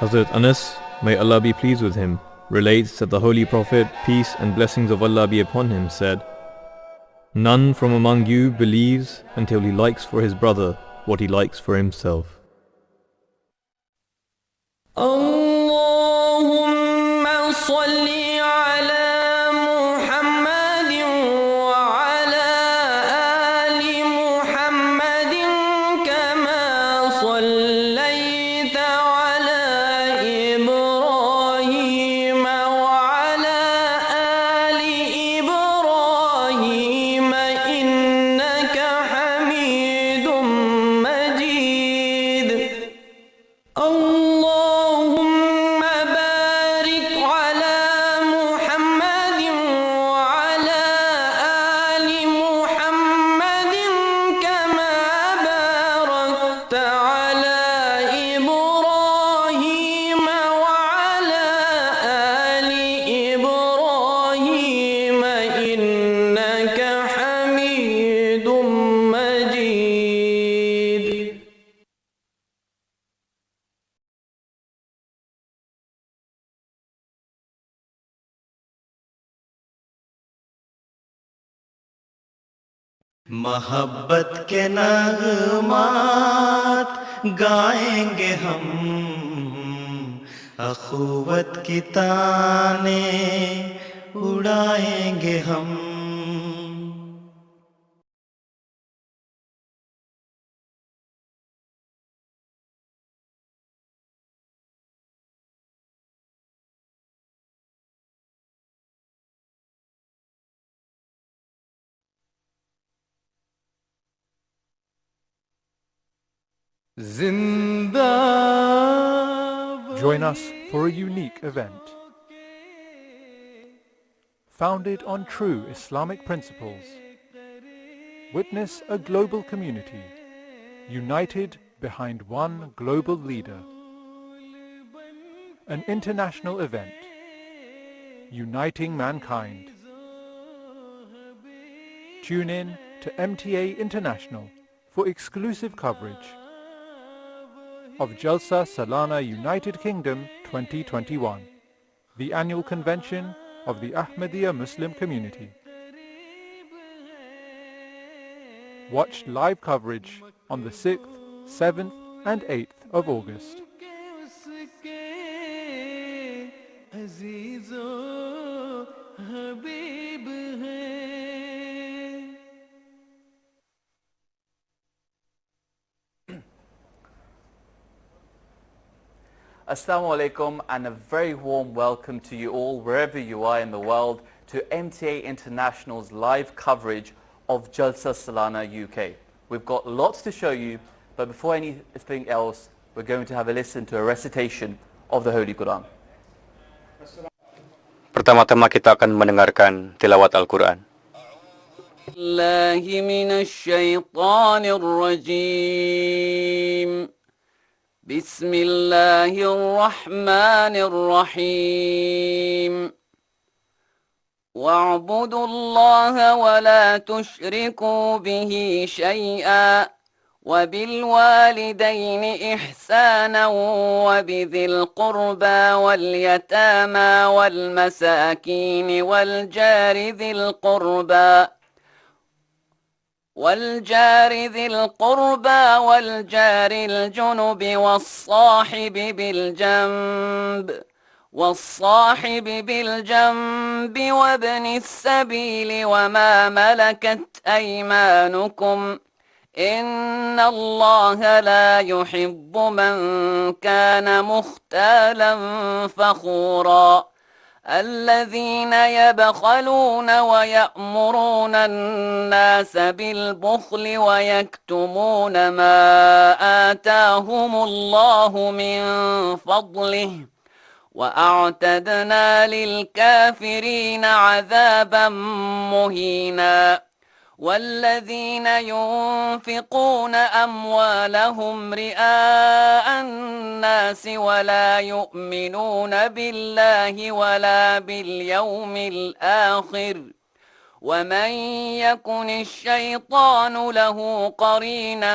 Hazrat Anas, may Allah be pleased with him, relates that the Holy Prophet, peace and blessings of Allah be upon him, said, "None from among you believes until he likes for his brother what he likes for himself." اللهم صل على محمد وعلى آل محمد كما صليت على إبراهيم وعلى آل إبراهيم إنك حميد مجيد. اللهم بارك على محمد وعلى آل محمد كما باركت على إبراهيم وعلى آل إبراهيم إنك حميد مجيد. मोहब्बत के नगमात गाएंगे हम, अखुवत की ताने उड़ाएंगे हम। Join us for a unique event. Founded on true Islamic principles, witness a global community united behind one global leader. An international event uniting mankind. Tune in to MTA International for exclusive coverage of Jalsah Salanah United Kingdom 2021, the annual convention of the Ahmadiyya Muslim community. Watch live coverage on the 6th, 7th and 8th of August. Assalamu alaikum and a very warm welcome to you all wherever you are in the world to MTA International's live coverage of Jalsah Salanah UK. We've got lots to show you, but before anything else, we're going to have a listen to a recitation of the Holy Quran. Pertama-tama kita akan mendengarkan tilawat Al-Quran. الله من الشيطان الرجيم. بسم الله الرحمن الرحيم. واعبدوا الله ولا تشركوا به شيئا وبالوالدين إحسانا وبذي القربى واليتامى والمساكين والجار ذي القربى والجار الجنب والصاحب بالجنب وابن السبيل وما ملكت أيمانكم إن الله لا يحب من كان مختالا فخورا الذين يبخلون ويأمرون الناس بالبخل ويكتمون ما آتاهم الله من فضله وأعتدنا للكافرين عذابا مهينا والذين ينفقون أموالهم رئاء الناس ولا يؤمنون بالله ولا باليوم الآخر ومن يكن الشيطان له قرينا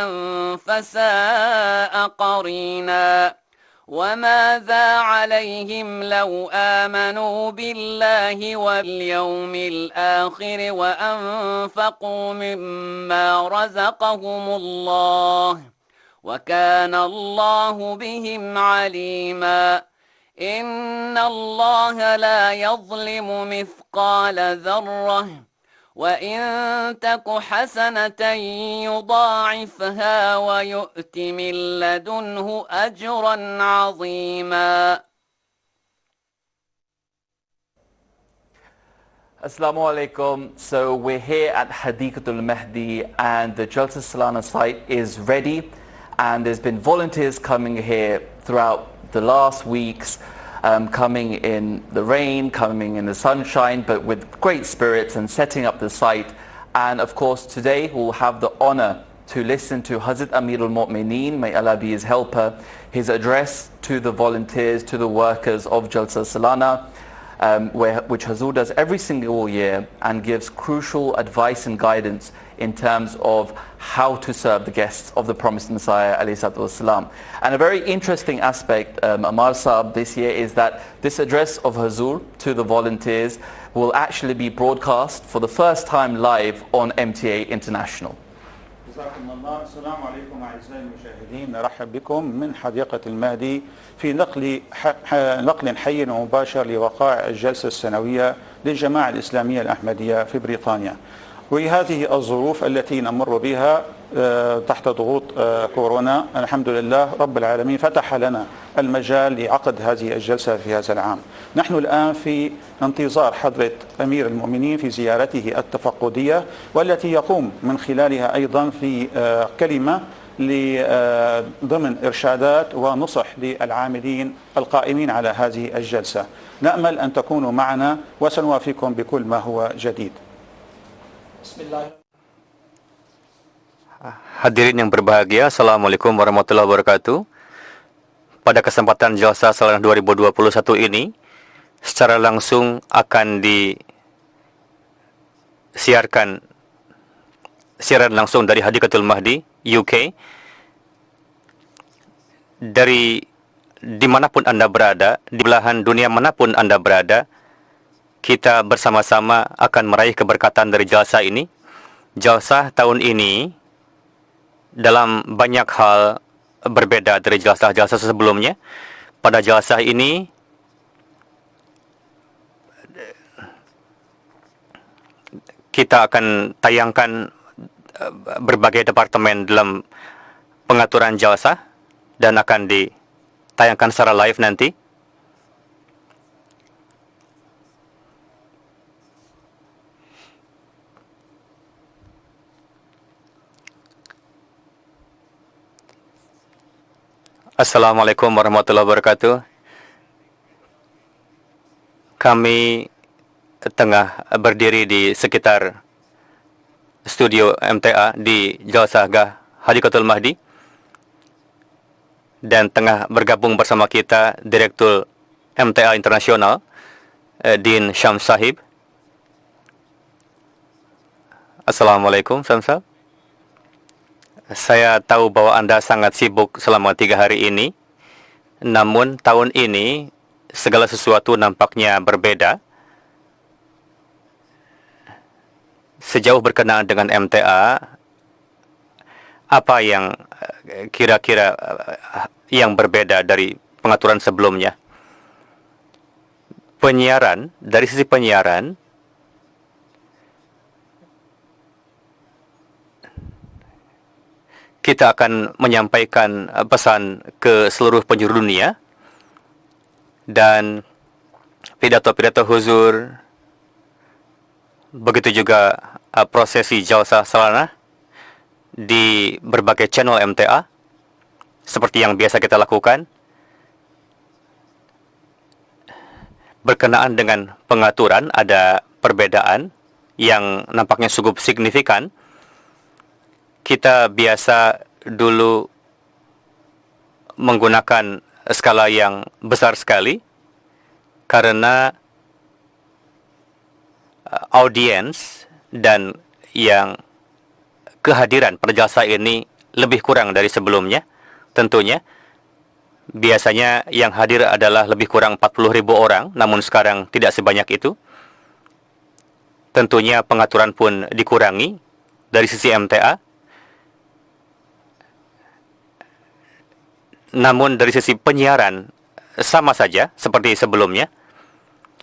فساء قرينا وماذا عليهم لو آمنوا بالله واليوم الآخر وأنفقوا مما رزقهم الله وكان الله بهم عليما إن الله لا يظلم مثقال ذرة وإن تك حسنة يضاعفها ويؤت من لدنه أجرا عظيما. Assalamu alaikum. So we're here at Hadikatul Mahdi and the Jalsah Salanah site is ready, and there's been volunteers coming here throughout the last weeks, coming in the rain, coming in the sunshine, but with great spirits and setting up the site. And of course today we'll have the honor to listen to Hazrat Amir al-Mu'mineen, may Allah be his helper, his address to the volunteers, to the workers of Jalsah Salanah, which Hazur does every single year and gives crucial advice and guidance in terms of how to serve the guests of the promised Messiah ﷺ. And a very interesting aspect, Amar Saab, this year is that this address of Hazur to the volunteers will actually be broadcast for the first time live on MTA International. جزاكم الله. السلام عليكم أعزائي المشاهدين، نرحب بكم من حديقة المهدي في نقل حي ومباشر لوقائع الجلسة السنوية للجماعة الإسلامية الأحمدية في بريطانيا. وهذه الظروف التي نمر بها تحت ضغوط كورونا، الحمد لله رب العالمين فتح لنا المجال لعقد هذه الجلسة في هذا العام. نحن الآن في انتظار حضرة أمير المؤمنين في زيارته التفقدية، والتي يقوم من خلالها أيضا في كلمة ضمن إرشادات ونصح للعاملين القائمين على هذه الجلسة. نأمل أن تكونوا معنا وسنوافيكم بكل ما هو جديد. Hadirin yang berbahagia, Assalamualaikum warahmatullahi wabarakatuh. Pada kesempatan Jalsah Salanah 2021 ini, secara langsung akan disiarkan siaran langsung dari Hadikatul Mahdi, UK. Dari dimanapun Anda berada, di belahan dunia manapun Anda berada, kita bersama-sama akan meraih keberkatan dari Jalsah ini. Jalsah tahun ini dalam banyak hal berbeda dari Jalsah-Jalsah sebelumnya. Pada Jalsah ini kita akan tayangkan berbagai departemen dalam pengaturan Jalsah dan akan ditayangkan secara live nanti. Assalamualaikum warahmatullahi wabarakatuh. Kami tengah berdiri di sekitar studio MTA di Jalsah Gah Hadikatul Mahdi dan tengah bergabung bersama kita Direktur MTA Internasional Din Syam Sahib. Assalamualaikum Samsab. Saya tahu bahwa Anda sangat sibuk selama 3 hari ini. Namun tahun ini segala sesuatu nampaknya berbeda. Sejauh berkenaan dengan MTA, apa yang kira-kira yang berbeda dari pengaturan sebelumnya? Penyiaran, dari sisi penyiaran, kita akan menyampaikan pesan ke seluruh penjuru dunia, dan pidato-pidato huzur, begitu juga prosesi Jalsah Salanah di berbagai channel MTA seperti yang biasa kita lakukan. Berkenaan dengan pengaturan, ada perbedaan yang nampaknya cukup signifikan. Kita biasa dulu menggunakan skala yang besar sekali karena audiens dan yang kehadiran pada Jalsah ini lebih kurang dari sebelumnya. Tentunya Biasanya yang hadir adalah lebih kurang 40.000 orang, namun sekarang tidak sebanyak itu. Tentunya pengaturan pun dikurangi dari sisi MTA. Namun dari sisi penyiaran sama saja seperti sebelumnya.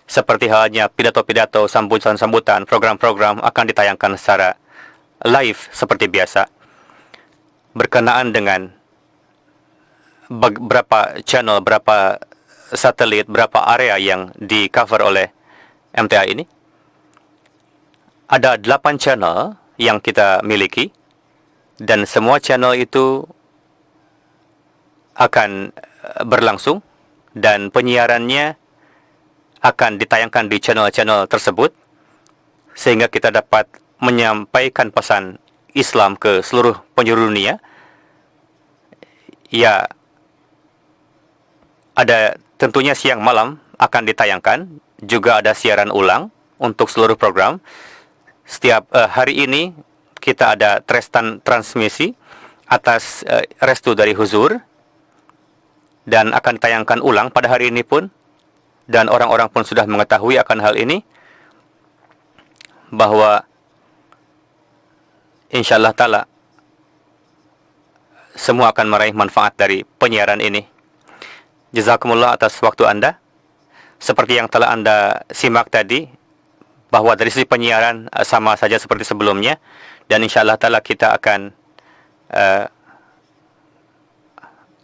Seperti halnya pidato-pidato, sambutan-sambutan, program-program akan ditayangkan secara live seperti biasa. Berkenaan dengan berapa channel, berapa satelit, berapa area yang di cover oleh MTA ini. Ada 8 channel yang kita miliki dan semua channel itu akan berlangsung dan penyiarannya akan ditayangkan di channel-channel tersebut sehingga kita dapat menyampaikan pesan Islam ke seluruh penjuru dunia. Ya, ada tentunya siang malam akan ditayangkan, juga ada siaran ulang untuk seluruh program. Setiap hari ini kita ada transmisi atas restu dari Huzur dan akan ditayangkan ulang pada hari ini pun, dan orang-orang pun sudah mengetahui akan hal ini bahwa insyaallah ta'ala semua akan meraih manfaat dari penyiaran ini. Jazakumullah atas waktu Anda. Seperti yang telah Anda simak tadi, bahwa dari sisi penyiaran sama saja seperti sebelumnya, dan insyaallah ta'ala kita akan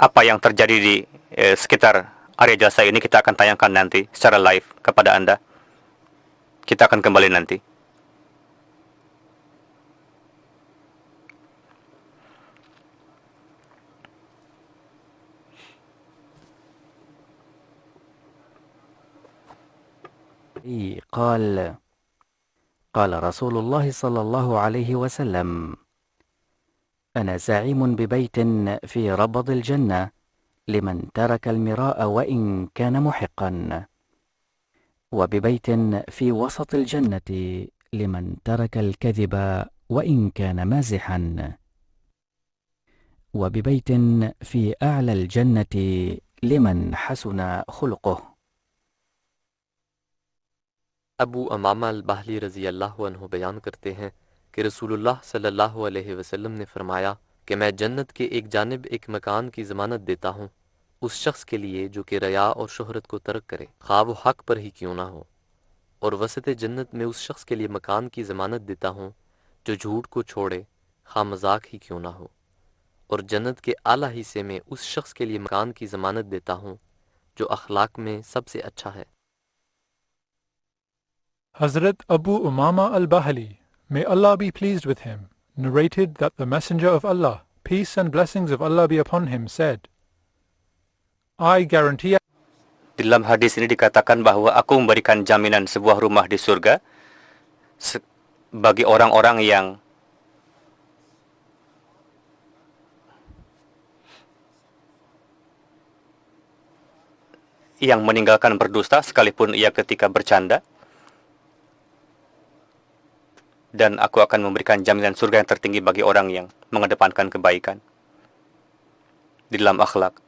apa yang terjadi di sekitar area Jalsah ini kita akan tayangkan nanti secara live kepada Anda. Kita akan kembali nanti. قال رسول الله صلى الله عليه وسلم: أنا زعيم ببيت في ربض الجنة لمن ترك المراء وإن كان محقا، وببيت في وسط الجنة لمن ترك الكذب وإن كان مازحا، وببيت في أعلى الجنة لمن حسن خلقه. अबू अमामा अल-बाहली रज़ी अल्लाह अन्हु बयान करते हैं कि रसूलुल्लाह सल्लल्लाहु अलैहि वसल्लम ने फरमाया कि मैं जन्नत के एक जानिब एक मकान की ज़मानत देता हूँ उस शख्स के लिए जो कि रया और शोहरत को तर्क करे, ख्वाह वो हक पर ही क्यों ना हो, और वसत जन्नत में उस शख्स के लिए मकान की ज़मानत देता हूँ जो झूठ को छोड़े, ख्वाह मजाक ही क्यों ना हो, और जन्नत के आला हिस्से में उस शख्स के लिए मकान की ज़मानत देता हूँ जो अखलाक में सबसे अच्छा है। Hazrat Abu Umama al-Bahili, may Allah be pleased with him, narrated that the Messenger of Allah, peace and blessings of Allah be upon him, said, I guarantee. Di dalam hadis ini dikatakan bahwa aku memberikan jaminan sebuah rumah di surga bagi orang-orang yang meninggalkan berdusta sekalipun ia ketika bercanda. Dan aku akan memberikan jaminan surga yang tertinggi bagi orang yang mengedepankan kebaikan di dalam akhlak.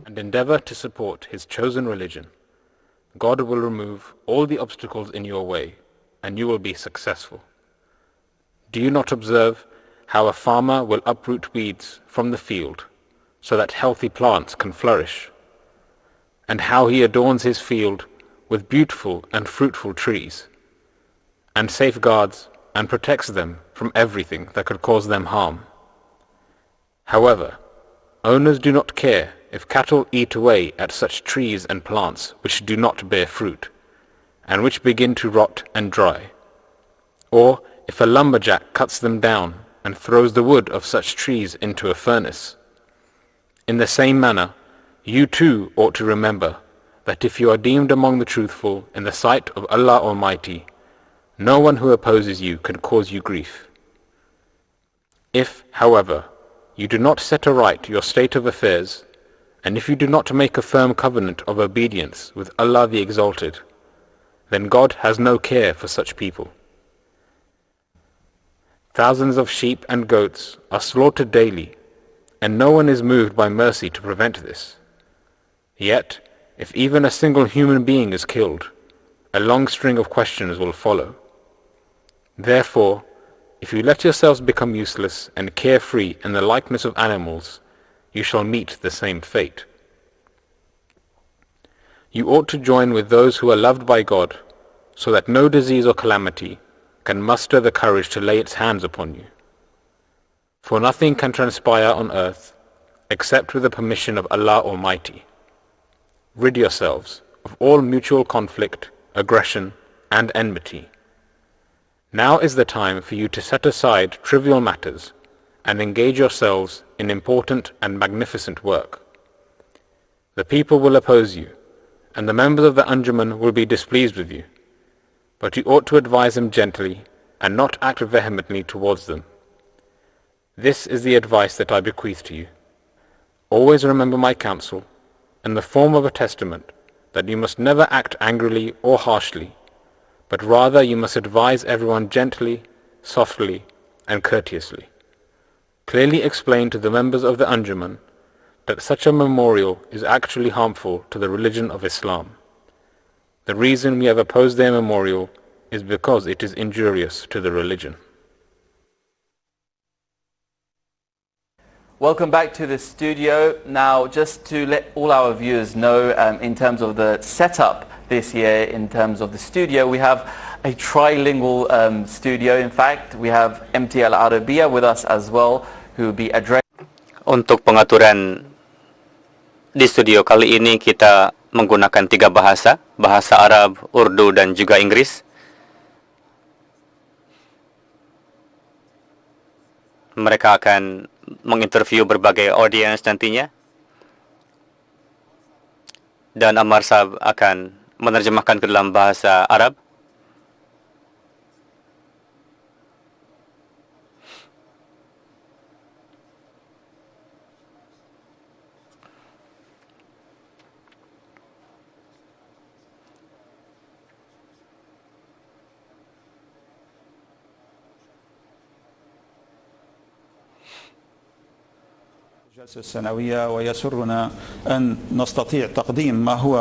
And endeavor to support his chosen religion. God will remove all the obstacles in your way, and you will be successful. Do you not observe how a farmer will uproot weeds from the field so that healthy plants can flourish, and how he adorns his field with beautiful and fruitful trees, and safeguards and protects them from everything that could cause them harm? However, owners do not care if cattle eat away at such trees and plants which do not bear fruit, and which begin to rot and dry, or if a lumberjack cuts them down and throws the wood of such trees into a furnace. In the same manner, you too ought to remember that if you are deemed among the truthful in the sight of Allah Almighty, no one who opposes you can cause you grief. If, however, you do not set aright your state of affairs, and if you do not make a firm covenant of obedience with Allah the Exalted, then God has no care for such people. Thousands of sheep and goats are slaughtered daily, and no one is moved by mercy to prevent this. Yet, if even a single human being is killed, a long string of questions will follow. Therefore, if you let yourselves become useless and carefree in the likeness of animals, you shall meet the same fate. You ought to join with those who are loved by God, so that no disease or calamity can muster the courage to lay its hands upon you. For nothing can transpire on earth except with the permission of Allah Almighty. Rid yourselves of all mutual conflict, aggression, and enmity. Now is the time for you to set aside trivial matters and engage yourselves in important and magnificent work. The people will oppose you, and the members of the Anjuman will be displeased with you, but you ought to advise them gently and not act vehemently towards them. This is the advice that I bequeath to you. Always remember my counsel, in the form of a testament, that you must never act angrily or harshly, but rather you must advise everyone gently, softly, and courteously. Clearly explain to the members of the Anjuman that such a memorial is actually harmful to the religion of Islam. The reason we have opposed their memorial is because it is injurious to the religion. Welcome back to the studio. Now, just to let all our viewers know, in terms of the setup this year, in terms of the studio, we have a trilingual studio. In fact, we have MT Al Arabiya with us as well, who will be addressing. Untuk pengaturan di studio kali ini kita menggunakan 3 bahasa, bahasa Arab, Urdu, dan juga Inggris. Mereka akan menginterview berbagai audiens nantinya. Dan Ammar Sahab akan menerjemahkan ke dalam bahasa Arab. الجلسة السنوية، ويسرنا أن نستطيع تقديم ما هو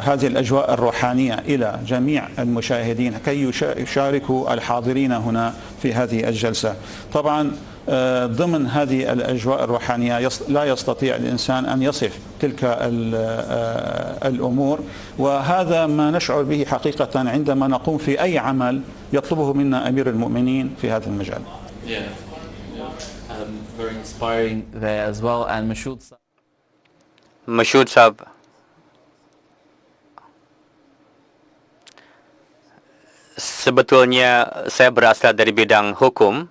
هذه الأجواء الروحانية إلى جميع المشاهدين كي يشاركوا الحاضرين هنا في هذه الجلسة. طبعا ضمن هذه الأجواء الروحانية لا يستطيع الإنسان أن يصف تلك الأمور، وهذا ما نشعر به حقيقة عندما نقوم في أي عمل يطلبه منا أمير المؤمنين في هذا المجال. Very inspiring there as well. And Mashood Sahab sebetulnya saya berasal dari bidang hukum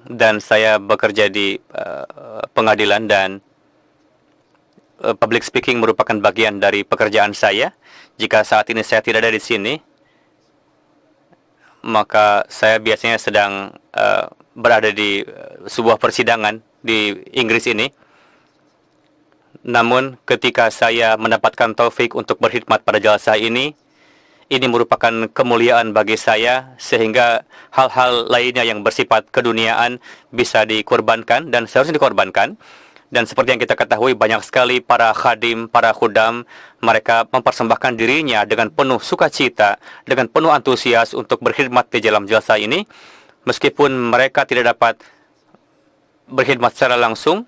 dan saya bekerja di pengadilan, dan public speaking merupakan bagian dari pekerjaan saya. Jika saat ini saya tidak ada di sini, maka saya biasanya sedang berada di sebuah persidangan di Inggris ini. Namun ketika saya mendapatkan taufik untuk berkhidmat pada jalsah ini merupakan kemuliaan bagi saya, sehingga hal-hal lainnya yang bersifat keduniaan bisa dikorbankan dan seharusnya dikorbankan. Dan seperti yang kita ketahui, banyak sekali para khadim, para khudam, mereka mempersembahkan dirinya dengan penuh sukacita, dengan penuh antusias untuk berkhidmat di dalam jalsah ini. Meskipun mereka tidak dapat berkhidmat secara langsung,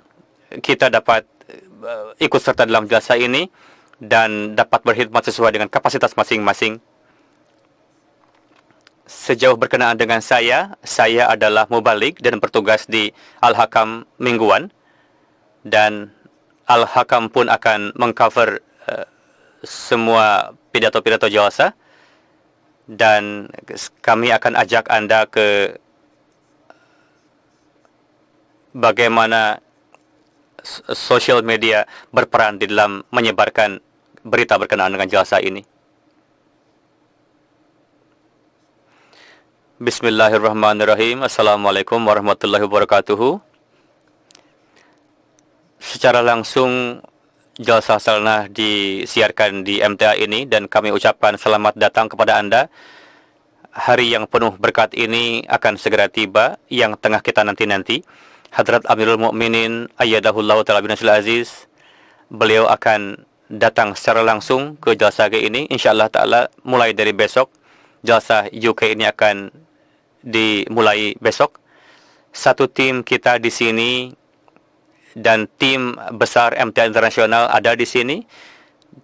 kita dapat ikut serta dalam jalsah ini dan dapat berkhidmat sesuai dengan kapasitas masing-masing. Sejauh berkenaan dengan saya adalah mubalik dan bertugas di Al-Hakam mingguan, dan Al-Hakam pun akan mengcover semua pidato-pidato jalsah, dan kami akan ajak Anda ke bagaimana sosial media berperan di dalam menyebarkan berita berkenaan dengan jalsah ini. Bismillahirrahmanirrahim. Assalamualaikum warahmatullahi wabarakatuh. Secara langsung Jalsah Salanah disiarkan di MTA ini, dan kami ucapkan selamat datang kepada Anda. Hari yang penuh berkat ini akan segera tiba, yang tengah kita nanti-nanti. Hadrat Amirul Mukminin ayyadahullahu ta'ala binasril aziz, beliau akan datang secara langsung ke Jalsah ini insyaallah ta'ala mulai dari besok. Jalsah UK ini akan dimulai besok. Satu tim kita di sini dan tim besar MTA Internasional ada di sini,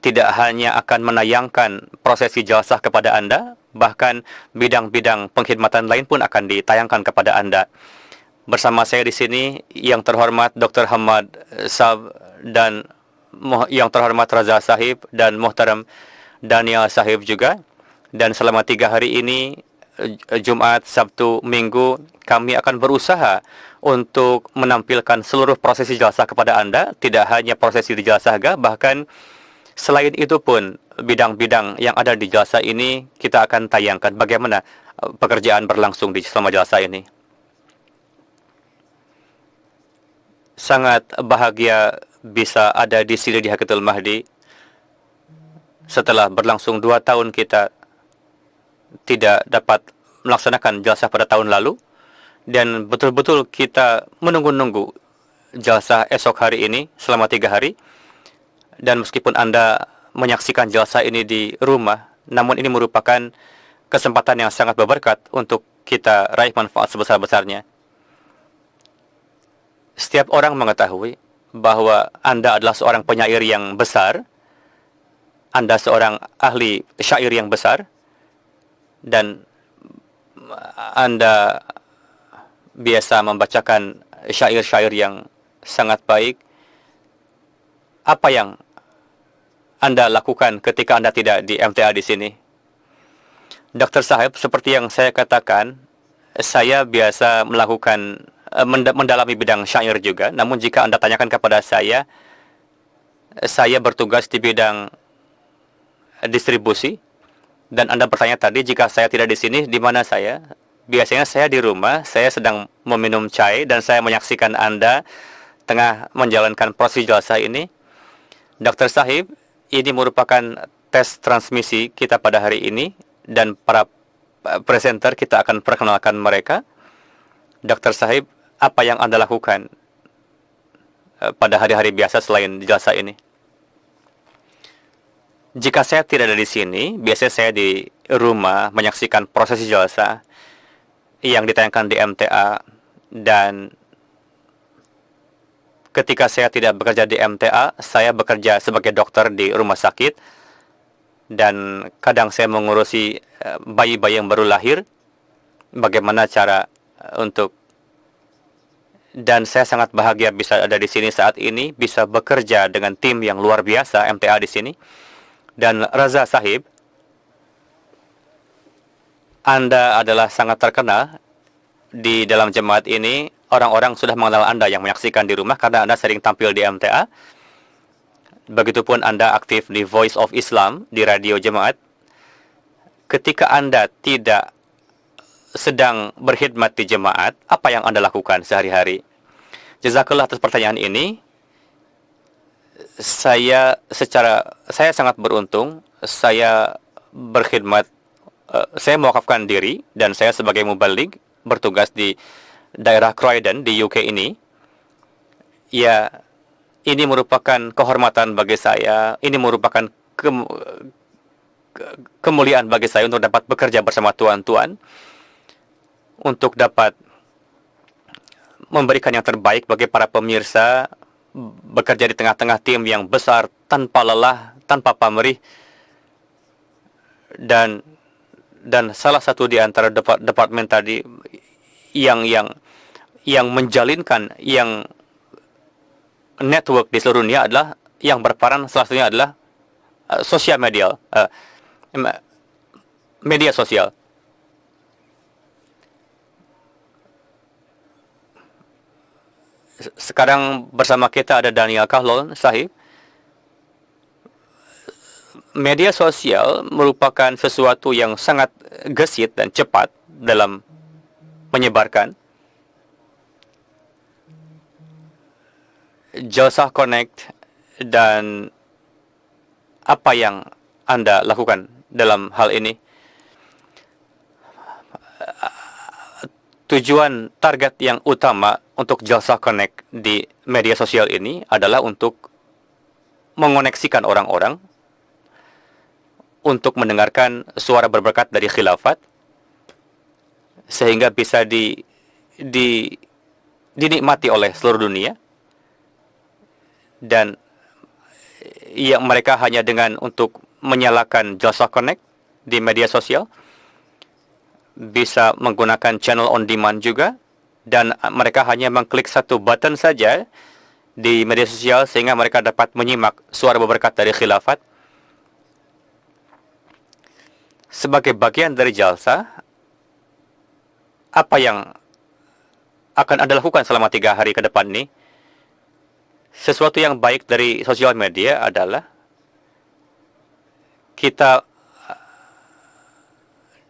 tidak hanya akan menayangkan prosesi Jalsah kepada Anda, bahkan bidang-bidang pengkhidmatan lain pun akan ditayangkan kepada Anda. Bersama saya di sini yang terhormat Dr. Hamad Sab dan yang terhormat Raza Sahib dan Muhtaram Daniel Sahib juga. Dan selama 3 hari ini, Jumat, Sabtu, Minggu, kami akan berusaha untuk menampilkan seluruh prosesi Jalsah kepada Anda. Tidak hanya prosesi di Jalsah, bahkan selain itu pun bidang-bidang yang ada di Jalsah ini kita akan tayangkan bagaimana pekerjaan berlangsung di selama Jalsah ini. Sangat bahagia bisa ada di sini di Haqiqatul Mahdi. Setelah berlangsung 2 tahun kita tidak dapat melaksanakan Jalsah pada tahun lalu, dan betul-betul kita menunggu-nunggu Jalsah esok hari ini selama 3 hari. Dan meskipun Anda menyaksikan Jalsah ini di rumah, namun ini merupakan kesempatan yang sangat berberkat untuk kita raih manfaat sebesar-besarnya. Setiap orang mengetahui bahwa Anda adalah seorang penyair yang besar, Anda seorang ahli syair yang besar, dan Anda biasa membacakan syair-syair yang sangat baik. Apa yang Anda lakukan ketika Anda tidak di MTA di sini? Dr. Sahib, seperti yang saya katakan, saya biasa melakukan mendalami bidang syair juga. Namun jika Anda tanyakan kepada saya bertugas di bidang distribusi. Dan Anda bertanya tadi, jika saya tidak di sini, di mana saya? Biasanya saya di rumah, saya sedang meminum chai, dan saya menyaksikan Anda tengah menjalankan proses Jalsah ini. Dr. Sahib, ini merupakan tes transmisi kita pada hari ini, dan para presenter kita akan perkenalkan mereka. Dr. Sahib, apa yang Anda lakukan pada hari-hari biasa selain Jalsah ini? Jika saya tidak ada di sini, biasanya saya di rumah menyaksikan prosesi Jalsah yang ditayangkan di MTA. Dan ketika saya tidak bekerja di MTA, saya bekerja sebagai dokter di rumah sakit. Dan kadang saya mengurusi bayi-bayi yang baru lahir, bagaimana cara untuk. Dan saya sangat bahagia bisa ada di sini saat ini, bisa bekerja dengan tim yang luar biasa MTA di sini. Dan Raza Sahib, Anda adalah sangat terkenal di dalam jemaat ini. Orang-orang sudah mengenal Anda yang menyaksikan di rumah karena Anda sering tampil di MTA. Begitupun Anda aktif di Voice of Islam di radio jemaat. Ketika Anda tidak sedang berkhidmat di jemaat, apa yang Anda lakukan sehari-hari? Jazakallah atas pertanyaan ini. Saya sangat beruntung. Saya berkhidmat, saya mewakafkan diri, dan saya sebagai mubaligh bertugas di daerah Croydon di UK ini. Ya, ini merupakan kehormatan bagi saya. Ini merupakan kemuliaan bagi saya untuk dapat bekerja bersama tuan-tuan, untuk dapat memberikan yang terbaik bagi para pemirsa, bekerja di tengah-tengah tim yang besar tanpa lelah, tanpa pamrih. Dan salah satu di antara departemen tadi yang menjalinkan yang network di seluruh dunia adalah, yang berperan salah satunya adalah sosial media, media sosial. Sekarang bersama kita ada Daniel Kahlon Sahib. Media sosial merupakan sesuatu yang sangat gesit dan cepat dalam menyebarkan. Jalsah Connect dan apa yang Anda lakukan dalam hal ini? Tujuan target yang utama untuk Jalsah Connect di media sosial ini adalah untuk mengoneksikan orang-orang untuk mendengarkan suara berberkat dari khilafat sehingga bisa dinikmati oleh seluruh dunia, dan yang mereka hanya dengan untuk menyalakan Jalsah Connect di media sosial bisa menggunakan channel on demand juga, dan mereka hanya mengklik satu button saja di media sosial sehingga mereka dapat menyimak suara berberkat dari khilafat. Sebagai bagian dari Jalsah, apa yang akan Anda lakukan selama 3 hari ke depan ini? Sesuatu yang baik dari sosial media adalah kita,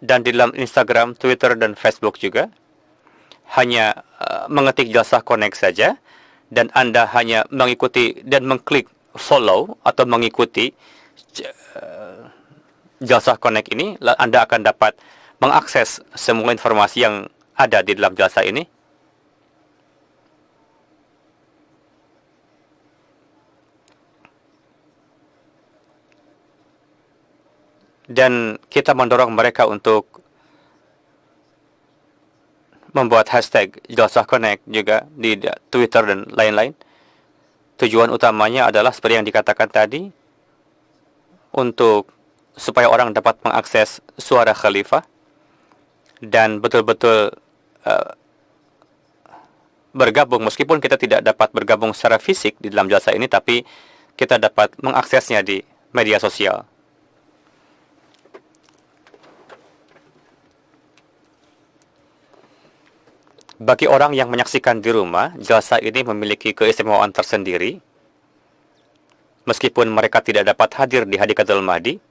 dan di dalam Instagram, Twitter, dan Facebook juga, hanya mengetik Jalsah Connect saja, dan Anda hanya mengikuti dan mengklik follow atau mengikuti Jalsah Connect ini, Anda akan dapat mengakses semua informasi yang ada di dalam Jalsah ini. Dan kita mendorong mereka untuk membuat hashtag Jalsah Connect juga di Twitter dan lain-lain. Tujuan utamanya adalah seperti yang dikatakan tadi, untuk supaya orang dapat mengakses suara khalifah dan betul-betul bergabung, meskipun kita tidak dapat bergabung secara fisik di dalam Jalsah ini, tapi kita dapat mengaksesnya di media sosial. Bagi orang yang menyaksikan di rumah, Jalsah ini memiliki keistimewaan tersendiri. Meskipun mereka tidak dapat hadir di Hadikatul Mahdi,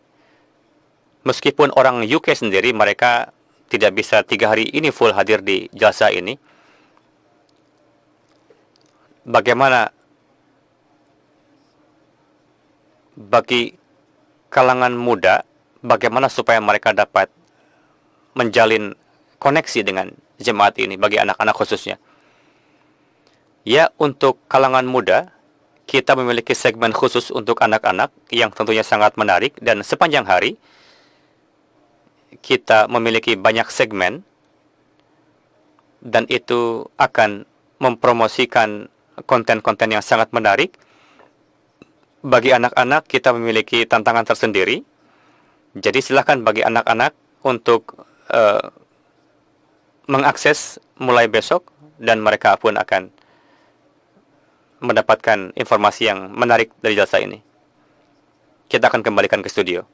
meskipun orang UK sendiri mereka tidak bisa 3 hari ini full hadir di Jalsah ini, bagaimana bagi kalangan muda, bagaimana supaya mereka dapat menjalin koneksi dengan jemaat ini, bagi anak-anak khususnya? Ya, untuk kalangan muda, kita memiliki segmen khusus untuk anak-anak yang tentunya sangat menarik, dan sepanjang hari kita memiliki banyak segmen, dan itu akan mempromosikan konten-konten yang sangat menarik. Bagi anak-anak kita memiliki tantangan tersendiri, jadi silakan bagi anak-anak untuk mengakses mulai besok, dan mereka pun akan mendapatkan informasi yang menarik dari Jalsah ini. Kita akan kembalikan ke studio.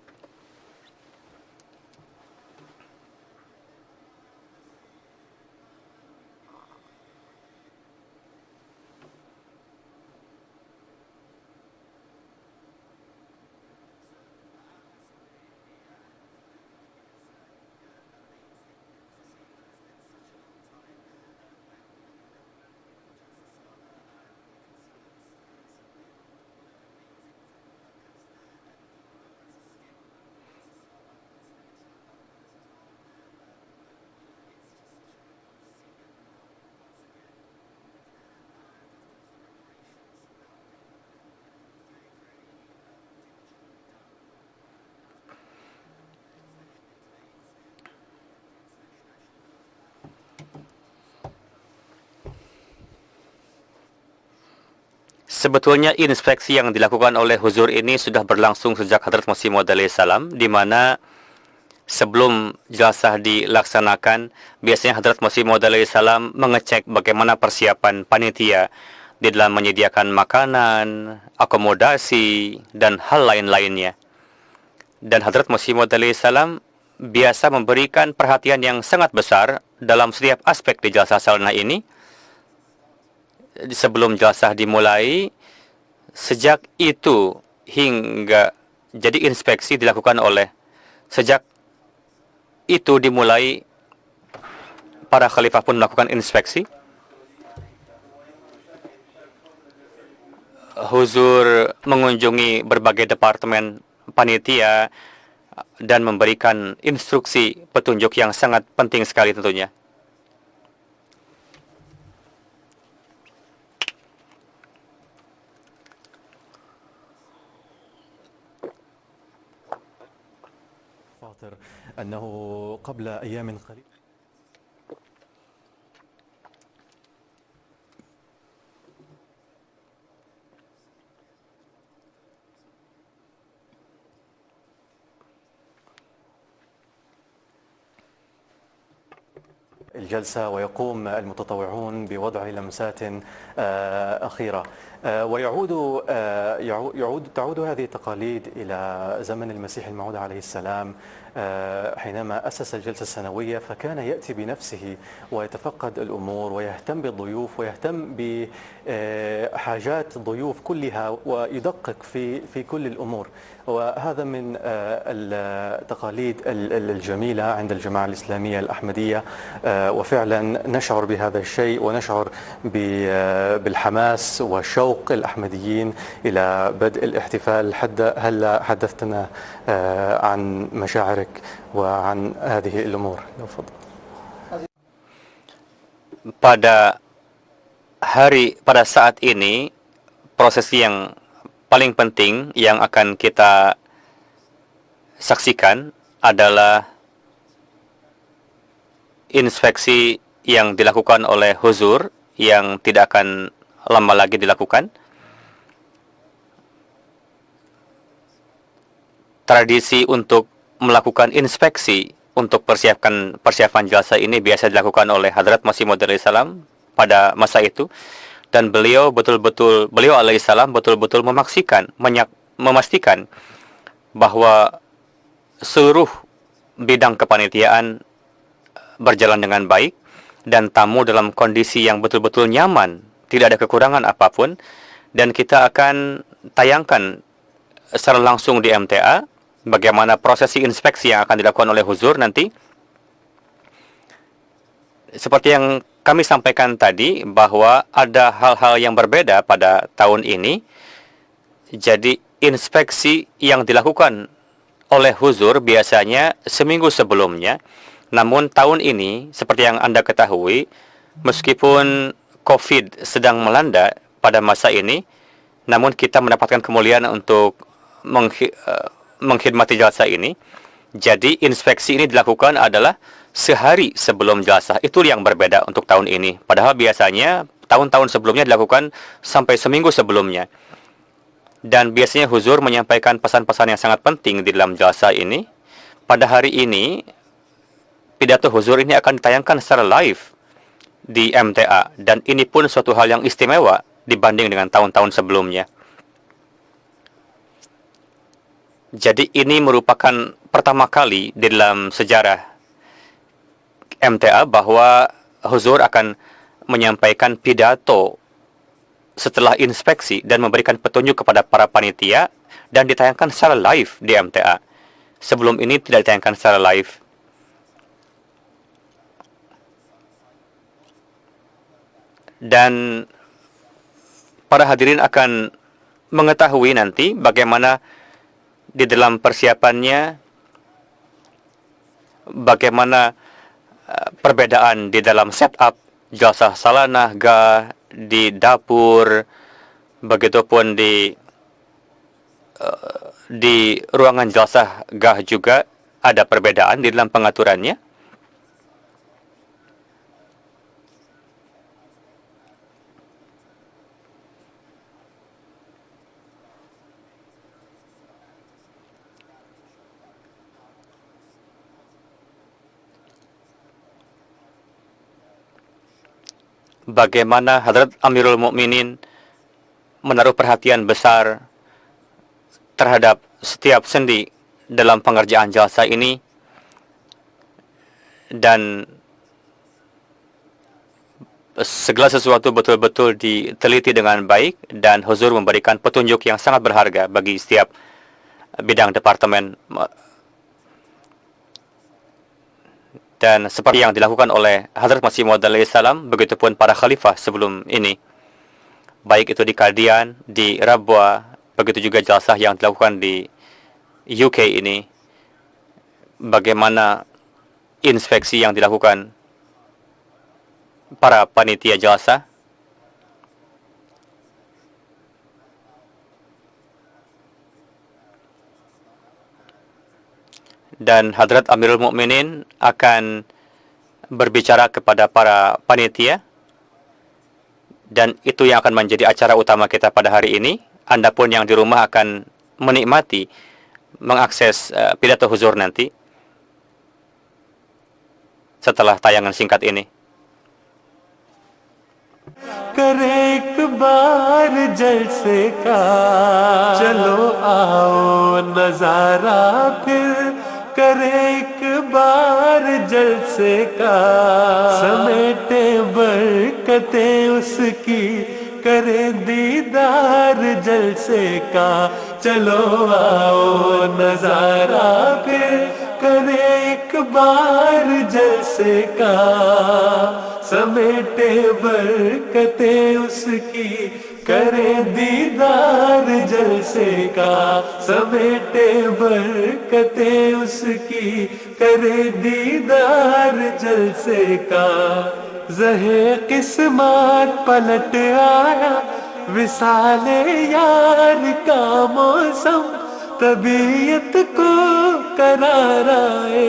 Sebetulnya inspeksi yang dilakukan oleh Huzur ini sudah berlangsung sejak Hadrat Masih Maud alaihi salam, di mana sebelum Jalsah dilaksanakan, biasanya Hadrat Masih Maud alaihi salam mengecek bagaimana persiapan panitia di dalam menyediakan makanan, akomodasi, dan hal lain-lainnya. Dan Hadrat Masih Maud alaihi salam biasa memberikan perhatian yang sangat besar dalam setiap aspek di Jalsah Salanah ini. Sebelum Jalsah dimulai, sejak itu hingga jadi inspeksi dilakukan oleh, sejak itu dimulai, para khalifah pun melakukan inspeksi. Huzur mengunjungi berbagai departemen panitia dan memberikan instruksi petunjuk yang sangat penting sekali tentunya. أنه قبل أيام قليلة الجلسة ويقوم المتطوعون بوضع لمسات أخيرة تعود هذه التقاليد إلى زمن المسيح الموعود عليه السلام حينما أسس الجلسة السنوية فكان يأتي بنفسه ويتفقد الأمور ويهتم بالضيوف ويهتم بحاجات الضيوف كلها ويدقق في كل الأمور وهذا من التقاليد الجميلة عند الجماعة الإسلامية الأحمدية وفعلا نشعر بهذا الشيء ونشعر بالحماس وشوق الأحمديين إلى بدء الاحتفال. هل حدثتنا عن مشاعرك وعن هذه الأمور؟ Pada saat ini, prosesi yang paling penting yang akan kita saksikan adalah inspeksi yang dilakukan oleh Huzur yang tidak akan lama lagi dilakukan. Tradisi untuk melakukan inspeksi untuk persiapan jalsah ini biasa dilakukan oleh Hadrat Masih Maud alaihissalam pada masa itu, dan beliau alaihissalam betul-betul memastikan bahwa seluruh bidang kepanitiaan berjalan dengan baik dan tamu dalam kondisi yang betul-betul nyaman, tidak ada kekurangan apapun, dan kita akan tayangkan secara langsung di MTA bagaimana prosesi inspeksi yang akan dilakukan oleh Huzur nanti. Seperti yang kami sampaikan tadi, bahwa ada hal-hal yang berbeda pada tahun ini. Jadi inspeksi yang dilakukan oleh Huzur biasanya seminggu sebelumnya. Namun tahun ini, seperti yang Anda ketahui, meskipun COVID sedang melanda pada masa ini, namun kita mendapatkan kemuliaan untuk mengkhidmati jalsah ini. Jadi inspeksi ini dilakukan adalah sehari sebelum jalsah. Itu yang berbeda untuk tahun ini. Padahal biasanya tahun-tahun sebelumnya dilakukan sampai seminggu sebelumnya. Dan biasanya Huzur menyampaikan pesan-pesan yang sangat penting di dalam jalsah ini. Pada hari ini, pidato Huzur ini akan ditayangkan secara live di MTA. Dan ini pun suatu hal yang istimewa dibanding dengan tahun-tahun sebelumnya. Jadi ini merupakan pertama kali di dalam sejarah MTA bahwa Huzur akan menyampaikan pidato setelah inspeksi dan memberikan petunjuk kepada para panitia dan ditayangkan secara live di MTA. Sebelum ini tidak ditayangkan secara live. Dan para hadirin akan mengetahui nanti bagaimana di dalam persiapannya, bagaimana perbedaan di dalam setup Jalsah Salanah Gah, di dapur, begitupun di ruangan Jalsah Gah juga ada perbedaan di dalam pengaturannya. Bagaimana Hadrat Amirul Mukminin menaruh perhatian besar terhadap setiap sendi dalam pengerjaan jalsah ini, dan segala sesuatu betul-betul diteliti dengan baik, dan Huzur memberikan petunjuk yang sangat berharga bagi setiap bidang departemen. Dan seperti yang dilakukan oleh Hadrat Masih Maud alaihissalam, begitupun para khalifah sebelum ini. baik itu di Kaldian, di Rabwa, begitu juga Jalsah yang dilakukan di UK ini, bagaimana inspeksi yang dilakukan para panitia Jalsah. Dan Hadrat Amirul Mukminin akan berbicara kepada para panitia, dan itu yang akan menjadi acara utama kita pada hari ini. Anda pun yang di rumah akan menikmati mengakses pidato huzur nanti setelah tayangan singkat ini. करे एक बार जलसे का चलो आओ नजारा फिर करे एक बार जलसे का समेटे बरकतें उसकी करे दीदार जलसे का चलो आओ नजारा फिर करे एक बार जलसे का समेटे बरकतें उसकी करे दीदार जलसे का समेटे बरकतें उसकी करे दीदार जलसे का ज़हे किस्मत पलट आया विसाले यार का मौसम तबीयत को कराराए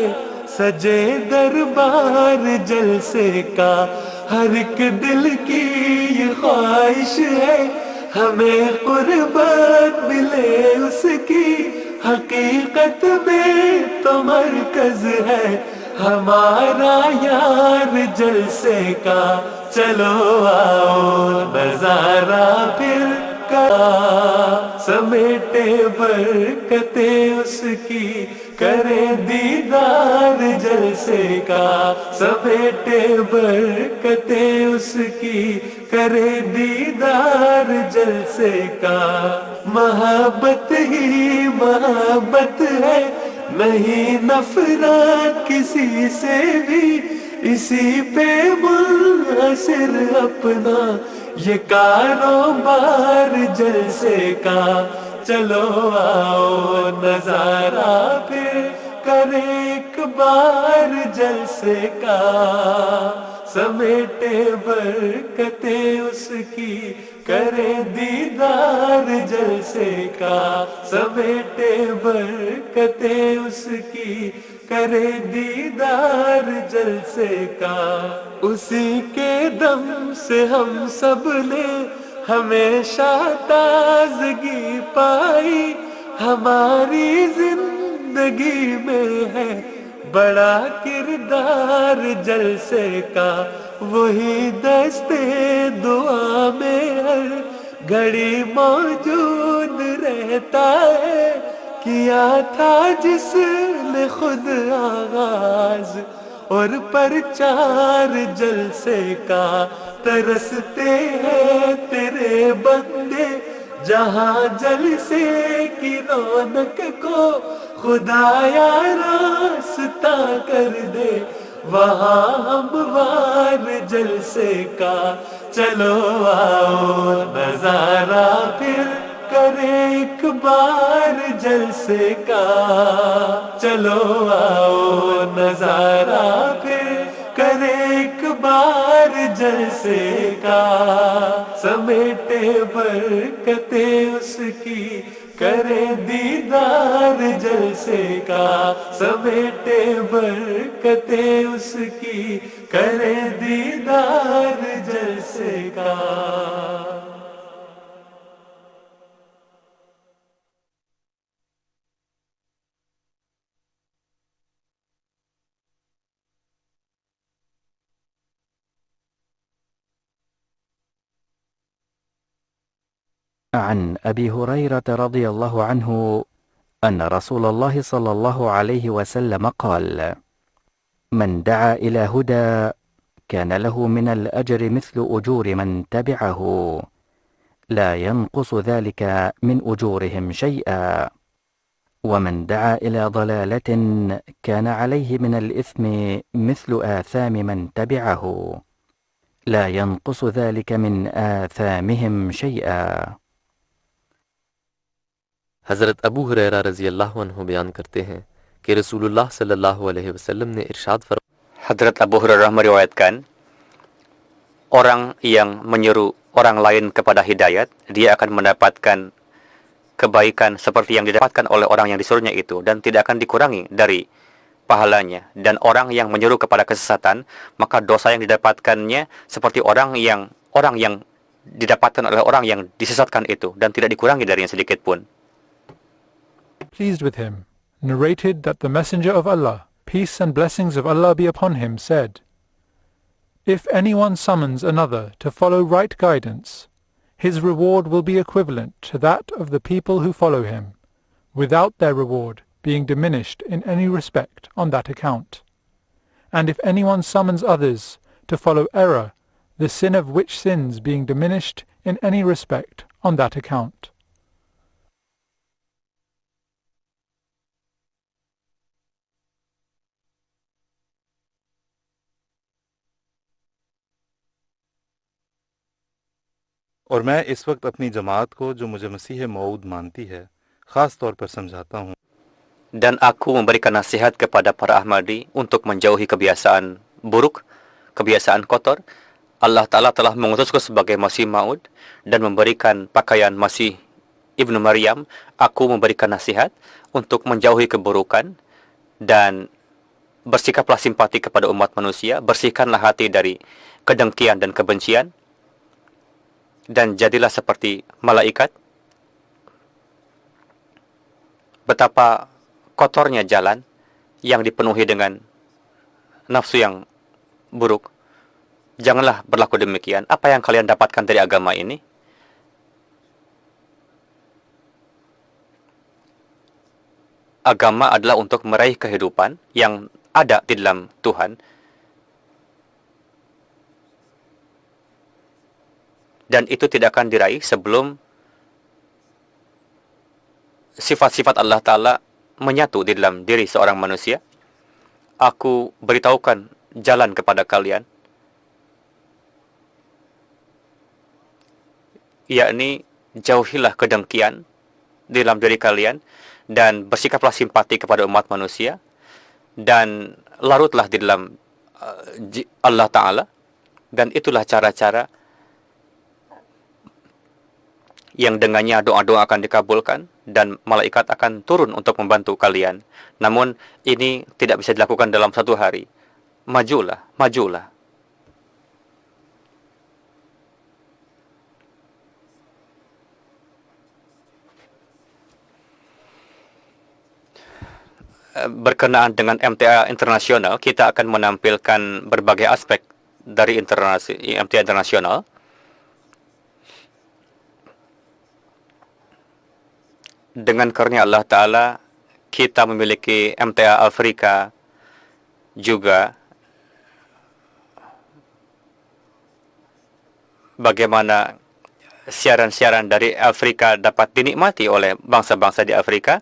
सजे दरबार जलसे का हर एक दिल की ये ख्वाहिश है हमें कुर्बान मिले उसकी हकीकत में तो मरकज है हमारा यार जलसे का चलो आओ नजारा फिर का समेटे बरकतें उसकी करे दीदार जलसे का समेटे बरकतें उसकी करे दीदार जलसे का मोहब्बत ही मोहब्बत है नहीं नफरत किसी से भी इसी पे मुनहसर अपना ये कारोबार जलसे का चलो आओ नजारा फिर करे एक बार जलसे का समेटे बरकतें उसकी करे दीदार जलसे का समेटे बरकतें उसकी करे दीदार जलसे का उसी के दम से हम सब ने हमेशा ताजगी पाई हमारी जिंदगी में है बड़ा किरदार जलसे का वही दस्ते दुआ में हर घड़ी मौजूद रहता है किया था जिसने खुद आगाज और प्रचार जलसे का तरसते हैं तेरे बंदे जहाँ जलसे की रौनक को खुदाया रास्ता कर दे वहाँ हमवार जलसे का चलो आओ नजारा फिर करे एक बार जलसे का चलो आओ नजारा फिर करे एक बार जलसे का समेटे बरकतें उसकी करे दीदार जलसे का समेटे बरकतें उसकी करे दीदार जलसे का عن أبي هريرة رضي الله عنه أن رسول الله صلى الله عليه وسلم قال: من دعا إلى هدى كان له من الأجر مثل أجور من تبعه لا ينقص ذلك من أجورهم شيئا ومن دعا إلى ضلالة كان عليه من الإثم مثل آثام من تبعه لا ينقص ذلك من آثامهم شيئا. हज़रत अबू हुरैरा रज़ी अल्लाह अन्हु बयान करते हैं कि रसूलुल्लाह सल्लल्लाहु अलैहि वसल्लम ने इरशाद फरमाया, Hadrat Abu Hurairah meriwayatkan, orang yang menyeru orang lain kepada hidayat, dia akan mendapatkan kebaikan seperti yang didapatkan oleh orang yang disuruhnya itu, dan tidak akan dikurangi dari pahalanya. Dan orang yang menyeru kepada kesesatan, maka dosa yang didapatkannya seperti orang yang didapatkan oleh orang yang disesatkan itu, dan tidak dikurangi darinya sedikit pun. Pleased with him, narrated that the Messenger of Allah, peace and blessings of Allah be upon him, said, "If anyone summons another to follow right guidance, his reward will be equivalent to that of the people who follow him, without their reward being diminished in any respect on that account. And if anyone summons others to follow error, the sin of which sins being diminished in any respect on that account." और मैं इस वक्त अपनी जमात को जो मुझे मसीह मऊद मानती है ख़ास तौर पर समझाता हूँ. Dan aku memberikan nasihat kepada para Ahmadi untuk menjauhi kebiasaan buruk, kebiasaan kotor. Allah Ta'ala telah mengutusku sebagai Masih Maud dan memberikan pakaian Masih Ibnu Maryam. Aku memberikan nasihat untuk menjauhi keburukan dan bersikaplah simpati kepada umat manusia. Bersihkanlah hati dari kedengkian dan kebencian. Dan jadilah seperti malaikat. Betapa kotornya jalan yang dipenuhi dengan nafsu yang buruk. Janganlah berlaku demikian. Apa yang kalian dapatkan dari agama ini? Agama adalah untuk meraih kehidupan yang ada di dalam Tuhan. Dan itu tidak akan diraih sebelum sifat-sifat Allah Ta'ala menyatu di dalam diri seorang manusia. Aku beritahukan jalan kepada kalian, yakni jauhilah kedengkian di dalam diri kalian dan bersikaplah simpati kepada umat manusia dan larutlah di dalam Allah Ta'ala. Dan itulah cara-cara yang dengannya doa-doa akan dikabulkan dan malaikat akan turun untuk membantu kalian. Namun ini tidak bisa dilakukan dalam satu hari. Majulah, majulah. Berkenaan dengan MTA internasional, kita akan menampilkan berbagai aspek dari MTA internasional. Dengan karunia Allah Ta'ala, kita memiliki MTA Afrika juga. Bagaimana siaran-siaran dari Afrika dapat dinikmati oleh bangsa-bangsa di Afrika,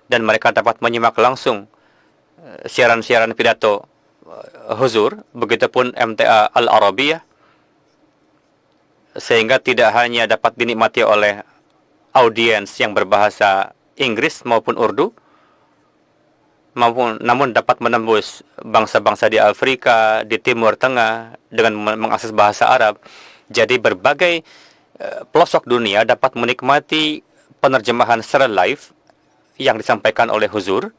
dan mereka dapat menyimak langsung siaran-siaran pidato huzur, begitupun MTA Al-Arabiyah, sehingga tidak hanya dapat dinikmati oleh audiens yang berbahasa Inggris maupun Urdu, namun dapat menembus bangsa-bangsa di Afrika, di Timur Tengah dengan mengakses bahasa Arab. Jadi berbagai pelosok dunia dapat menikmati penerjemahan secara live yang disampaikan oleh huzur,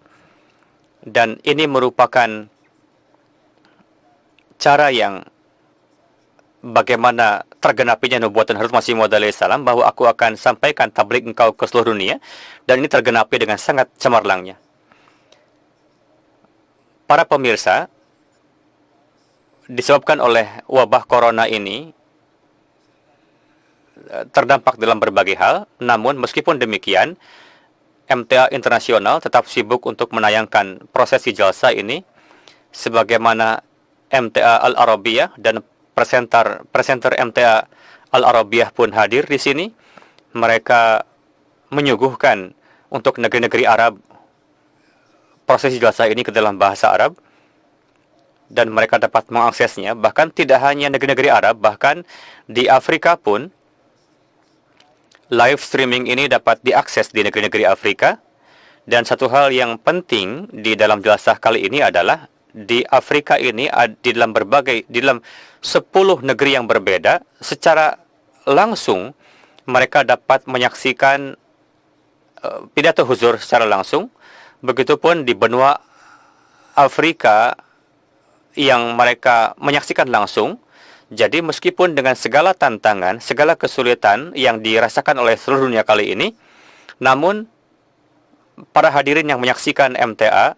dan ini merupakan cara yang bagaimana tergenapinya nubuatan Hazrat Masih Maud alaihi salam bahwa aku akan sampaikan tabligh engkau ke seluruh dunia, dan ini tergenapi dengan sangat cemerlangnya. Para pemirsa, disebabkan oleh wabah corona ini terdampak dalam berbagai hal, namun meskipun demikian MTA internasional tetap sibuk untuk menayangkan prosesi jalsah ini, sebagaimana MTA Al-Arabiyah dan presenter MTA Al-Arabiyah pun hadir di sini. Mereka menyuguhkan untuk negeri-negeri Arab prosesi jalsah ini ke dalam bahasa Arab. dan mereka dapat mengaksesnya. Bahkan tidak hanya negeri-negeri Arab, bahkan di Afrika pun live streaming ini dapat diakses di negeri-negeri Afrika. Dan satu hal yang penting di dalam Jalsah kali ini adalah di Afrika ini di dalam 10 negeri yang berbeda secara langsung mereka dapat menyaksikan pidato huzur secara langsung. Begitupun di benua Afrika yang mereka menyaksikan langsung. Jadi meskipun dengan segala tantangan, segala kesulitan yang dirasakan oleh seluruh dunia kali ini, namun para hadirin yang menyaksikan MTA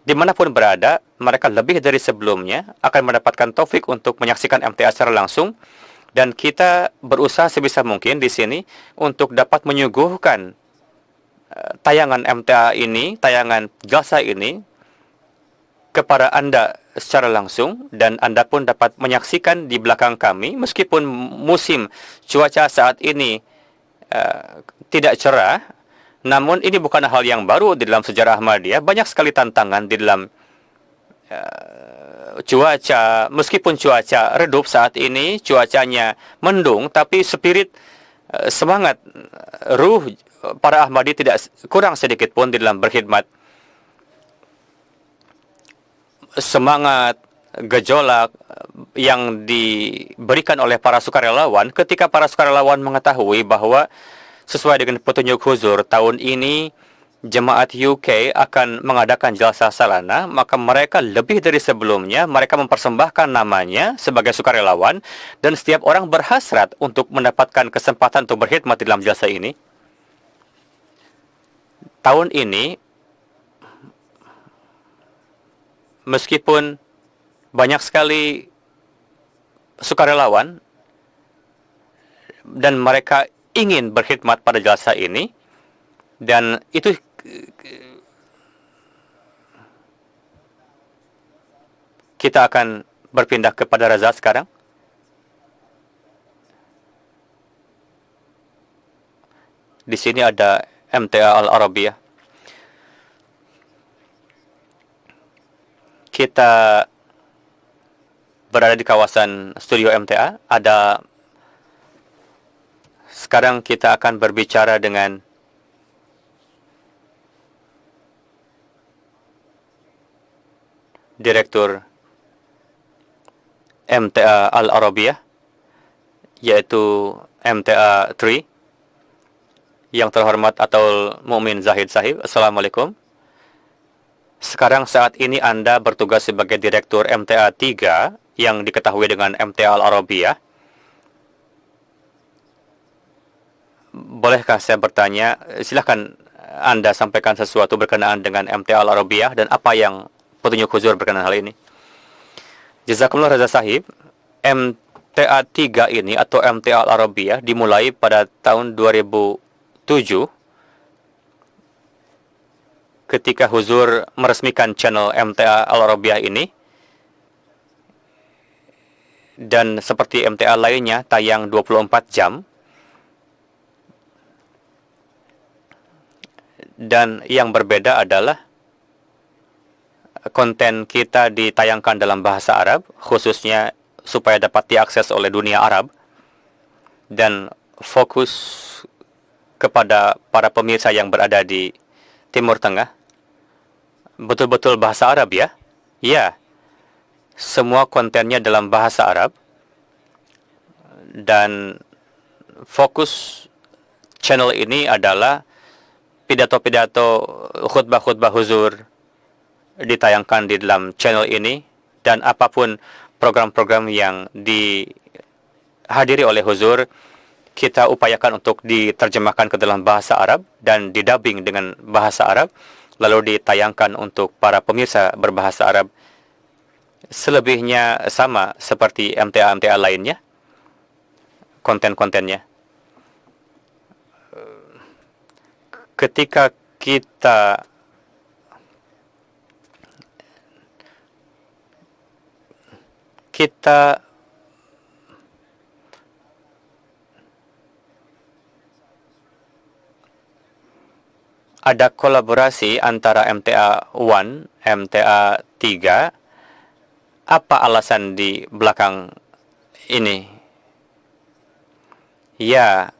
dimanapun berada, mereka lebih dari sebelumnya akan mendapatkan taufik untuk menyaksikan MTA secara langsung. Dan kita berusaha sebisa mungkin di sini untuk dapat menyuguhkan tayangan MTA ini, tayangan Jalsah ini kepada Anda secara langsung, dan Anda pun dapat menyaksikan di belakang kami meskipun musim cuaca saat ini tidak cerah. Namun ini bukan hal yang baru di dalam sejarah Ahmadiyah. Banyak sekali tantangan di dalam cuaca. Meskipun cuaca redup saat ini, cuacanya mendung, tapi spirit, semangat, ruh para Ahmadi tidak kurang sedikit pun di dalam berkhidmat. Semangat, gejolak yang diberikan oleh para sukarelawan ketika para sukarelawan mengetahui bahwa sesuai dengan petunjuk huzur tahun ini jemaat UK akan mengadakan Jalsah Salanah, maka mereka lebih dari sebelumnya mereka mempersembahkan namanya sebagai sukarelawan, dan setiap orang berhasrat untuk mendapatkan kesempatan untuk berkhidmat di dalam Jalsah ini. Tahun ini meskipun banyak sekali sukarelawan dan mereka ingin berkhidmat pada Jalsah ini, dan itu kita akan berpindah kepada Raza sekarang. Di sini ada MTA Al-Arabiyah. Kita berada di kawasan studio MTA. Sekarang kita akan berbicara dengan Direktur MTA Al-Arabiyah, yaitu MTA 3, yang terhormat Atul Mu'min Zahid Sahib. Assalamualaikum. Sekarang saat ini Anda bertugas sebagai Direktur MTA 3 yang diketahui dengan MTA Al-Arabiyah. Bolehkah saya bertanya, silahkan Anda sampaikan sesuatu berkenaan dengan MTA Al-Arabiyah dan apa yang petunjuk huzur berkenaan hal ini. Jazakumullah Raza Sahib. MTA 3 ini atau MTA Al-Arabiyah dimulai pada tahun 2007 ketika huzur meresmikan channel MTA Al-Arabiyah ini, dan seperti MTA lainnya tayang 24 jam. Dan yang berbeda adalah konten kita ditayangkan dalam bahasa Arab, khususnya supaya dapat diakses oleh dunia Arab, dan fokus kepada para pemirsa yang berada di Timur Tengah. Betul-betul bahasa Arab ya? Ya, semua kontennya dalam bahasa Arab, dan fokus channel ini adalah pidato-pidato, khutbah-khutbah huzur ditayangkan di dalam channel ini, dan apapun program-program yang dihadiri oleh huzur, kita upayakan untuk diterjemahkan ke dalam bahasa Arab dan didubbing dengan bahasa Arab, lalu ditayangkan untuk para pemirsa berbahasa Arab. Selebihnya sama seperti MTA-MTA lainnya, konten-kontennya. Ketika kita ada kolaborasi antara MTA 1, MTA 3, Apa alasan di belakang ini? Ya,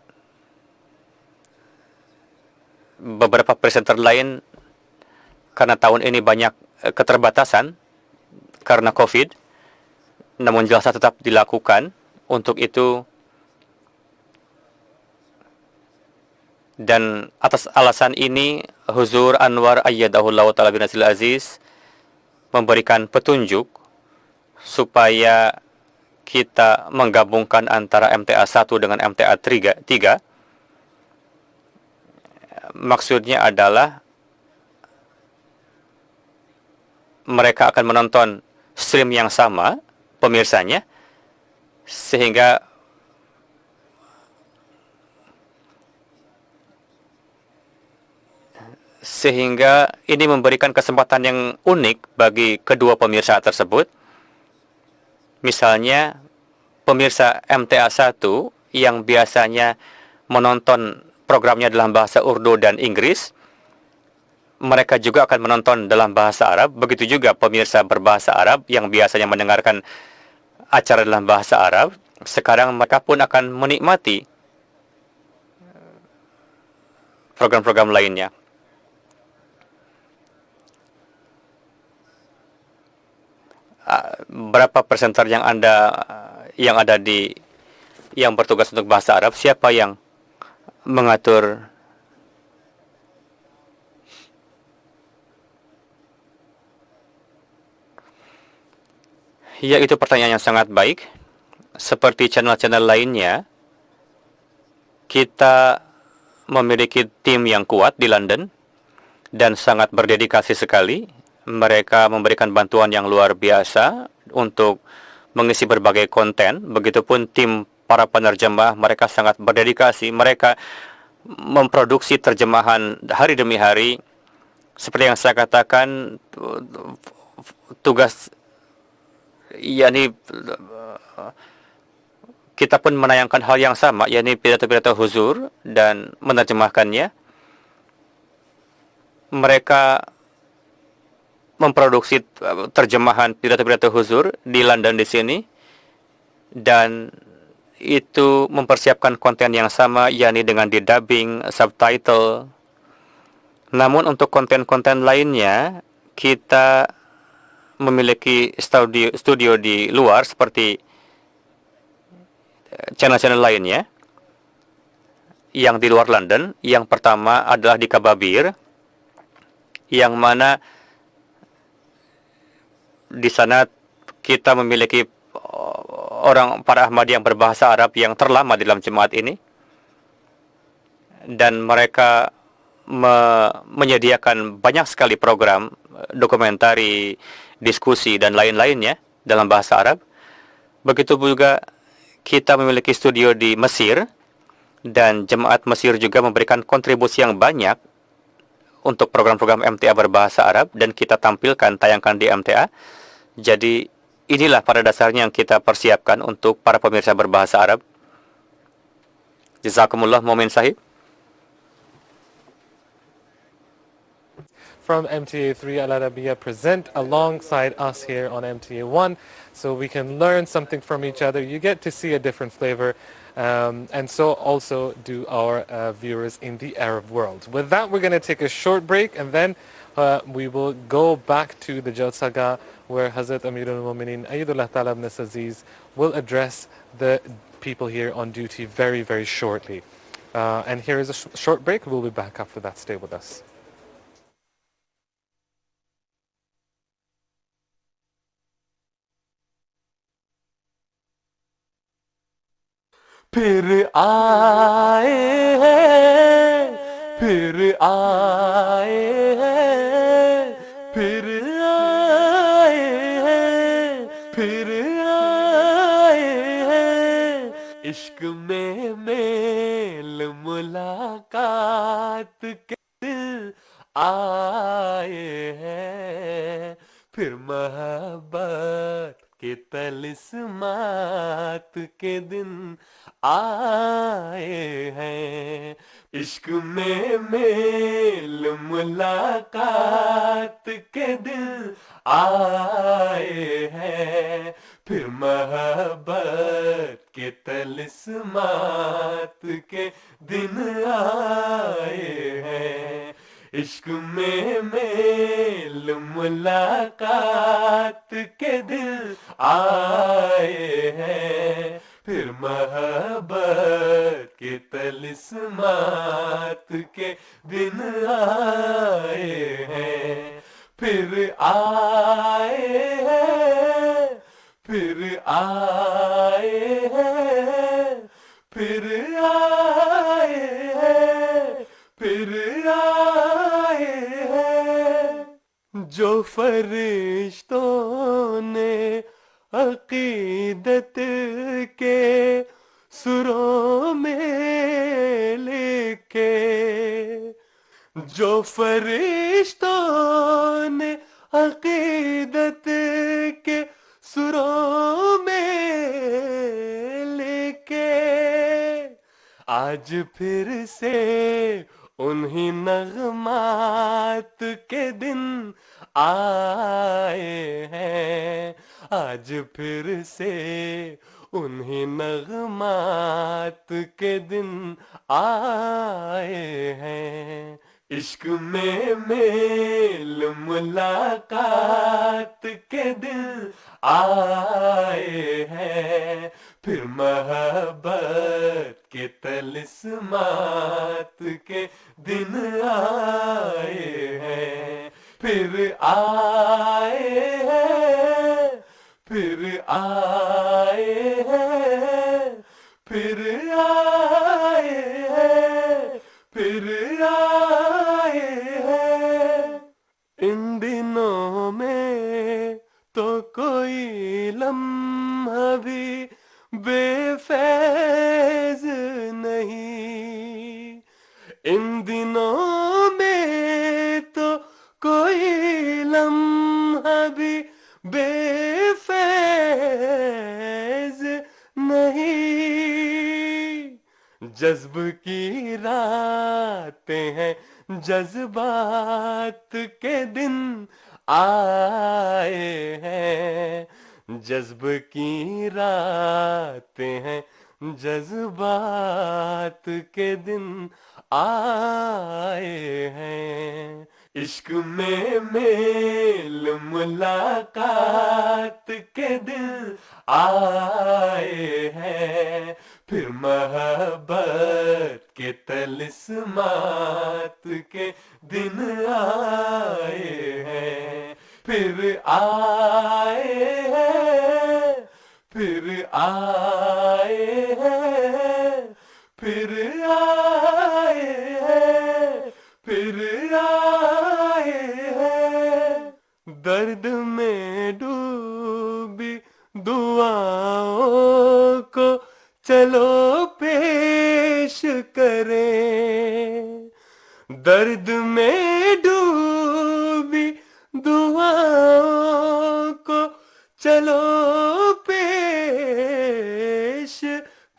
beberapa presenter lain karena tahun ini banyak keterbatasan karena COVID, namun Jalsah tetap dilakukan. Untuk itu, dan atas alasan ini, Huzur Anwar Ayyadahullah Ta'ala bin Azizil Aziz memberikan petunjuk supaya kita menggabungkan antara MTA 1 dengan MTA 3. Maksudnya adalah mereka akan menonton stream yang sama, pemirsanya, sehingga ini memberikan kesempatan yang unik bagi kedua pemirsa tersebut. Misalnya, pemirsa MTA 1 yang biasanya menonton programnya dalam bahasa Urdu dan Inggris, mereka juga akan menonton dalam bahasa Arab. Begitu juga pemirsa berbahasa Arab yang biasanya mendengarkan acara dalam bahasa Arab, sekarang mereka pun akan menikmati program-program lainnya. Berapa presenter yang yang bertugas untuk bahasa Arab? Siapa yang mengatur? Ya, itu pertanyaan yang sangat baik. Seperti channel-channel lainnya, kita memiliki tim yang kuat di London dan sangat berdedikasi sekali. Mereka memberikan bantuan yang luar biasa untuk mengisi berbagai konten. Begitupun tim para penerjemah, mereka sangat berdedikasi. Mereka memproduksi terjemahan hari demi hari. Seperti yang saya katakan, tugas yakni kita pun menayangkan hal yang sama, yakni pidato-pidato huzur dan menerjemahkannya. Mereka memproduksi terjemahan pidato-pidato huzur di London di sini, dan itu mempersiapkan konten yang sama, yakni dengan didubbing, subtitle. Namun untuk konten-konten lainnya, kita memiliki studio di luar seperti channel-channel lainnya yang di luar London. Yang pertama adalah di Kababir, yang mana di sana kita memiliki para Ahmadi yang berbahasa Arab yang terlama di dalam jemaat ini, dan mereka menyediakan banyak sekali program dokumentari, diskusi, dan lain-lainnya dalam bahasa Arab. Begitu juga kita memiliki studio di Mesir, dan jemaat Mesir juga memberikan kontribusi yang banyak untuk program-program MTA berbahasa Arab, dan kita tampilkan, tayangkan di MTA. Jadi inilah pada dasarnya yang kita persiapkan untuk para pemirsa berbahasa Arab. Jazakumullah, Mu'min Sahib. From MTA 3 Al Arabiya present alongside us here on MTA 1, so we can learn something from each other. You get to see a different flavor, and so also do our viewers in the Arab world. With that, we're going to take a short break, and then we will go back to the Jalsah, where Hazrat Amirul Mu'minin Ayyadullah Ta'ala ibn Aziz will address the people here on duty very, very shortly. And here is a short break. We'll be back after that. Stay with us. फिर आए हैं, फिर आए हैं, फिर आए हैं, फिर आए हैं, इश्क में मेल मुलाकात के दिल आए हैं, फिर मोहब्बत کے طلسمات کے دن آئے ہیں. عشق میں میل ملاقات کے دن آئے ہیں. پھر محبت کے طلسمات کے دن آئے ہیں. عشق میں میل ملاقات کے دن آئے ہیں. پھر محبت کے طلسمات کے دن آئے ہیں. پھر آئے ہیں. پھر آئے ہیں. پھر آئے ہیں. پھر آئے ہیں. جو فرشتوں نے عقیدت کے سروں میں لکھے. جو فرشتوں نے عقیدت کے سروں میں لکھے. آج پھر سے انہی نغمات کے دن آئے ہیں. آج پھر سے انہی نغمات کے دن آئے ہیں. عشق میں میل ملاقات کے دن آئے ہیں. پھر محبت کے طلسمات کے دن آئے ہیں. پھر آئے ہیں. پھر آئے ہیں. پھر آئے ہیں. پھر آئے ہیں. ان دنوں میں تو کوئی لمحہ بھی بے فیض نہیں. ان دنوں میں تو کوئی لمحہ بھی بے فیض نہیں. جذب کی راتیں ہیں. جذبات کے دن آئے ہیں. جذب کی راتیں ہیں. جذبات کے دن آئے ہیں. عشق میں میل ملاقات کے دن آئے ہیں. پھر محبت کے طلسمات کے دن آئے ہیں. پھر آئے ہیں. پھر آئے ہیں. پھر آئے ہیں. پھر آئے ہیں. درد میں ڈوبی دعاؤں کو چلو پیش کریں. درد میں ڈوبی دعاؤں کو چلو پیش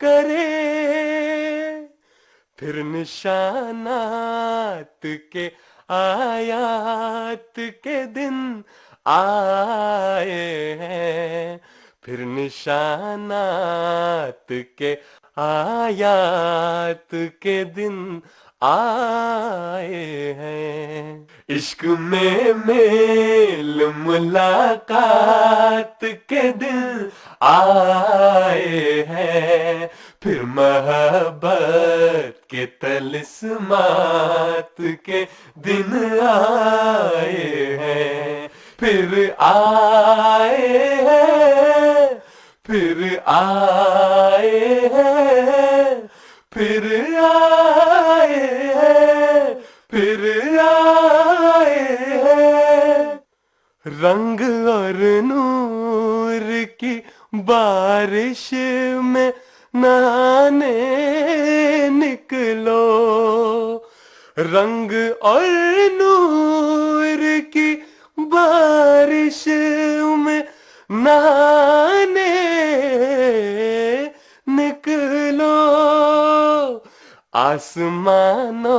کریں. پھر نشانات کے آیات کے دن آئے ہیں. پھر نشانات کے آیات کے دن آئے ہیں. عشق میں میل ملاقات کے دن آئے ہیں. پھر محبت کے طلسمات کے دن آئے ہیں. پھر آئے ہیں. پھر آئے ہیں. پھر آئے ہیں. پھر آئے ہیں. رنگ اور نور کی بارش میں نہانے نکلو. رنگ اور نور کی بارش میں نہانے نکلو آسمانوں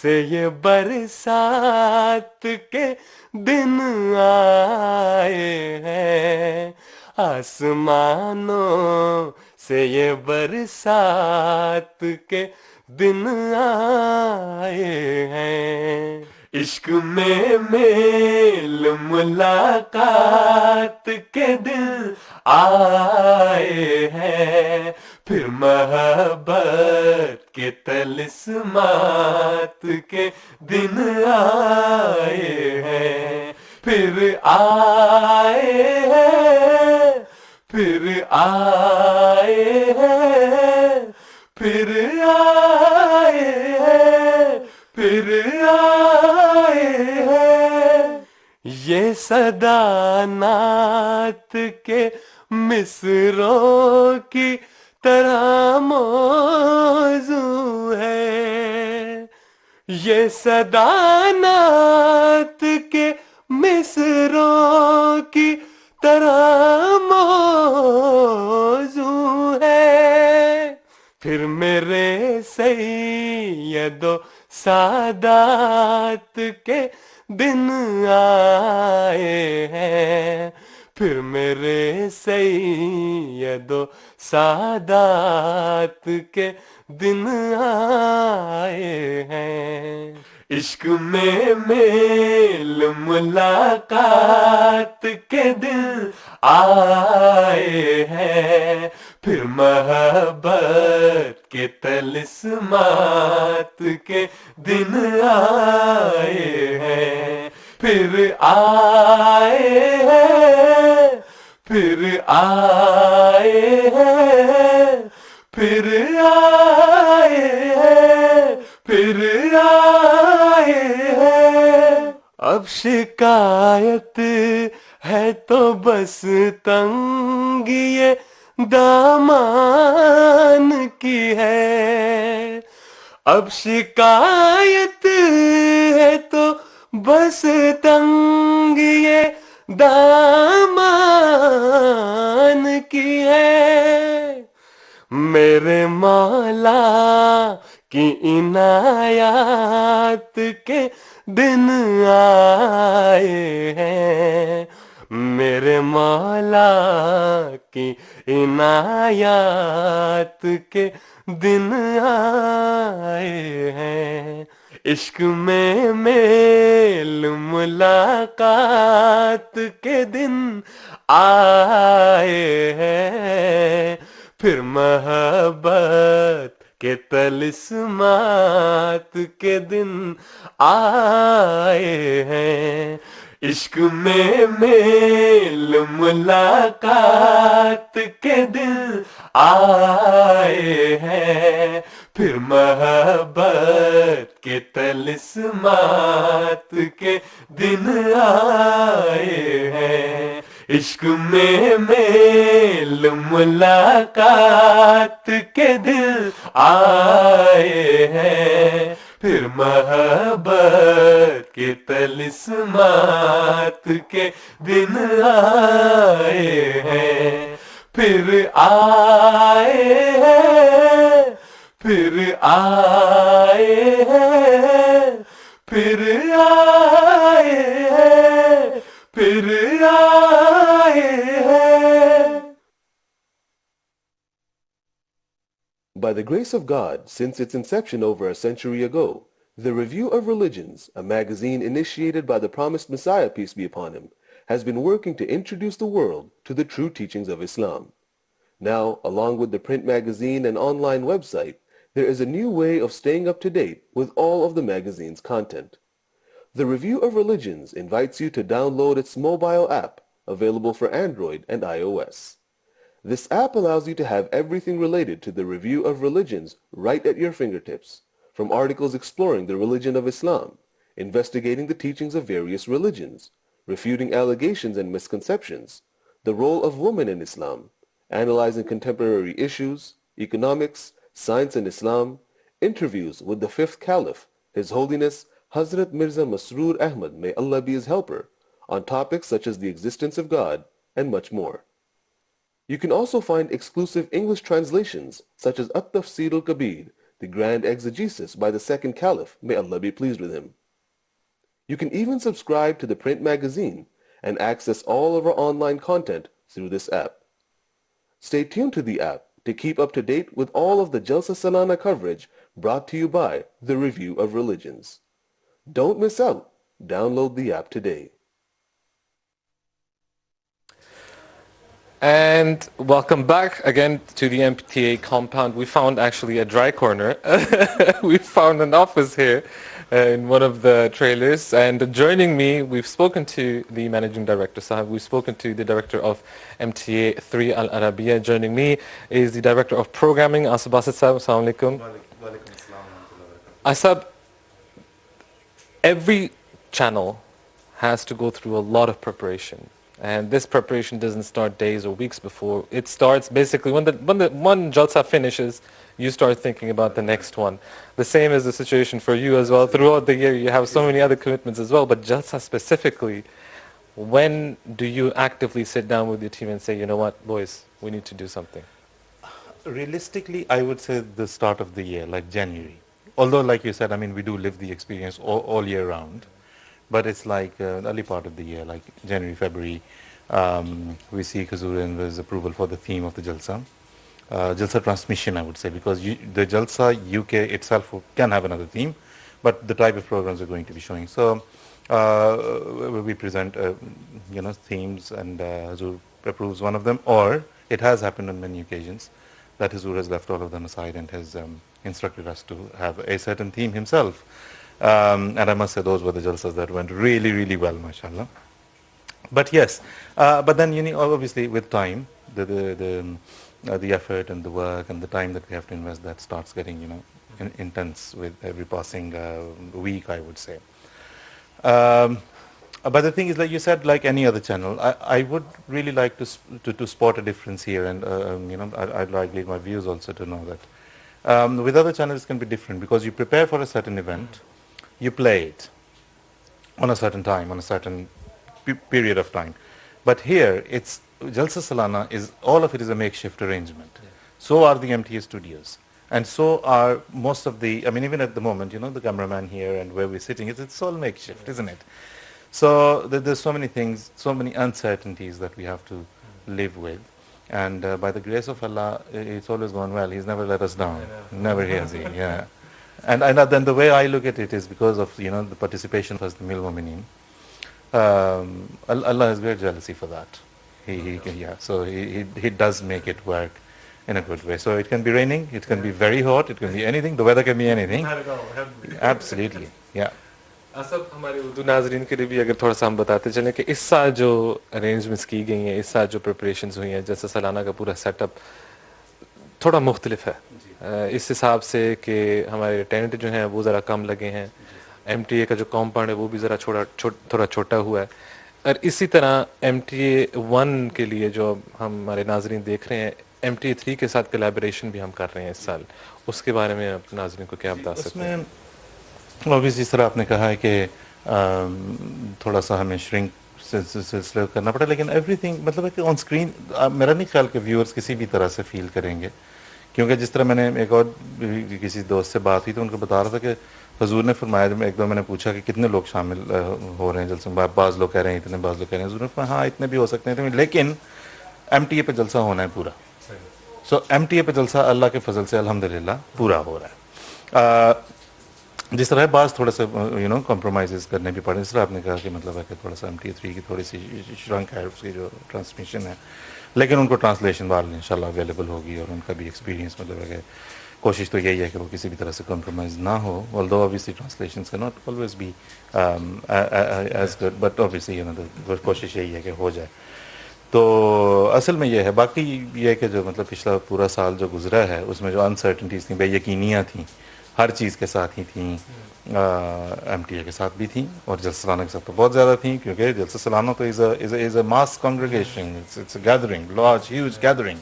سے یہ برسات کے دن آئے ہیں آسمانوں سے یہ برسات کے دن آئے ہیں عشق میں میل ملاقات کے دن آئے ہیں پھر محبت کے طلسمات کے دن آئے ہیں پھر آئے ہیں پھر آئے ہیں پھر آئے ہیں پھر آئے ہیں یہ صدا نعت کے مصروں کی طرح موزوں ہے یہ صدا نعت کے مصروں کی طرح موزوں ہے پھر میرے سید و سادات کے دن آئے ہیں پھر میرے سید و سادات کے دن آئے ہیں عشق میں میل ملاقات کے دن آئے ہیں پھر محبت کے طلسمات کے دن آئے ہیں پھر آئے ہیں پھر آئے ہیں پھر آئے ہیں پھر آئے ہیں اب شکایت ہے تو بس تنگی دامان کی ہے اب شکایت ہے تو بس تنگی دامان کی ہے میرے مولا کی عنایات کے دن آئے ہیں میرے مولا کی عنایات کے دن آئے ہیں عشق میں میل ملاقات کے دن آئے ہیں پھر محبت کے طلسمات کے دن آئے ہیں عشق میں میل ملاقات کے دن آئے ہیں پھر محبت کے طلسمات کے دن آئے ہیں عشق میں میل ملاقات کے دن آئے ہیں پھر محبت کے طلسمات کے دن آئے ہیں پھر آئے ہیں پھر آئے ہیں پھر آئے ہیں پھر آئے ہیں By the grace of God, since its inception over a century ago, the Review of Religions, a magazine initiated by the promised Messiah, peace be upon him, has been working to introduce the world to the true teachings of Islam. Now, along with the print magazine and online website, there is a new way of staying up to date with all of the magazine's content. The Review of Religions invites you to download its mobile app, available for Android and iOS. This app allows you to have everything related to the Review of Religions right at your fingertips, from articles exploring the religion of Islam, investigating the teachings of various religions, refuting allegations and misconceptions, the role of women in Islam, analyzing contemporary issues, economics, science and Islam, interviews with the fifth Caliph, His Holiness Hazrat Mirza Masroor Ahmad, may Allah be his helper, on topics such as the existence of God, and much more. You can also find exclusive English translations such as At-Tafsir al-Kabir, the Grand Exegesis by the Second Caliph, may Allah be pleased with him. You can even subscribe to the print magazine and access all of our online content through this app. Stay tuned to the app to keep up to date with all of the Jalsah Salanah coverage brought to you by the Review of Religions. Don't miss out. Download the app today. And welcome back again to the MTA compound. We found actually a dry corner. We found an office here in one of the trailers. And joining me, we've spoken to the managing director, Sahib. We've spoken to the director of MTA 3 Al Arabiya. Joining me is the director of programming, Asab Basit Sahib. Assalamu alaikum. Asab, every channel has to go through a lot of preparation. And this preparation doesn't start days or weeks before. It starts basically when the one Jalsah finishes, you start thinking about the next one. The same is the situation for you as well. Throughout the year, you have so many other commitments as well. But Jalsah specifically, when do you actively sit down with your team and say, you know what, boys, we need to do something? Realistically, I would say the start of the year, like January. Although, like you said, I mean, we do live the experience all year round. But it's like early part of the year, like January, February, we seek Huzur Anwar's approval for the theme of the Jalsah. Jalsah transmission, I would say, because the Jalsah UK itself can have another theme, but the type of programs are going to be showing. So we present, themes, and Huzur approves one of them, or it has happened on many occasions that Huzur has left all of them aside and has instructed us to have a certain theme himself. And I must say those were the Jalsas that went really, really well, mashallah. But yes, but then obviously with time, the effort and the work and the time that we have to invest, that starts getting intense with every passing week, I would say. But the thing is, like you said, like any other channel, I would really like to spot a difference here, and I'd like my viewers also to know that with other channels it can be different, because you prepare for a certain event. You play it on a certain time, on a certain period of time. But here, it's Jalsah Salanah is, all of it is a makeshift arrangement. Yeah. So are the MTA studios. And so are most of the, I mean, even at the moment, the cameraman here and where we're sitting, it's all makeshift, isn't it? So there's so many things, so many uncertainties that we have to live with. And by the grace of Allah, it's always gone well. He's never let us down. Never has he, yeah. And then the way I look at it is because of the participation of the Mil Mu'mineen. Allah has great jealousy for that. So he does make it work in a good way. So it can be raining, it can be very hot, it can be anything. The weather can be anything. Absolutely, yeah. Asab हमारे उर्दू नाजरीन के लिए भी अगर थोड़ा सा हम बताते चलें कि इस साल जो अरेंजमेंट्स की गई हैं, इस साल जो प्रिपरेशंस हुई हैं, जैसे सालाना का पूरा सेटअप थोड़ा मुख्तलिफ है इस हिसाब से कि हमारे टेंट जो हैं वो ज़रा कम लगे हैं, MTA का जो कॉम्पाउंड है वो भी ज़रा थोड़ा छोटा हुआ है, और इसी तरह MTA 1 के लिए जो हम हमारे नाजरीन देख रहे हैं, MTA 3 के साथ कोलैबोरेशन भी हम कर रहे हैं इस साल, उसके बारे में आप नाजरीन को क्या बता सकते हैं? ऑब्वियसली जिस तरह आपने कहा है कि थोड़ा सा हमें श्रिंक सिलसिला करना पड़ा, लेकिन एवरीथिंग मतलब है कि ऑन स्क्रीन मेरा नहीं ख्याल कि व्यूअर्स किसी भी तरह से फील करेंगे, क्योंकि जिस तरह मैंने एक और किसी दोस्त से बात हुई तो उनको बता रहा था कि हजूर ने फरमाया, एक दो मैंने पूछा कि कितने लोग शामिल हो रहे हैं जलसे में, बाज़ लोग कह रहे हैं इतने, बाज़ लोग कह रहे हैं, हजूर ने फरमाया हाँ इतने भी हो सकते हैं, लेकिन MTA पे जलसा होना है पूरा। सो MTA पे जलसा अल्लाह के फजल से अल्हम्दुलिल्लाह पूरा हो रहा है। जिस तरह बाज़ थोड़ा सा कॉम्प्रोमाइज़ करने भी पड़े, जिस तरह आपने कहा कि मतलब है कि थोड़ा सा MTA 3 की थोड़ी सी श्रंक है उसकी जो ट्रांसमिशन है, लेकिन उनको ट्रांसलेशन वाले इंशाल्लाह अवेलेबल होगी और उनका भी एक्सपीरियंस मतलब है कि कोशिश तो यही है कि वो किसी भी तरह से कॉम्प्रोमाइज़ ना हो, although obviously translations can not always be as good, but obviously कोशिश यही है कि हो जाए। तो असल में ये है, बाकी ये कि जो मतलब पिछला पूरा साल जो गुजरा है उसमें जो अनसर्टनिटीज़ थी, बेयकीनियाँ थी, हर चीज़ के साथ ही थी, MTA के साथ भी थी और जलसा सलाना के साथ तो बहुत ज़्यादा थी, क्योंकि जलसा सलाना तो is a mass congregation, it's a gathering, large huge gathering,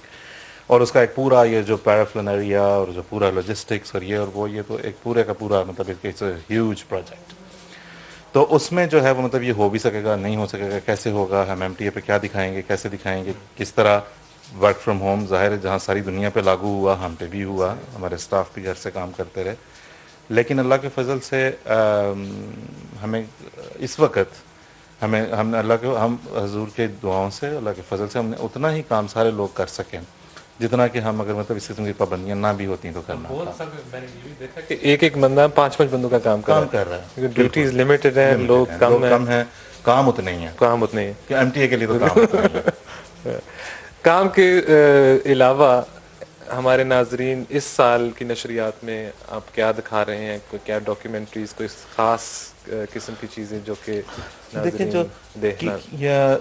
और उसका एक पूरा ये जो पैराफ्लनरिया और जो पूरा लॉजिस्टिक्स और ये और वो, ये तो एक पूरे का पूरा मतलब it's a huge project. تو اس میں جو ہے وہ مطلب یہ ہو بھی سکے گا, نہیں ہو سکے گا, کیسے ہوگا, ہم ایم ٹی اے پہ کیا دکھائیں گے, کیسے دکھائیں گے, کس طرح ورک فرام ہوم, ظاہر ہے جہاں ساری دنیا پہ لاگو ہوا ہم پہ بھی ہوا, ہمارے اسٹاف بھی گھر سے کام کرتے رہے. لیکن اللہ کے فضل سے ہمیں اس وقت ہم اللہ کے ہم حضور کے دعاؤں سے, اللہ کے فضل سے ہم نے اتنا ہی کام سارے لوگ کر سکیں جتنا کہ ہم اگر مطلب اس قسم کی پابندیاں نہ بھی ہوتی تو کرنا تھا. میں نے یہ بھی دیکھا کہ ایک بندہ 5 بندوں کا کام کر رہا ہے, ڈیوٹیز لمیٹڈ ہیں, لوگ کم ہیں, کام اتنے ہی ہیں, کام اتنے ہی کہ ایم ٹی اے کے لیے تو کام اتنا ہی ہے. کام کے علاوہ ہمارے ناظرین اس سال کی نشریات میں آپ کیا دکھا رہے ہیں, کوئی کیا ڈاکیومنٹریز, کوئی خاص قسم کی چیزیں جو کہ دیکھیں جو دیکھنا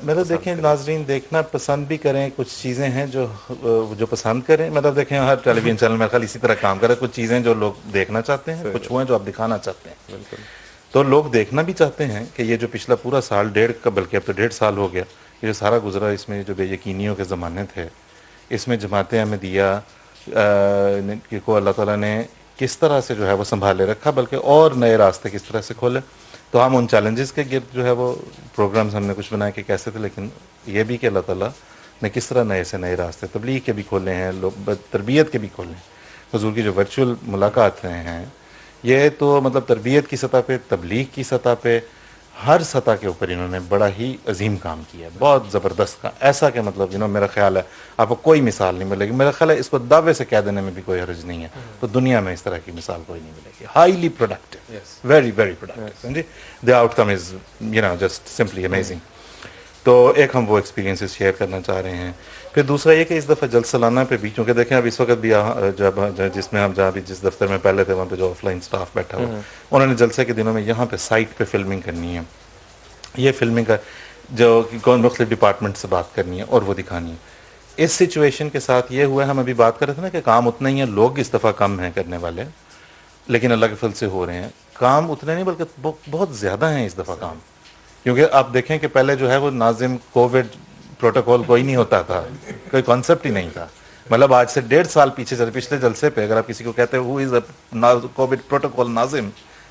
مطلب دیکھیں ناظرین دیکھنا پسند بھی کریں, کچھ چیزیں ہیں جو پسند کریں, مطلب دیکھیں ہر ٹیلی ویژن چینل میں خالی اسی طرح کام کرے, کچھ چیزیں جو لوگ دیکھنا چاہتے ہیں, کچھ وہ ہیں جو آپ دکھانا چاہتے ہیں. تو لوگ دیکھنا بھی چاہتے ہیں کہ یہ جو پچھلا پورا سال, بلکہ اب تو 1.5 سال ہو گیا, یہ جو سارا گزرا, اس میں جو بے یقینیوں کے زمانے تھے, اس میں جماعت احمدیہ کو اللہ تعالیٰ نے کس طرح سے جو ہے وہ سنبھالے رکھا, بلکہ اور نئے راستے کس طرح سے کھولے. تو ہم ان چیلنجز کے گرد جو ہے وہ پروگرامز ہم نے کچھ بنائے کہ کیسے تھے, لیکن یہ بھی کہ اللہ تعالیٰ نے کس طرح نئے سے نئے راستے تبلیغ کے بھی کھولے ہیں, لوگ تربیت کے بھی کھولے ہیں. حضور کی جو ورچوئل ملاقات رہے ہیں, یہ تو مطلب تربیت کی سطح پہ, تبلیغ کی سطح پہ, ہر سطح کے اوپر انہوں نے بڑا ہی عظیم کام کیا, بہت زبردست کا, ایسا کہ مطلب میرا خیال ہے آپ کو کوئی مثال نہیں ملے گی. میرا خیال ہے اس کو دعوے سے کہہ دینے میں بھی کوئی حرج نہیں ہے, تو دنیا میں اس طرح کی مثال کوئی نہیں ملے گی. ہائیلی پروڈکٹیو, ویری ویری پروڈکٹیو, جی دی آؤٹ کم از جسٹ سمپلی امیزنگ. تو ایک ہم وہ ایکسپیرینسز شیئر کرنا چاہ رہے ہیں. پھر دوسرا یہ کہ اس دفعہ جلسہ سالانہ پہ بھی, کیونکہ دیکھیں اب اس وقت بھی جس میں ہم جہاں بھی جس دفتر میں پہلے تھے وہاں پہ جو آف لائن اسٹاف بیٹھا ہوا, انہوں نے جلسے کے دنوں میں یہاں پہ سائٹ پہ فلمنگ کرنی ہے. یہ فلمنگ کا جو مختلف ڈپارٹمنٹ سے بات کرنی ہے اور وہ دکھانی ہے. اس سچویشن کے ساتھ یہ ہوا ہے, ہم ابھی بات کر رہے تھے نا کہ کام اتنا ہی ہے, لوگ اس دفعہ کم ہیں کرنے والے, لیکن اللہ کے فضل سے ہو رہے ہیں. کام اتنے نہیں بلکہ بہت زیادہ ہیں اس دفعہ کام, کیونکہ آپ دیکھیں کہ پہلے جو ہے وہ ناظم کووڈ پروٹوکول کوئی نہیں ہوتا تھا, کوئی کانسیپٹ ہی نہیں تھا. مطلب آج سے 1.5 سال پیچھے چلے, پچھلے جلسے پہ اگر آپ کسی کو کہتے ہیں ہو از اے کووڈ پروٹوکول ناظم,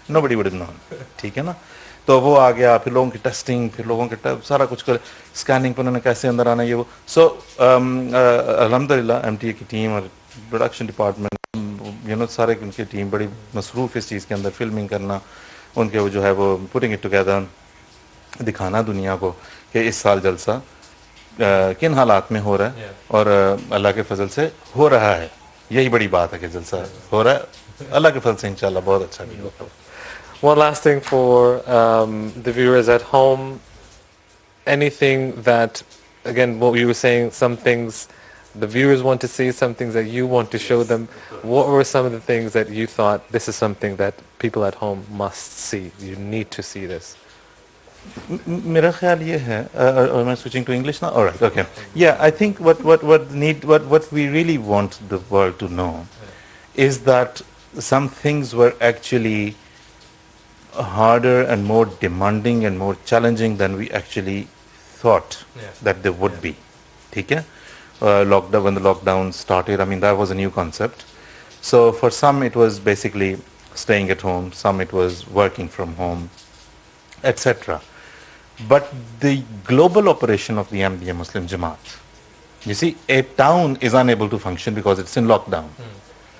نو بڈی وڈ نون, ٹھیک ہے نا. تو وہ آ گیا, پھر لوگوں کی ٹیسٹنگ, پھر لوگوں کے سارا کچھ کر اسکیننگ پہ انہوں نے کیسے اندر آنا, یہ وہ. سو الحمدللہ ایم ٹی اے کی ٹیم اور پروڈکشن ڈپارٹمنٹ سارے ان کی ٹیم بڑی مصروف اس چیز کے اندر, فلمنگ کرنا, ان کے وہ جو ہے وہ پوٹنگ اٹ ٹوگیدر, دکھانا دنیا کو کہ اس سال جلسہ کن حالات میں ہو رہا ہے, اور اللہ کے فضل سے ہو رہا ہے. یہی بڑی بات ہے کہ جلسہ ہو رہا ہے, اللہ کے فضل سے انشاءاللہ بہت اچھا بھی ہوگا. One last thing for the viewers at home, anything that, again, what you were saying, some things the viewers want to see, some things that you want to show them. What were some of the things that you thought, this is something that people at home must see, you need to see this? میرا خیال یہ ہے, am I switching to English now? All right, okay. Yeah, I think what we really want the world to know is that some things were actually harder and more demanding and more challenging than we actually thought that they would be. ٹھیک ہے, lockdown, when the lockdown started, I mean that was a new concept. So for some it was basically staying at home, some it was working from home, etc. But the global operation of the Ahmadiyya Muslim Jamaat, you see, a town is unable to function because it's in lockdown.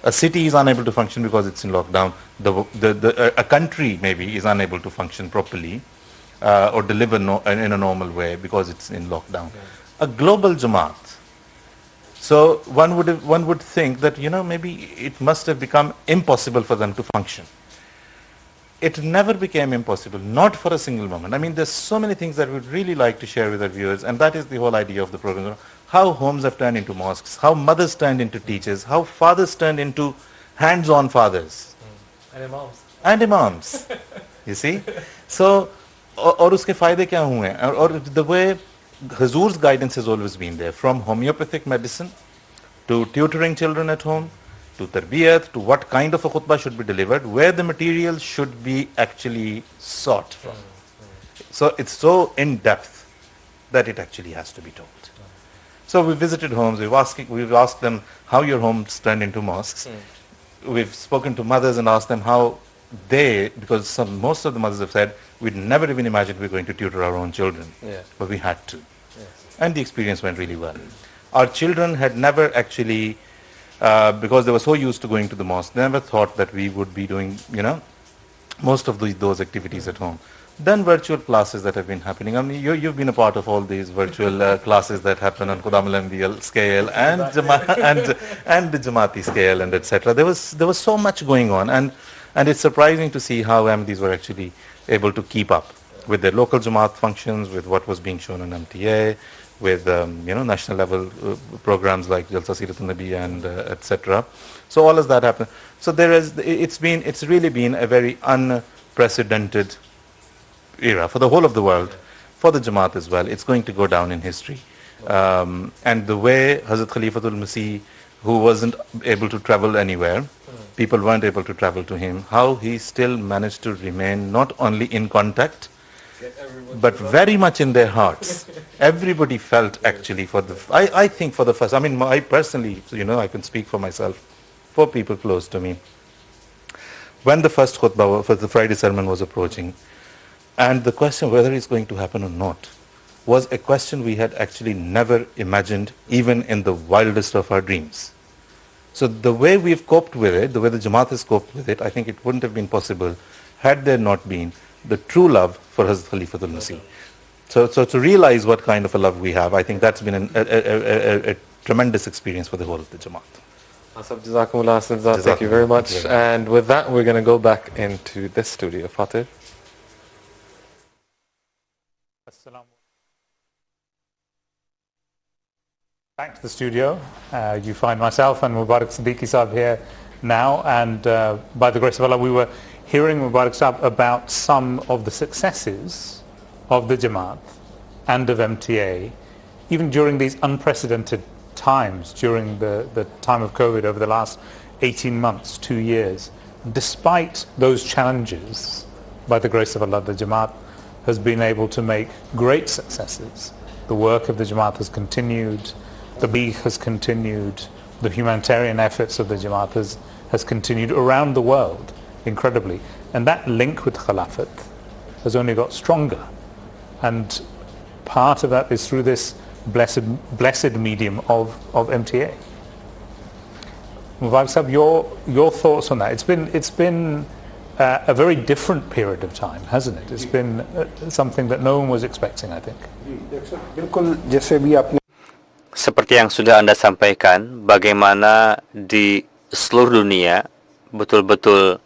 A city is unable to function because it's in lockdown. A country maybe is unable to function properly or deliver in a normal way because it's in lockdown. A global Jamaat. So one would think that, maybe it must have become impossible for them to function. It never became impossible, not for a single moment. I mean, there's so many things that we'd really like to share with our viewers, and that is the whole idea of the program. How homes have turned into mosques, how mothers turned into teachers, how fathers turned into hands-on fathers. And imams. You see? So, اور اس کے فائدے کیا ہوئے ہیں, اور the way Hazur's guidance has always been there, from homeopathic medicine to tutoring children at home, to tarbiyat, to what kind of a khutbah should be delivered, where the material should be actually sought from. So it's so in depth that it actually has to be told. So we visited homes, we've asked them how your homes turned into mosques. We've spoken to mothers and asked them how because most of the mothers have said, we'd never even imagined we were going to tutor our own children, but we had to. And the experience went really well. Our children had never actually, because they were so used to going to the mosque, they never thought that we would be doing, most of those activities at home. Then virtual classes that have been happening. I mean, you've been a part of all these virtual classes that happen on Qudam al-Anbiya scale and and the Jamaati scale and etc. There was so much going on, and it's surprising to see how Ahmadis were actually able to keep up with their local Jamaat functions, with what was being shown on MTA, with national level programs like Jalsah Siratun Nabi and etc. So all of that happened. So it's really been a very unprecedented era for the whole of the world, for the Jamaat as well. It's going to go down in history. And the way Hazrat Khalifatul Masih, who wasn't able to travel anywhere, people weren't able to travel to him, how he still managed to remain not only in contact, but very much in their hearts. Everybody felt actually I think for the first, I personally, I can speak for myself, for people close to me. When the first khutbah for the Friday sermon was approaching, and the question whether it's going to happen or not was a question we had actually never imagined, even in the wildest of our dreams. So the way we've coped with it, the way the Jamaat has coped with it, I think it wouldn't have been possible had there not been the true love for Hazrat Khalifatul Masih. So to realize what kind of a love we have, I think that's been a tremendous experience for the whole of the Jamaat. Asaf, Jazakumullah, thank you very much. And with that, we're going to go back into this studio. Fatih. Back to the studio. You find myself and Mubarak Siddiqui Saab here now, and by the grace of Allah we were hearing Mubarak Saab about some of the successes of the Jamaat and of MTA even during these unprecedented times, during the time of COVID over the last 18 months, 2 years. Despite those challenges, by the grace of Allah, the Jamaat has been able to make great successes. The work of the Jamaat has continued, the Big has continued, the humanitarian efforts of the Jamaat has continued around the world, incredibly. And that link with Khilafat has only got stronger. And part of that is through this blessed medium of MTA. Mubarak Sahab, your thoughts on that? It's been a very different period of time, hasn't it? It's been something that no one was expecting, I think. Seperti yang sudah Anda sampaikan, bagaimana di seluruh dunia betul-betul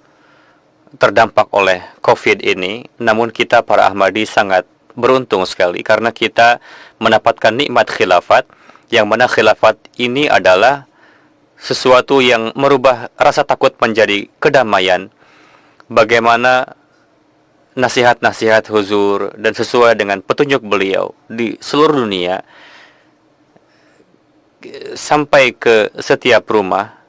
terdampak oleh COVID ini, namun kita para Ahmadi sangat beruntung sekali karena kita mendapatkan nikmat khilafat, yang mana khilafat ini adalah sesuatu yang merubah rasa takut menjadi kedamaian. Bagaimana nasihat-nasihat huzur dan sesuai dengan petunjuk beliau di seluruh dunia sampai ke setiap rumah.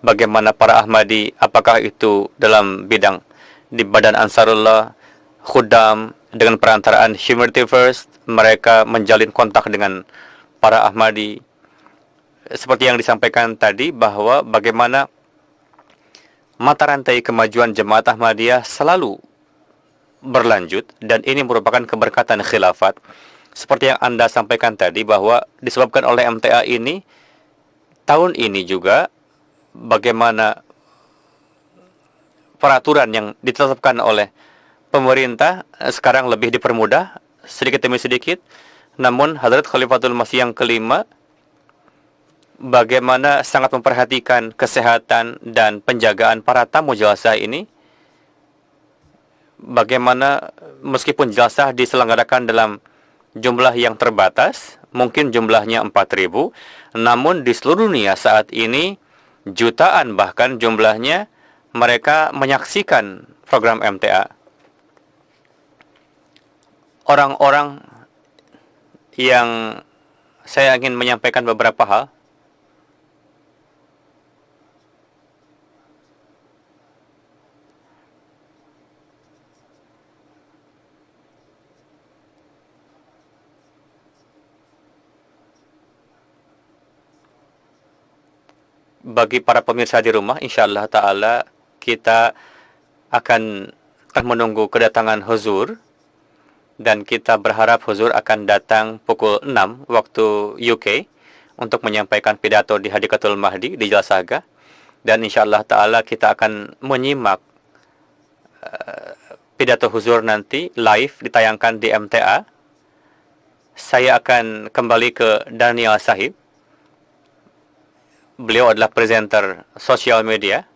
Bagaimana para Ahmadi, apakah itu dalam bidang di Badan Ansarullah, Khuddam, dengan perantaraan Humanity First, mereka menjalin kontak dengan para Ahmadi. Seperti yang disampaikan tadi, bahwa bagaimana mata rantai kemajuan Jemaat Ahmadiyah selalu berlanjut, dan ini merupakan keberkatan khilafat. Seperti yang Anda sampaikan tadi, bahwa disebabkan oleh MTA ini, tahun ini juga bagaimana peraturan yang ditetapkan oleh pemerintah sekarang lebih dipermudah sedikit demi sedikit. Namun Hadrat Khalifatul Masih yang kelima bagaimana sangat memperhatikan kesehatan dan penjagaan para tamu Jalsah ini. Bagaimana meskipun Jalsah diselenggarakan dalam jumlah yang terbatas, mungkin jumlahnya 4.000, namun di seluruh dunia saat ini jutaan bahkan jumlahnya mereka menyaksikan program MTA. Orang-orang yang saya ingin menyampaikan beberapa hal. Bagi para pemirsa di rumah, insyaallah ta'ala kita akan menunggu kedatangan Huzur, dan kita berharap Huzur akan datang pukul 6 waktu UK untuk menyampaikan pidato di Hadikatul Mahdi di Jalsah, dan insyaallah ta'ala kita akan menyimak pidato Huzur nanti live ditayangkan di MTA. Saya akan kembali ke Daniel Sahib. Beliau adalah presenter sosial media.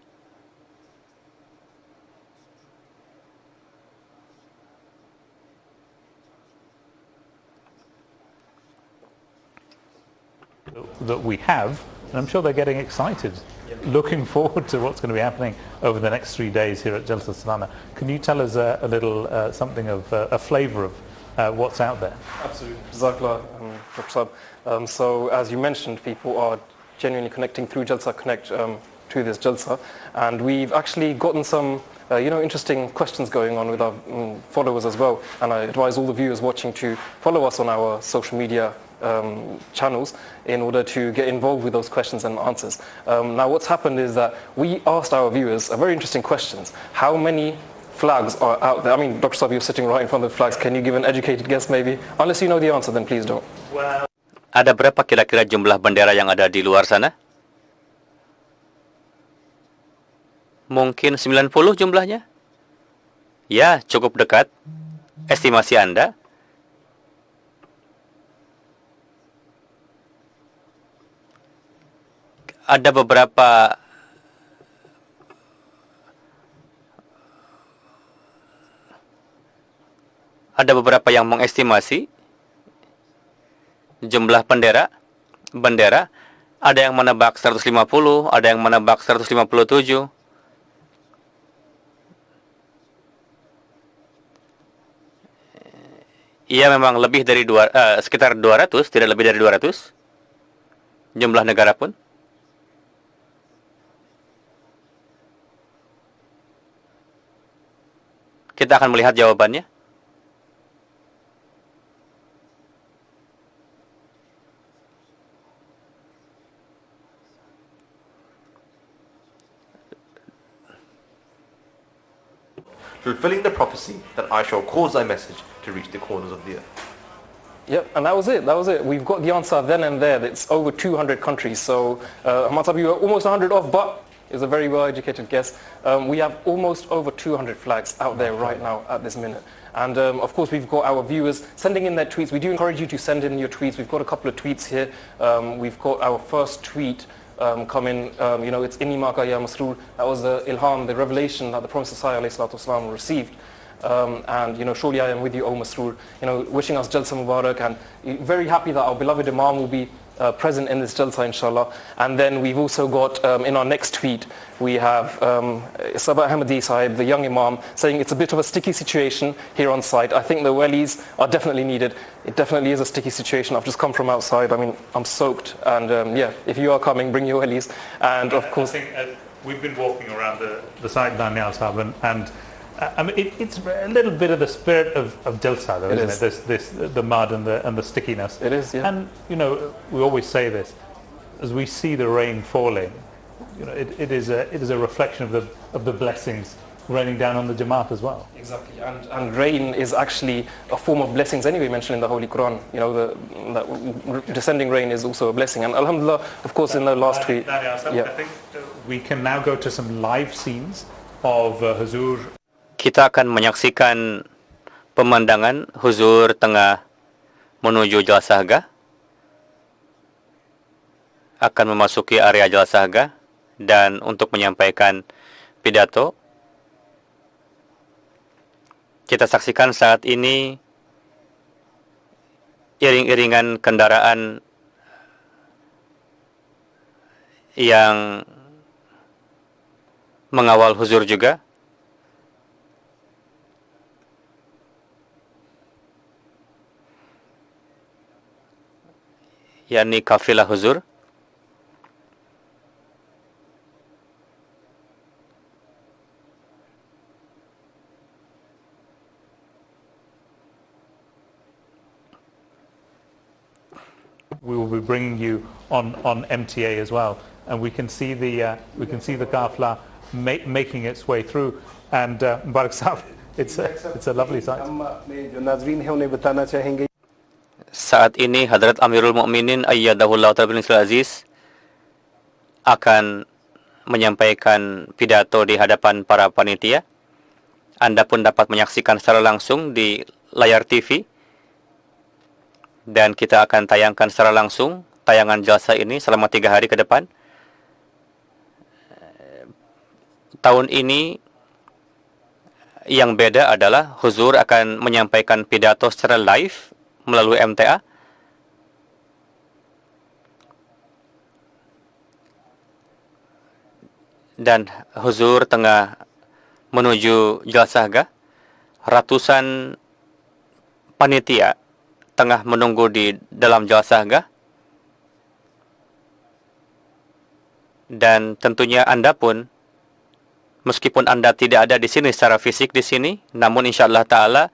That we have, and I'm sure they're getting excited, looking forward to what's going to be happening over the next 3 days here at Jalsah Salanah. Can you tell us a little something of a flavour of what's out there? Absolutely. Jazakallah, Dr. Saab. So as you mentioned, people are genuinely connecting through Jalsah Connect to this Jalsah, and we've actually gotten some interesting questions going on with our followers as well, and I advise all the viewers watching to follow us on our social media channels in order to get involved with those questions and answers. Now what's happened is that we asked our viewers a very interesting questions. How many flags are out there? I mean, Dr. Saab, you're sitting right in front of the flags. Can you give an educated guess maybe? Unless you know the answer, then please don't. Ada berapa kira-kira jumlah bendera yang ada di luar sana? Mungkin 90 jumlahnya? Ya, cukup dekat. Estimasi Anda? Ada beberapa yang mengestimasi jumlah bendera. Ada yang menebak 150, ada yang menebak 157. Ia memang lebih dari sekitar 200, tidak lebih dari 200 jumlah negara pun. Kita akan melihat jawabannya. Fulfilling the prophecy that I shall cause thy message to reach the corners of the earth. Yep, and that was it. We've got the answer then and there. It's over 200 countries. So, Ahmad Saab, you were almost 100 off, but it's a very well-educated guess. We have almost over 200 flags out there right now at this minute. And of course, we've got our viewers sending in their tweets. We do encourage you to send in your tweets. We've got a couple of tweets here. We've got our first tweet coming. It's Inni Maka Ya Masroor. That was the ilham, the revelation that the Prophet ﷺ received. And surely I am with you, O Masroor. Wishing us Jalsah Mubarak, and very happy that our beloved Imam will be present in this Jalsah, inshallah. And then we've also got, in our next tweet, we have Sabah Ahmadi Sahib, the young Imam, saying it's a bit of a sticky situation here on site. I think the wellies are definitely needed. It definitely is a sticky situation. I've just come from outside. I mean, I'm soaked. And if you are coming, bring your wellies. And of course, I think we've been walking around the site, Daniel Sahib, and I mean, it's a little bit of the spirit of Jalsah, though, isn't it? The mud and the stickiness. It is, yeah. And we always say this: as we see the rain falling, it is a reflection of the blessings raining down on the Jamaat as well. Exactly, and rain is actually a form of blessings anyway, mentioned in the Holy Quran. The descending rain is also a blessing. And Alhamdulillah, of course, in the last tweet. I think we can now go to some live scenes of Huzur. Kita akan menyaksikan pemandangan Huzur tengah menuju Jalsah, akan memasuki area Jalsah dan untuk menyampaikan pidato. Kita saksikan saat ini iring-iringan kendaraan yang mengawal Huzur juga. yakni kafilah Huzur. We will be bringing you on MTA as well, and we can see the kafla making its way through. And Mubarak Sahab, it's a lovely sight. Saat ini Hadrat Amirul Mukminin Ayyadahullah Ta'ala bin Aziz akan menyampaikan pidato di hadapan para panitia. Anda pun dapat menyaksikan secara langsung di layar TV. Dan kita akan tayangkan secara langsung tayangan jalsah ini selama 3 hari ke depan. Tahun ini yang beda adalah Huzur akan menyampaikan pidato secara live melalui MTA. Dan Huzur tengah menuju Jalsah. Ratusan panitia tengah menunggu di dalam Jalsah. Dan tentunya Anda pun, meskipun Anda tidak ada di sini secara fisik di sini, namun insyaallah ta'ala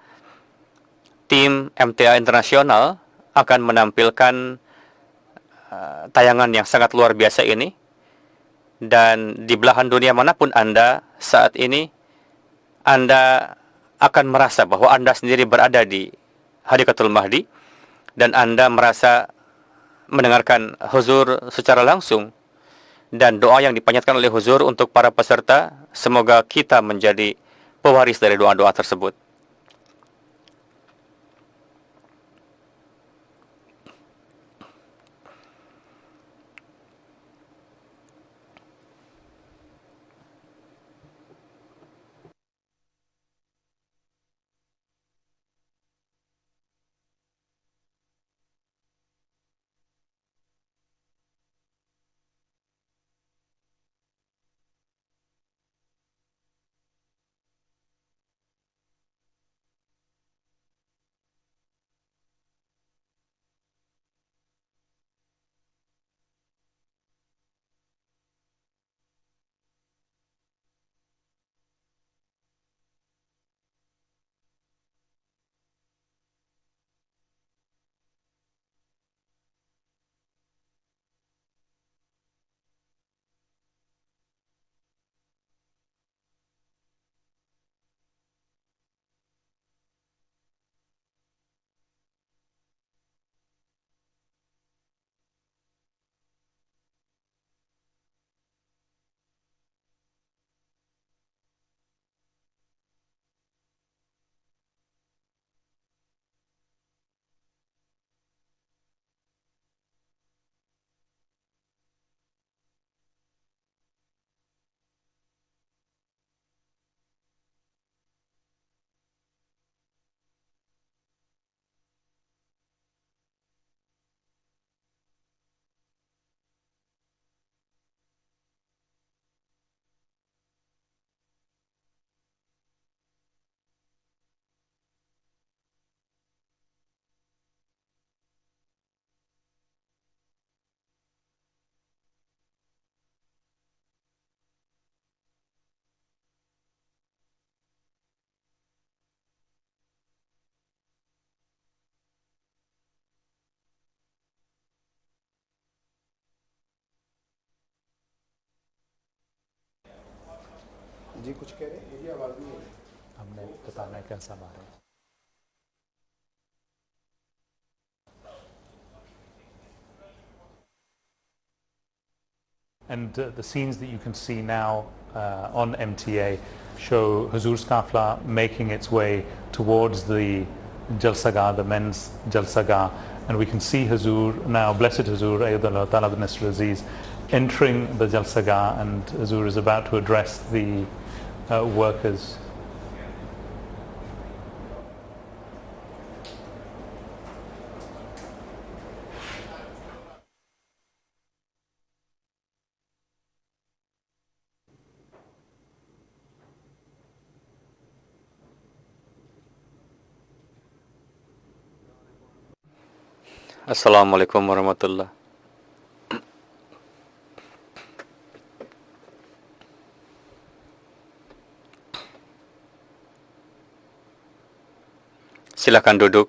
tim MTA Internasional akan menampilkan tayangan yang sangat luar biasa ini. Dan di belahan dunia manapun Anda saat ini, Anda akan merasa bahwa Anda sendiri berada di Hadikatul Mahdi dan Anda merasa mendengarkan Huzur secara langsung. Dan doa yang dipanjatkan oleh Huzur untuk para peserta, semoga kita menjadi pewaris dari doa-doa tersebut. जी कुछ कह रहे हैं, मुझे आवाज नहीं आ रही। हमने बताना है कैसा बात है। And the scenes that you can see now on MTA show Huzur's Kafla making its way towards the Jalsah, the men's Jalsah, and we can see Huzur now, Blessed Huzur, Ayyadullah Ta'ala bin Nasr Aziz, entering the Jalsah, and Huzur is about to address the workers. Assalamualaikum warahmatullahi. Silakan duduk.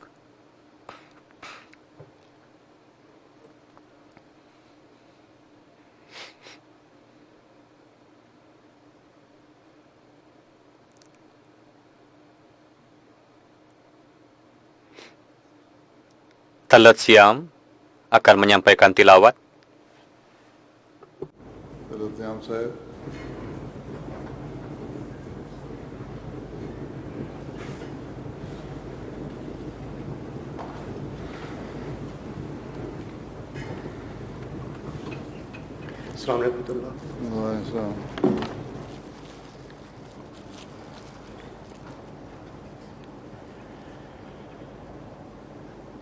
Talat Siam akan menyampaikan tilawat. Assalamualaikum.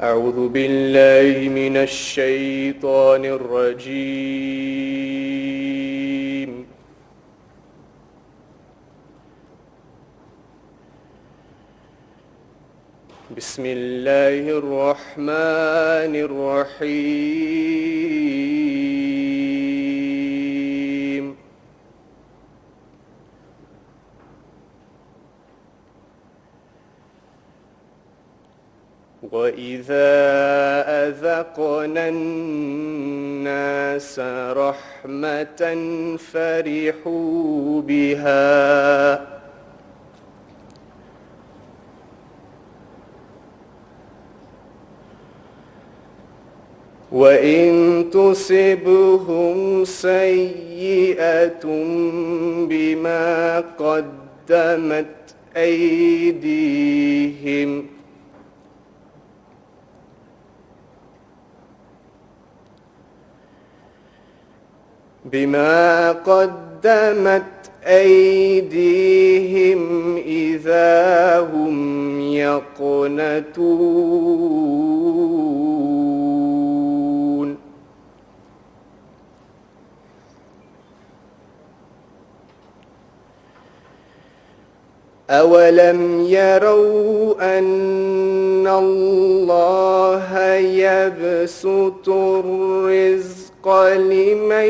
أعوذ بالله من الشيطان الرجيم بسم الله الرحمن الرحيم وإذا أذقنا الناس رحمة فرحوا بها وإن تصبهم سيئة بما قدمت أيديهم إذا هم يقنطون أولم يروا أن الله يبسط الرزق لمن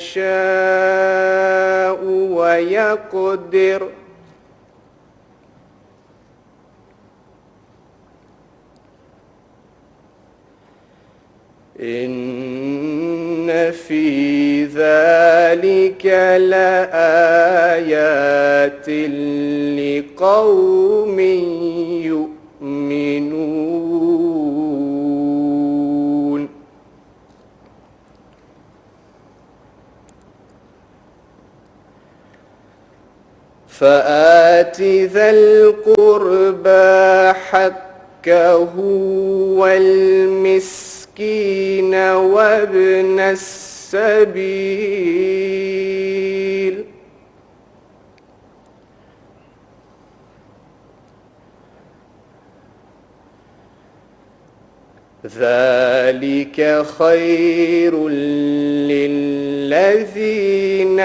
يشاء ويقدر إن في ذلك لآيات لقوم يؤمنون فآت ذا القربى حقه والمسكين وابن السبيل ذلك خير للذين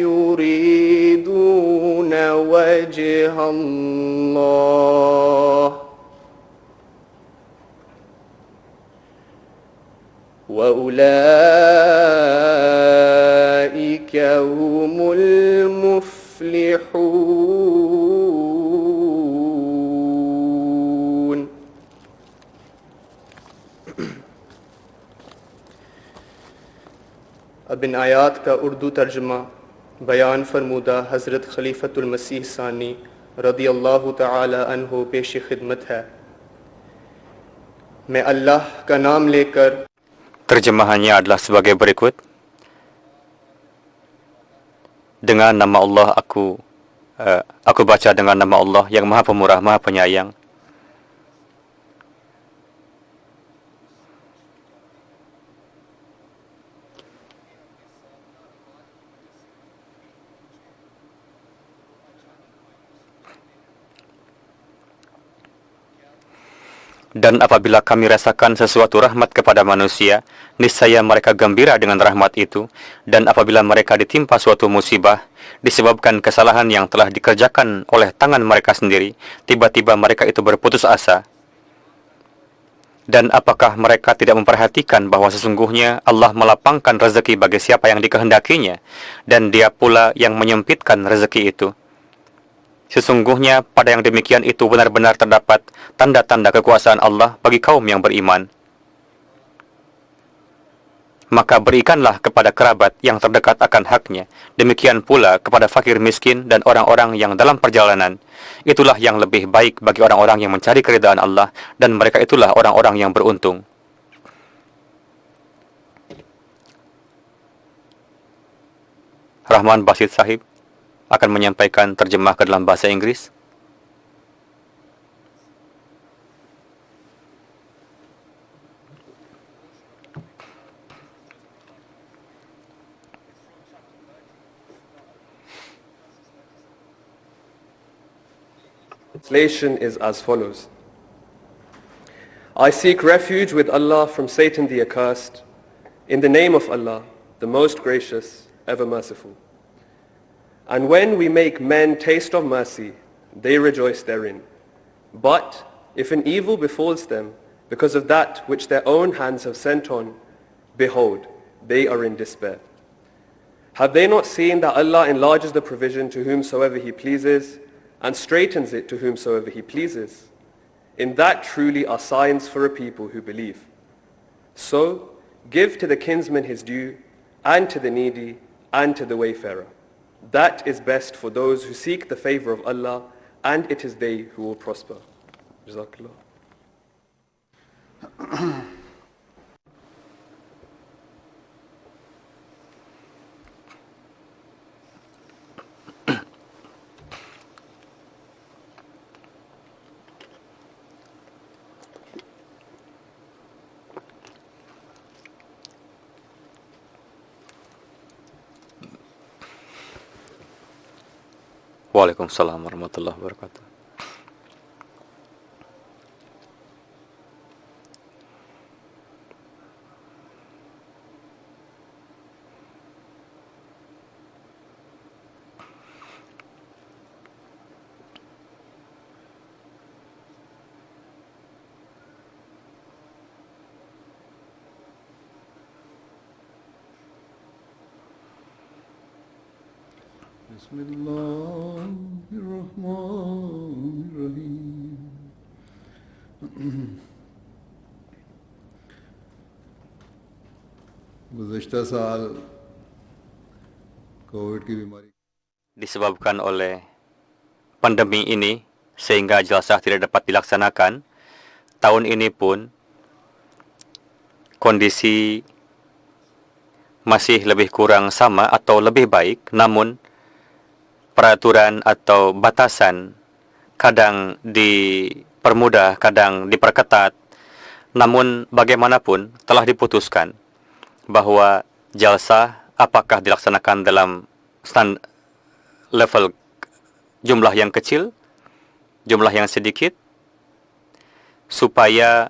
يريدون وجه الله وأولئك هم المفلحون अब इन आयात का उर्दू तर्जमा बयान फरमूदा हज़रत खलीफतुल मसीह सानी रदी अल्लाह ताला अन्हो पेश खिदमत है। मैं अल्लाह का नाम लेकर Terjemahannya adalah sebagai berikut. Dengan nama Allah aku baca dengan nama Allah yang Maha Pemurah, Maha Penyayang. Dan apabila kami rasakan sesuatu rahmat kepada manusia, niscaya mereka gembira dengan rahmat itu. Dan apabila mereka ditimpa suatu musibah, disebabkan kesalahan yang telah dikerjakan oleh tangan mereka sendiri, tiba-tiba mereka itu berputus asa. Dan apakah mereka tidak memperhatikan bahwa sesungguhnya Allah melapangkan rezeki bagi siapa yang dikehendakinya, dan Dia pula yang menyempitkan rezeki itu. Sesungguhnya pada yang demikian itu benar-benar terdapat tanda-tanda kekuasaan Allah bagi kaum yang beriman. maka berikanlah kepada kerabat yang terdekat akan haknya. Demikian pula kepada fakir miskin dan orang-orang yang dalam perjalanan. Itulah yang lebih baik bagi orang-orang yang mencari keridhaan Allah, dan mereka itulah orang-orang yang beruntung. Rahman Basit Sahib akan menyampaikan terjemah ke dalam bahasa Inggris. Translation is as follows. I seek refuge with Allah from Satan the accursed, in the name of Allah, the most gracious, ever merciful. And when we make men taste of mercy, they rejoice therein. But if an evil befalls them because of that which their own hands have sent on, behold, they are in despair. Have they not seen that Allah enlarges the provision to whomsoever He pleases, and straightens it to whomsoever He pleases? In that truly are signs for a people who believe. So, give to the kinsman his due, and to the needy, and to the wayfarer. That is best for those who seek the favor of Allah, and it is they who will prosper. Jazakallah. Waalaikumsalam warahmatullahi wabarakatuh. Bismillahirrahmanirrahim. गुज़श्ता साल कोविड की बीमारी Disebabkan oleh pandemi ini sehingga jalsah tidak dapat dilaksanakan. Tahun ini pun kondisi masih lebih kurang sama atau lebih baik, namun peraturan atau batasan kadang dipermudah, kadang diperketat. Namun bagaimanapun telah diputuskan bahwa jalsah apakah dilaksanakan dalam level jumlah yang kecil, jumlah yang sedikit, supaya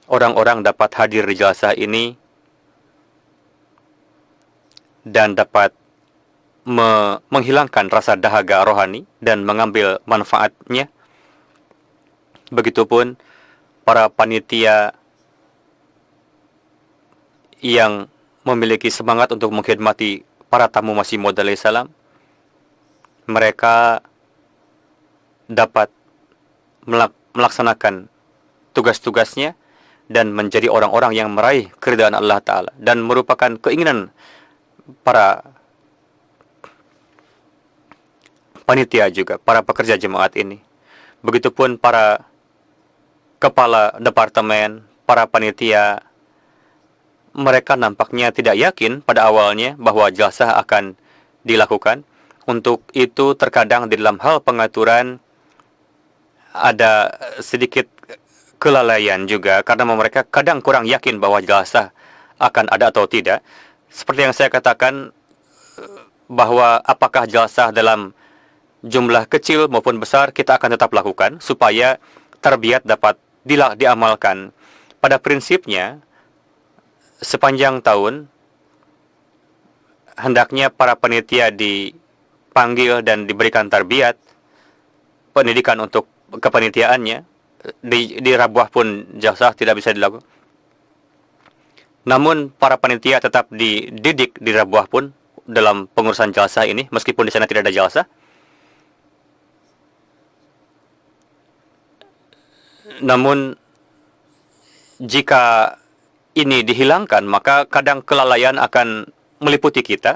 orang-orang dapat hadir di jalsah ini dan dapat menghilangkan rasa dahaga rohani dan mengambil manfaatnya. Begitupun para panitia yang memiliki semangat untuk mengkhidmati para tamu Masih Maud alaihi salam, mereka dapat melaksanakan tugas-tugasnya dan menjadi orang-orang yang meraih keridhaan Allah Ta'ala, dan merupakan keinginan para panitia juga, para pekerja jemaat ini. Begitupun para kepala departemen, para panitia, mereka nampaknya tidak yakin pada awalnya bahwa jalsah akan dilakukan. Untuk itu terkadang di dalam hal pengaturan ada sedikit kelalaian juga, karena mereka kadang kurang yakin bahwa jalsah akan ada atau tidak. Seperti yang saya katakan, bahwa apakah jalsah dalam jumlah kecil maupun besar kita akan tetap lakukan supaya tarbiyat dapat diamalkan. Pada prinsipnya, sepanjang tahun hendaknya para panitia dipanggil dan diberikan tarbiyat, pendidikan untuk kepanitiaannya. Di Rabuah pun jalsah tidak bisa dilakukan. Namun para panitia tetap dididik di Rabuah pun dalam pengurusan jalsah ini, meskipun di sana tidak ada jalsah. Namun jika ini dihilangkan, maka kadang kelalaian akan meliputi kita.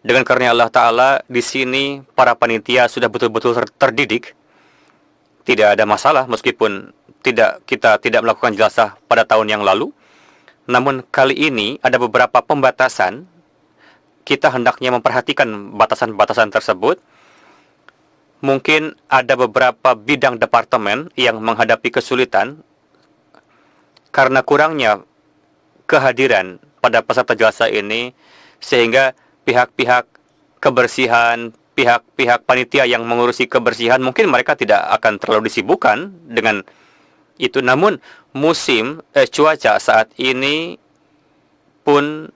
Dengan karunia Allah Ta'ala, di sini para panitia sudah betul-betul terdidik. Tidak ada masalah meskipun kita tidak melakukan jalsah pada tahun yang lalu. Namun kali ini ada beberapa pembatasan. Kita hendaknya memperhatikan batasan-batasan tersebut. Mungkin ada beberapa bidang departemen yang menghadapi kesulitan karena kurangnya kehadiran pada peserta jalsah ini, sehingga pihak-pihak kebersihan, pihak-pihak panitia yang mengurusi kebersihan, mungkin mereka tidak akan terlalu disibukkan dengan itu. Namun cuaca saat ini pun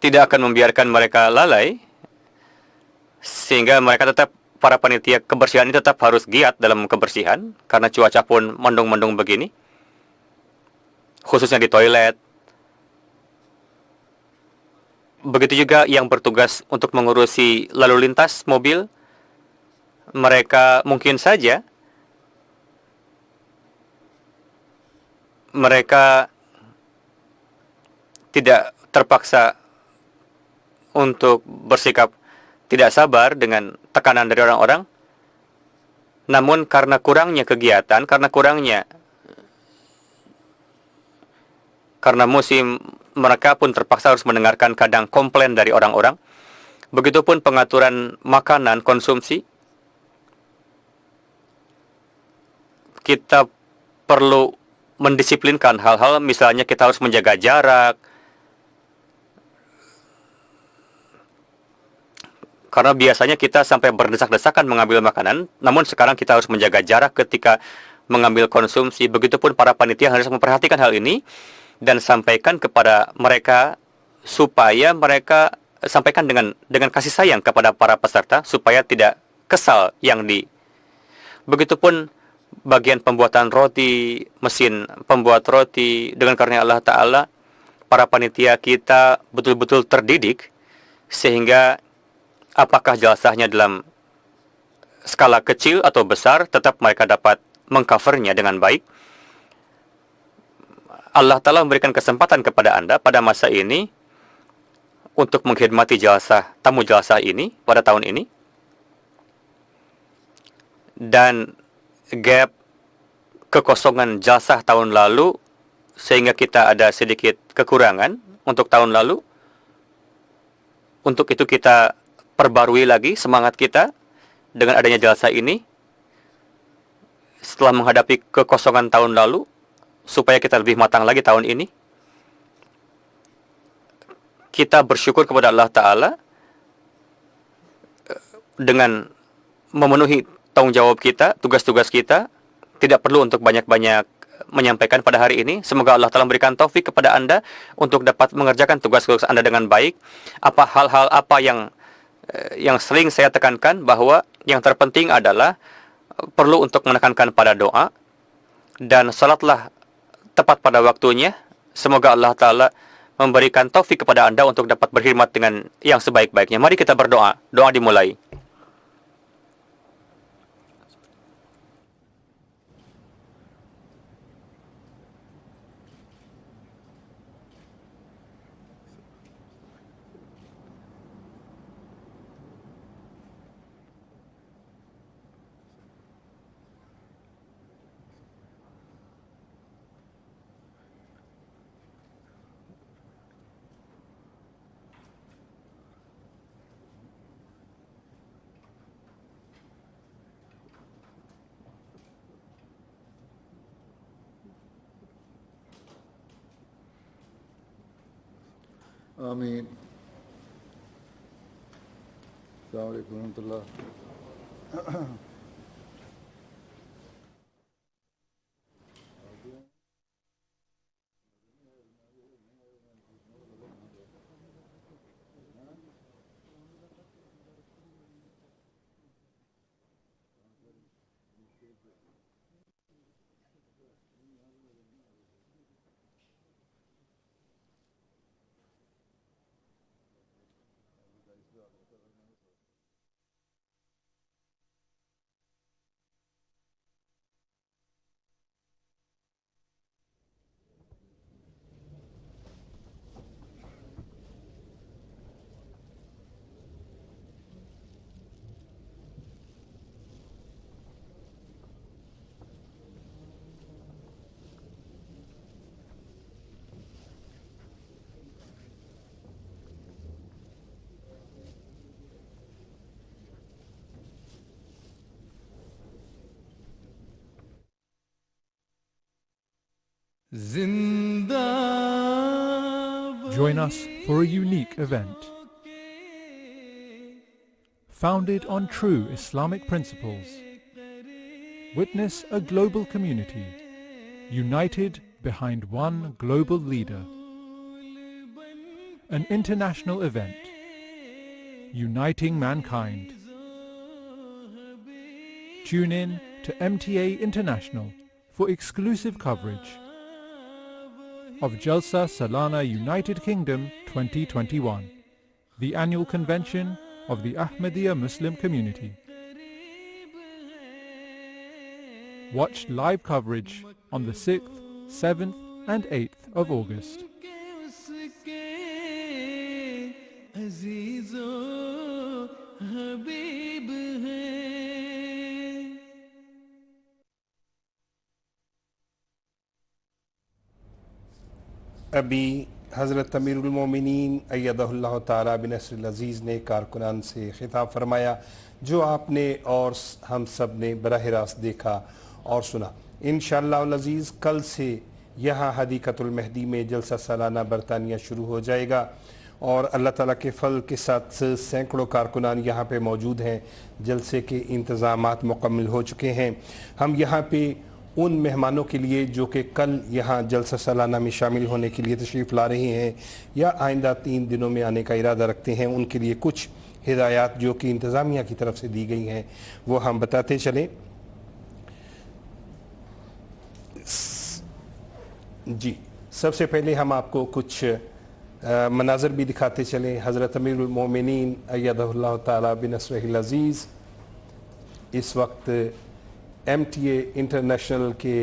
tidak akan membiarkan mereka lalai, sehingga mereka para panitia kebersihan ini tetap harus giat dalam kebersihan karena cuaca pun mendung-mendung begini, khususnya di toilet. Begitu juga yang bertugas untuk mengurusi lalu lintas mobil. Mereka mungkin saja mereka tidak terpaksa untuk bersikap tidak sabar dengan tekanan dari orang-orang. Namun karena kurangnya kegiatan, karena musim, mereka pun terpaksa harus mendengarkan kadang komplain dari orang-orang. Begitupun pengaturan makanan konsumsi. Kita perlu mendisiplinkan hal-hal, misalnya kita harus menjaga jarak. Karena biasanya kita sampai berdesak-desakan mengambil makanan, namun sekarang kita harus menjaga jarak ketika mengambil konsumsi. Begitupun para panitia harus memperhatikan hal ini dan sampaikan kepada mereka, supaya mereka sampaikan dengan kasih sayang kepada para peserta supaya tidak kesal Begitupun bagian pembuatan roti, mesin pembuat roti. Dengan karunia Allah Ta'ala, para panitia kita betul-betul terdidik, sehingga apakah jalsahnya dalam skala kecil atau besar, tetap mereka dapat mengcovernya dengan baik. Allah Ta'ala memberikan kesempatan kepada Anda pada masa ini untuk mengkhidmati tamu jalsah ini pada tahun ini. Dan gap kekosongan jalsah tahun lalu, sehingga kita ada sedikit kekurangan untuk tahun lalu. Untuk itu kita perbarui lagi semangat kita dengan adanya jalsah ini setelah menghadapi kekosongan tahun lalu, supaya kita lebih matang lagi tahun ini. Kita bersyukur kepada Allah Ta'ala dengan memenuhi tanggung jawab kita, tugas-tugas kita. Tidak perlu untuk banyak-banyak menyampaikan pada hari ini. Semoga Allah Ta'ala memberikan taufik kepada Anda untuk dapat mengerjakan tugas-tugas Anda dengan baik. Hal-hal apa yang sering saya tekankan, bahwa yang terpenting adalah perlu untuk menekankan pada doa, dan salatlah tepat pada waktunya. Semoga Allah Ta'ala memberikan taufik kepada Anda untuk dapat berkhidmat dengan yang sebaik-baiknya. Mari kita berdoa. Doa dimulai. Amin. Assalamualaikum warahmatullahi wabarakatuh. Join us for a unique event. Founded on true Islamic principles, witness a global community united behind one global leader. An international event uniting mankind. Tune in to MTA International for exclusive coverage of Jalsah Salanah United Kingdom 2021, the annual convention of the Ahmadiyya Muslim community. Watch live coverage on the 6th, 7th and 8th of August. ابھی حضرت امیر المومنین ایدہ اللہ تعالیٰ بنصر العزیز نے کارکنان سے خطاب فرمایا جو آپ نے اور ہم سب نے براہ راست دیکھا اور سنا. انشاءاللہ العزیز کل سے یہاں حدیقۃ المہدی میں جلسہ سالانہ برطانیہ شروع ہو جائے گا اور اللہ تعالیٰ کے فضل کے ساتھ سینکڑوں کارکنان یہاں پہ موجود ہیں. جلسے کے انتظامات مکمل ہو چکے ہیں. ہم یہاں پہ ان مہمانوں کے لیے جو کہ کل یہاں جلسہ سالانہ میں شامل ہونے کے لیے تشریف لا رہے ہیں یا آئندہ 3 دنوں میں آنے کا ارادہ رکھتے ہیں, ان کے لیے کچھ ہدایات جو کہ انتظامیہ کی طرف سے دی گئی ہیں وہ ہم بتاتے چلیں. جی سب سے پہلے ہم آپ کو کچھ مناظر بھی دکھاتے چلیں. حضرت امیر المومنین ایدہ اللہ تعالیٰ بنصرہ العزیز اس وقت ایم ٹی اے انٹرنیشنل کے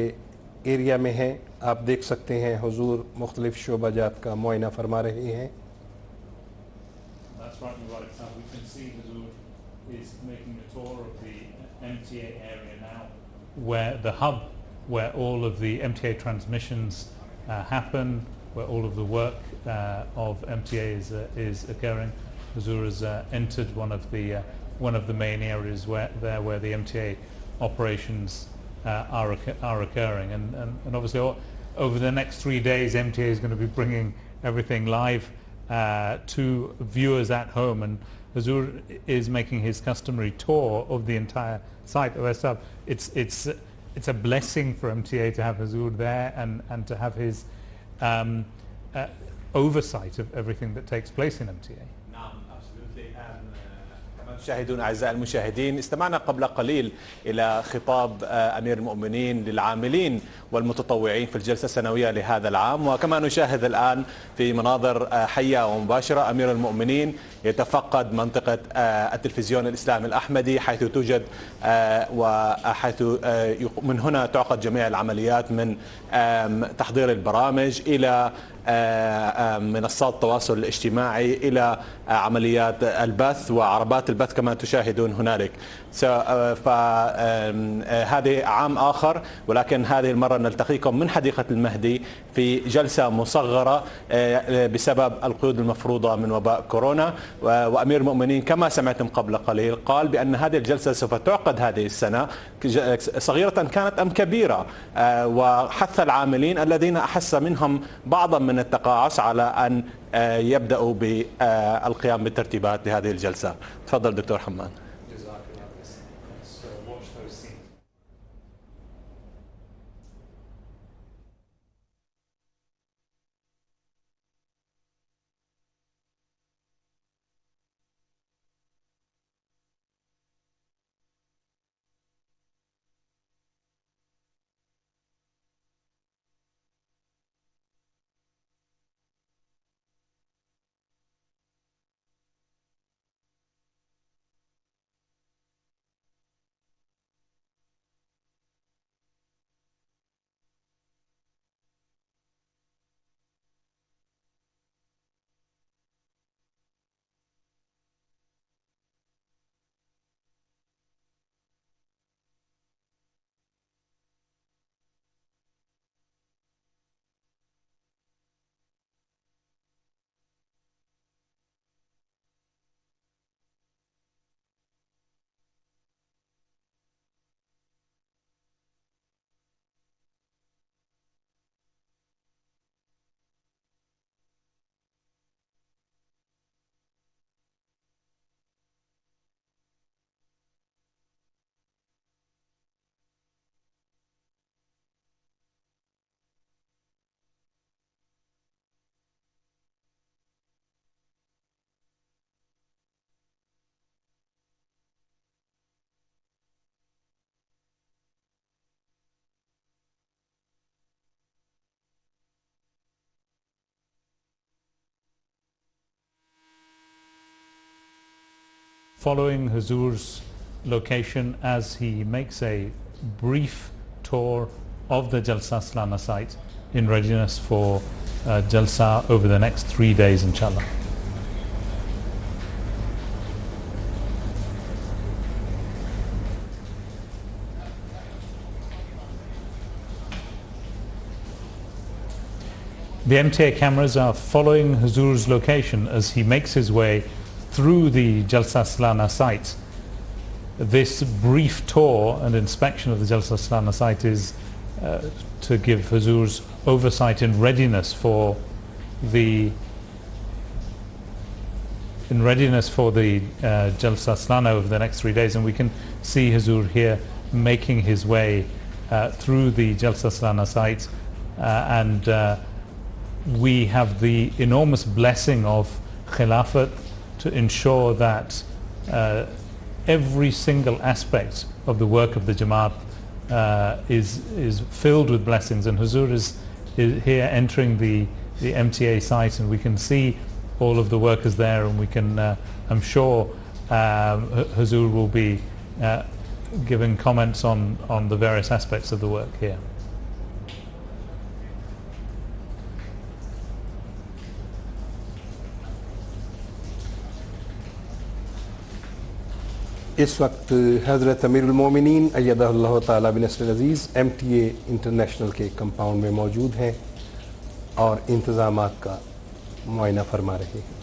ایریا میں ہیں. آپ دیکھ سکتے ہیں حضور مختلف شعبہ جات کا معائنہ فرما رہے ہیں. That's right, so we can see Hazur is making a tour of the MTA area now, where the hub, where all of the MTA transmissions happen, where all of the work of MTA is occurring. Hazur has entered one of the main areas where the MTA operations are occurring, and obviously over the next 3 days MTA is going to be bringing everything live to viewers at home, and Hazur is making his customary tour of the entire site of West Hub. It's a blessing for MTA to have Hazur there and to have his oversight of everything that takes place in MTA. مشاهدون أعزائي المشاهدين، استمعنا قبل قليل إلى خطاب أمير المؤمنين للعاملين والمتطوعين في الجلسة السنوية لهذا العام، وكما نشاهد الآن في مناظر حية ومباشرة أمير المؤمنين يتفقد منطقة التلفزيون الإسلامي الأحمدي حيث توجد وحيث من هنا تعقد جميع العمليات من تحضير البرامج إلى منصات التواصل الاجتماعي إلى عمليات البث وعربات البث كما تشاهدون هنالك. فهذه عام آخر، ولكن هذه المرة نلتقيكم من حديقة المهدي في جلسة مصغرة بسبب القيود المفروضة من وباء كورونا. وأمير المؤمنين كما سمعتم قبل قليل قال بأن هذه الجلسة سوف تعقد هذه السنة، صغيرة كانت أم كبيرة، وحث العاملين الذين أحس منهم بعضا من التقاعس على أن يبدأوا بالقيام بالترتيبات لهذه الجلسة. تفضل دكتور حمان. following Huzur's location as he makes a brief tour of the Jalsah Salanah site in readiness for Jalsah over the next 3 days, inshallah. The MTA cameras are following Huzur's location as he makes his way through the Jalsah Salanah site. This brief tour and inspection of the Jalsah Salanah site is to give Huzur's oversight in readiness for the Jalsah Salanah over the next 3 days, and we can see Huzur here making his way through the Jalsah Salanah site, and we have the enormous blessing of Khilafat to ensure that every single aspect of the work of the Jamaat is filled with blessings, and Huzur is here entering the MTA site, and we can see all of the workers there, and we can I'm sure Huzur will be giving comments on the various aspects of the work here. इस वक्त हज़रत अमीरुल मोमिनीन अय्यदहुल्लाह ताला बिनस्रिल अज़ीज़ MTA international के कंपाउंड में मौजूद हैं और इंतज़ामात का मुआयना फरमा रहे हैं।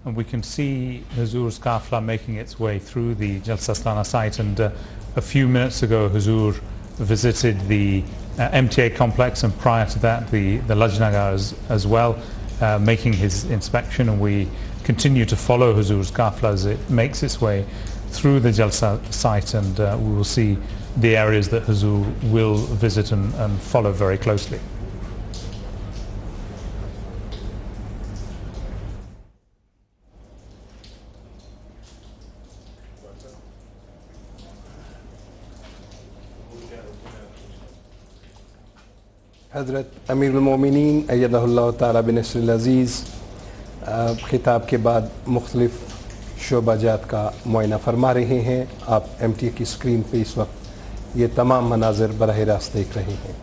And we can see Huzur's Qafla making its way through the Jalsah Salanah site, and a few minutes ago Huzur visited the MTA complex, and prior to that the Lajnagar as well, making his inspection, and we continue to follow Huzur's Qafla as it makes its way through the Jalsah site, and we will see the areas that Huzur will visit and follow very closely. हज़रत अमीरुल मोमिनीन अय्यदहुल्लाह ताला बिनस्रिल अज़ीज़ खिताब के बाद मुख्तलिफ़ शोबाजात का मुआयना फरमा रहे हैं। आप MTA की स्क्रीन पे इस वक्त ये तमाम मनाज़िर बराह रास्त देख रहे हैं।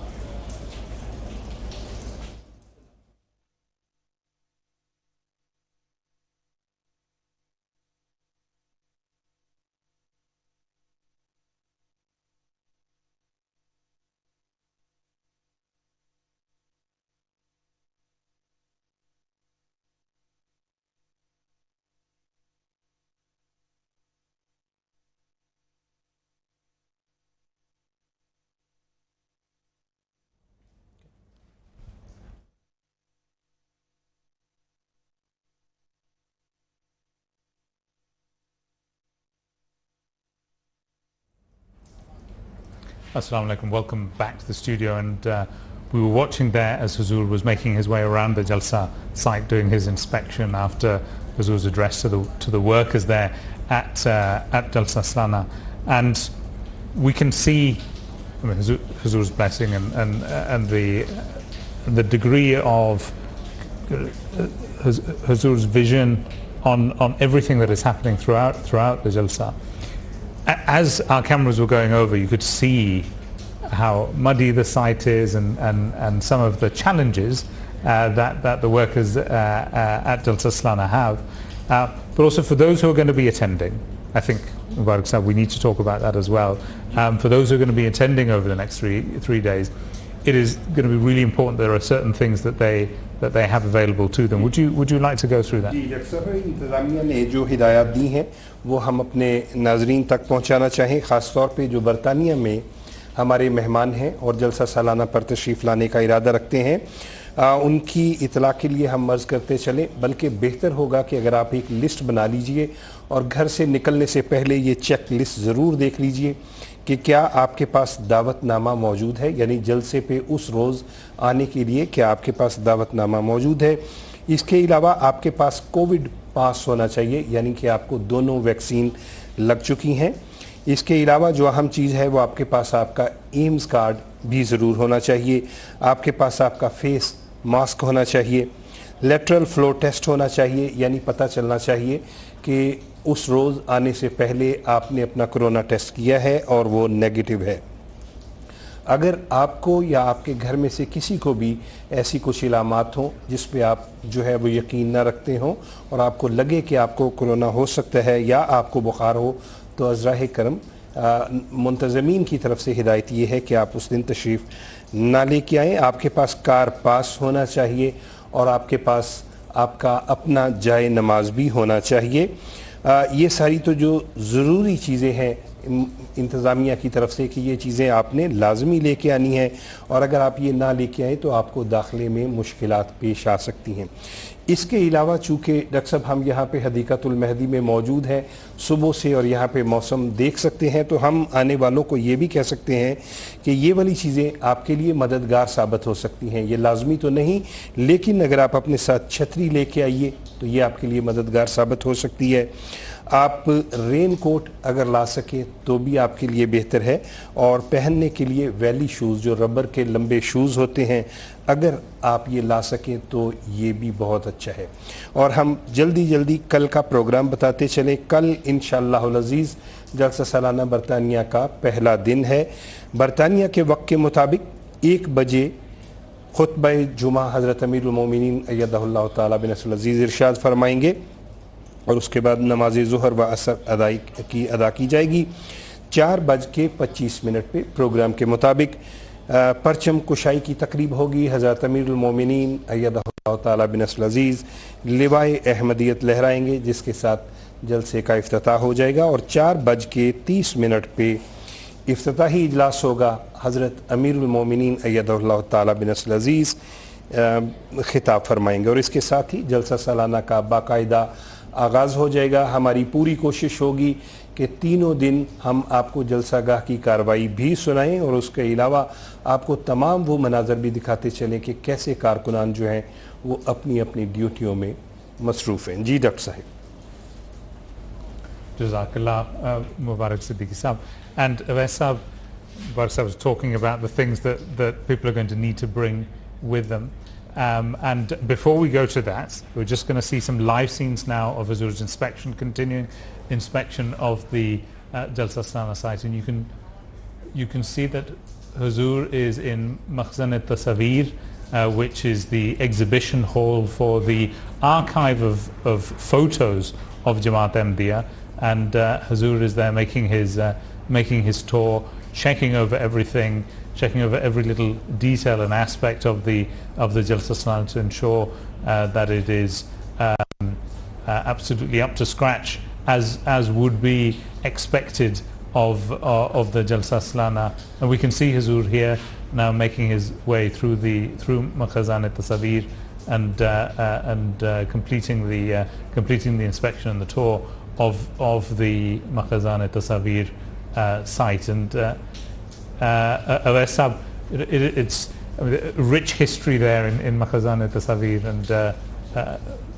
Assalamu alaikum, welcome back to the studio, and we were watching there as Huzur was making his way around the Jalsah site doing his inspection after Huzur's address to the workers there at Jalsah Salanah, and we can see Huzur's blessing and the degree of Huzur's vision on everything that is happening throughout the Jalsah. As our cameras were going over, you could see how muddy the site is and some of the challenges that the workers at Jalsah Salanah have. But also for those who are going to be attending, I think, Mubarak Sahab, we need to talk about that as well. For those who are going to be attending over the next three days, it is going to be really important. There are certain things that they have available to them. Would you like to go through that? जी डॉक्टर साहब, इंतज़ामिया ने जो हिदायत दी हैं वो हम अपने नाजरीन तक पहुंचाना चाहें, ख़ास तौर पे जो बरतानिया में हमारे मेहमान हैं और जलसा सालाना पर तशरीफ़ लाने का इरादा रखते हैं, उनकी इतला के लिए हम अर्ज़ करते चलें। बल्कि बेहतर होगा कि अगर आप एक लिस्ट बना लीजिए और घर से निकलने से पहले ये चेक लिस्ट ज़रूर देख लीजिए कि क्या आपके पास दावतनामा मौजूद है, यानी जलसे पे उस रोज़ आने के लिए क्या आपके पास दावतनामा मौजूद है। इसके अलावा आपके पास कोविड पास होना चाहिए, यानी कि आपको दोनों वैक्सीन लग चुकी हैं। इसके अलावा जो अहम चीज़ है वो आपके पास आपका एम्स कार्ड भी ज़रूर होना चाहिए, आपके पास आपका फेस मास्क होना चाहिए, लेटरल फ्लो टेस्ट होना चाहिए, यानी पता चलना चाहिए कि उस रोज़ आने से पहले आपने अपना कोरोना टेस्ट किया है और वो नेगेटिव है। अगर आपको या आपके घर में से किसी को भी ऐसी कुछ इलामात हों जिस पे आप जो है वो यकीन ना रखते हों और आपको लगे कि आपको कोरोना हो सकता है या आपको बुखार हो, तो अज़राए करम मुंतज़मीन की तरफ से हिदायत ये है कि आप उस दिन तशरीफ़ ना लेके आएँ। आपके पास कार पास होना चाहिए और आपके पास आपका अपना जाए नमाज भी होना चाहिए। ये सारी तो जो ज़रूरी चीज़ें हैं इंतज़ामिया की तरफ से कि ये चीज़ें आपने लाजमी लेके आनी है, और अगर आप ये ना लेके आएँ तो आपको दाखिले में मुश्किलात पेश आ सकती हैं। इसके अलावा चूँकि डॉक्टर साहब हम यहाँ पे हदीक़तुल महदी में मौजूद हैं सुबह से और यहाँ पे मौसम देख सकते हैं, तो हम आने वालों को ये भी कह सकते हैं कि ये वाली चीज़ें आपके लिए मददगार साबित हो सकती हैं। ये लाजमी तो नहीं, लेकिन अगर आप अपने साथ छतरी लेके आइए तो ये आपके लिए मददगार साबित हो सकती है। आप रेन कोट अगर ला सकें तो भी आपके लिए बेहतर है, और पहनने के लिए वैली शूज़ जो रबर के लंबे शूज़ होते हैं अगर आप ये ला सकें तो ये भी बहुत अच्छा है। और हम जल्दी कल का प्रोग्राम बताते चलें। कल इंशाअल्लाहुल अज़ीज़ जलसा सालाना बरतानिया का पहला दिन है। बरतानिया के वक्त के मुताबिक 1 बजे खुतबा जुमा हज़रत अमीरुल मोमिनीन अय्यदहुल्लाहु ताला बिनस्रुल अज़ीज़ इरशाद फरमाएंगे और उसके बाद नमाज ज़ुहर व असर अदा की जाएगी। 4:25 पे प्रोग्राम के मुताबिक परचम कुशाई की तकरीब होगी। हज़रत अमीरुल मोमिनीन अय्यदहुल्लाहु ताला बिनस्रुल अज़ीज़ लिवाए अहमदियत लहराएंगे, जिसके साथ जलसे का इफ्तिताह हो जाएगा। और 4:30 पे इफ्तिताही इजलास होगा। हज़रत अमीरुल मोमिनीन अय्यदहुल्लाहु ताला बिनस्रुल अज़ीज़ खिताब फरमाएंगे और इसके साथ ही जलसा सालाना का बाकायदा आगाज़ हो जाएगा। हमारी पूरी कोशिश होगी कि तीनों दिन हम आपको जलसागाह की कार्रवाई भी सुनाएं और उसके अलावा आपको तमाम वो मनाजर भी दिखाते चलें कि कैसे कारकुनान जो हैं वो अपनी अपनी ड्यूटियों में मसरूफ़ हैं। जी डॉक्टर साहब। Jazakallah, Mubarak Siddiqui Sahab. And Awais Sahab, Mubarak Sahab was talking about the things that people are going to need to bring with them. And before we go to that, we're just going to see some live scenes now of Huzur's inspection, continuing inspection of the Jalsah Salanah site. And you can see that Huzur is in Makhzan al-Tasawir, which is the exhibition hall for the archive of photos of Jamaat Ahmadiyya. And Huzur is there making his tour, checking over everything, checking over every little detail and aspect of the Jalsah Salanah to ensure that it is absolutely up to scratch as would be expected of the Jalsah Salanah. And we can see Huzur here now making his way through Makhazan al-Tasawir and completing the inspection and the tour of the Makhazan al-Tasawir site. And Awais Sahab, it's a rich history there in Makhazan al-Tasawir, and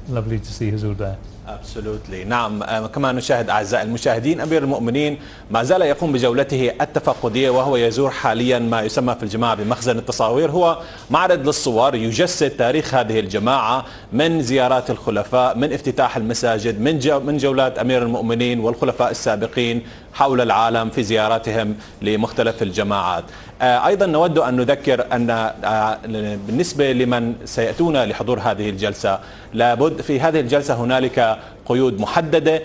lovely to see Huzur there. Absolutely. نعم كما نشاهد أعزائي المشاهدين أمير المؤمنين ما زال يقوم بجولته التفقدية وهو يزور حاليا ما يسمى في الجماعة بمخزن التصاوير. هو معرض للصور يجسد تاريخ هذه الجماعة من زيارات الخلفاء، من افتتاح المساجد، من جولات أمير المؤمنين والخلفاء السابقين حول العالم في زياراتهم لمختلف الجماعات. أيضا نود أن نذكر أن بالنسبة لمن سيأتون لحضور هذه الجلسة لابد في هذه الجلسة هنالك قيود محددة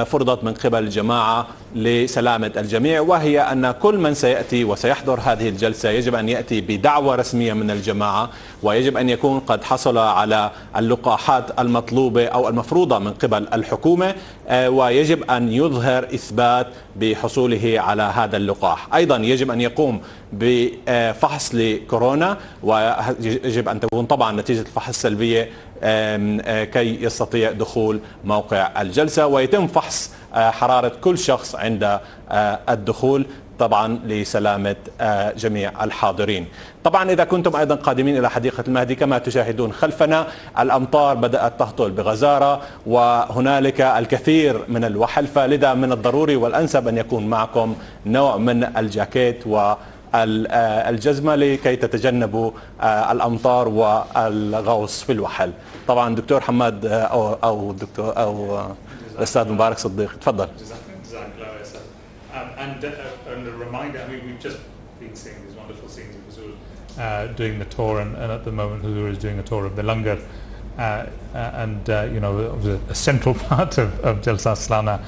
فرضت من قبل الجماعة لسلامة الجميع، وهي أن كل من سيأتي وسيحضر هذه الجلسة يجب أن يأتي بدعوة رسمية من الجماعة، ويجب أن يكون قد حصل على اللقاحات المطلوبة أو المفروضة من قبل الحكومة، ويجب أن يظهر إثبات بحصوله على هذا اللقاح. أيضا يجب أن يقوم بفحص لكورونا، ويجب أن تكون طبعا نتيجة الفحص سلبية كي يستطيع دخول موقع الجلسة، ويتم فحص حرارة كل شخص عند الدخول طبعا لسلامة جميع الحاضرين. طبعا إذا كنتم أيضا قادمين إلى حديقة المهدي كما تشاهدون خلفنا الأمطار بدأت تهطل بغزارة وهنالك الكثير من الوحل، فلذا من الضروري والأنسب أن يكون معكم نوع من الجاكيت والجزمة لكي تتجنبوا الأمطار والغوص في الوحل. طبعا دكتور حماد أو دكتور أو الأستاذ مبارك صديق تفضل. And a reminder, I mean, we've just been seeing these wonderful scenes of Huzur doing the tour, and at the moment Huzur is doing a tour of the Langar, you know, a central part of Jalsah Salanah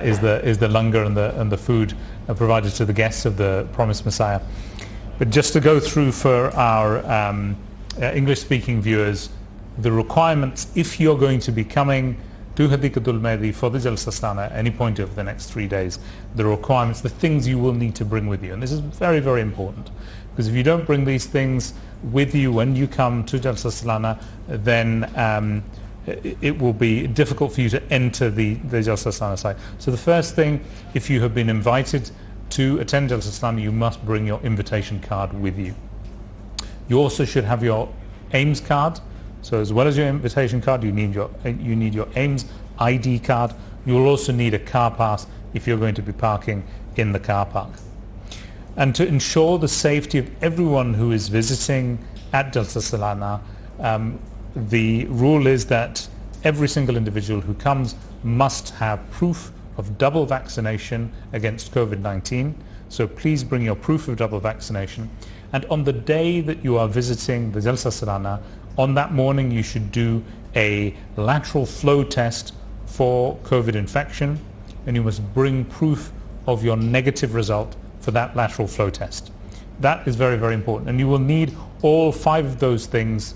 is the Langar and the food provided to the guests of the promised Messiah. But just to go through for our English-speaking viewers, the requirements if you're going to be coming to Hadikatul Mahdi for the Jalsah Salanah at any point over the next 3 days, the requirements, the things you will need to bring with you. And this is very, very important, because if you don't bring these things with you when you come to Jalsah Salanah, then it will be difficult for you to enter the Jalsah Salanah site. So the first thing, if you have been invited to attend Jalsah Salanah, you must bring your invitation card with you. You also should have your AIMS card. So as well as your invitation card, you need your AIMS ID card. You'll also need a car pass if you're going to be parking in the car park. And to ensure the safety of everyone who is visiting at Jalsah Salanah, the rule is that every single individual who comes must have proof of double vaccination against COVID-19. So please bring your proof of double vaccination. And on the day that you are visiting the Jalsah Salanah, on that morning you should do a lateral flow test for COVID infection, and you must bring proof of your negative result for that lateral flow test. That is very, very important, and you will need all 5 of those things.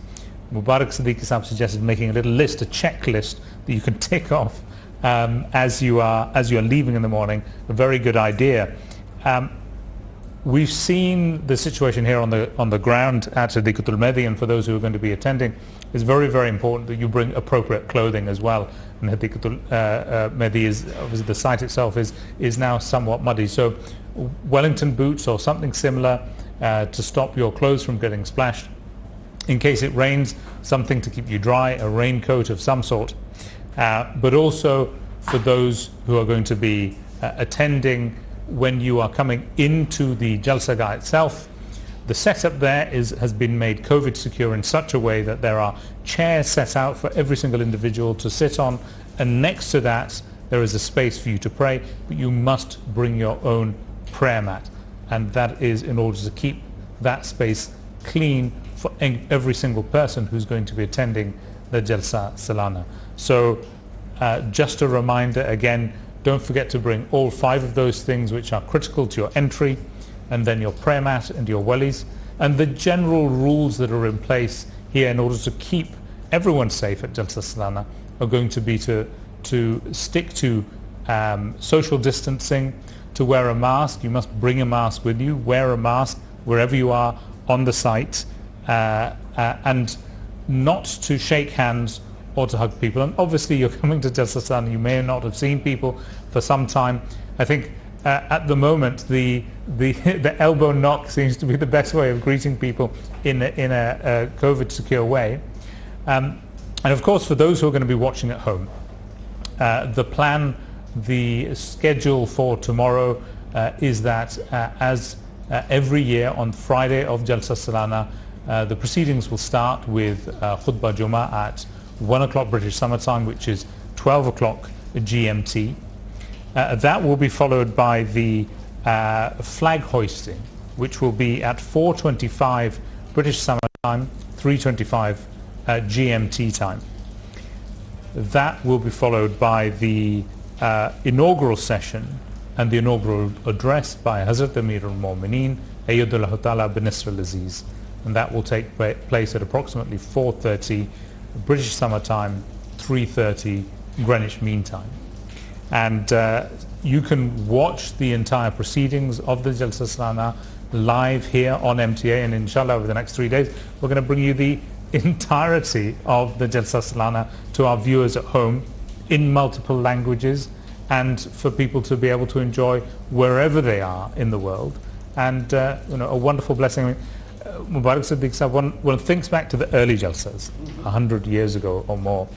Mubarak Siddiqui Sahab suggested making a little list, a checklist that you can tick off as you are leaving in the morning. A very good idea. We've seen the situation here on the ground at Hadikatul Mahdi, and for those who are going to be attending, it's very, very important that you bring appropriate clothing as well. And Hadikatul Mahdi is obviously, the site itself is now somewhat muddy, so Wellington boots or something similar to stop your clothes from getting splashed. In case it rains, something to keep you dry, a raincoat of some sort. But also for those who are going to be attending, when you are coming into the Jalsah itself, the setup there has been made COVID secure in such a way that there are chairs set out for every single individual to sit on, and next to that there is a space for you to pray, but you must bring your own prayer mat, and that is in order to keep that space clean for every single person who's going to be attending the Jalsah Salanah. So just a reminder again, don't forget to bring all 5 of those things which are critical to your entry, and then your prayer mat and your wellies. And the general rules that are in place here in order to keep everyone safe at Jalsah Salanah are going to be to stick to social distancing, to wear a mask. You must bring a mask with you, wear a mask wherever you are on the site, and not to shake hands or to hug people. And obviously you're coming to Jalsah Salanah, you may not have seen people for some time. I think at the moment, the elbow knock seems to be the best way of greeting people in a COVID secure way. And of course, for those who are going to be watching at home, the schedule for tomorrow is that as every year on Friday of Jalsah Salanah, the proceedings will start with Khutbah Jummah at 1 o'clock British Summer Time, which is 12 o'clock GMT. That will be followed by the flag hoisting, which will be at 4:25 British Summer Time, 3:25 GMT time. That will be followed by the inaugural session and the inaugural address by Hazrat Amir al-Mu'mineen Ayyadullah Ta'ala bin Nasr al-Aziz, and that will take place at approximately 4:30 British Summer Time, 3:30 Greenwich Mean Time. And you can watch the entire proceedings of the Jalsah Salanah live here on MTA, and inshallah over the next 3 days we're going to bring you the entirety of the Jalsah Salanah to our viewers at home in multiple languages, and for people to be able to enjoy wherever they are in the world. And a wonderful blessing. I mean, Mubarak Siddiq Sahab, one thinks back to the early Jalsahs 100 years ago or more,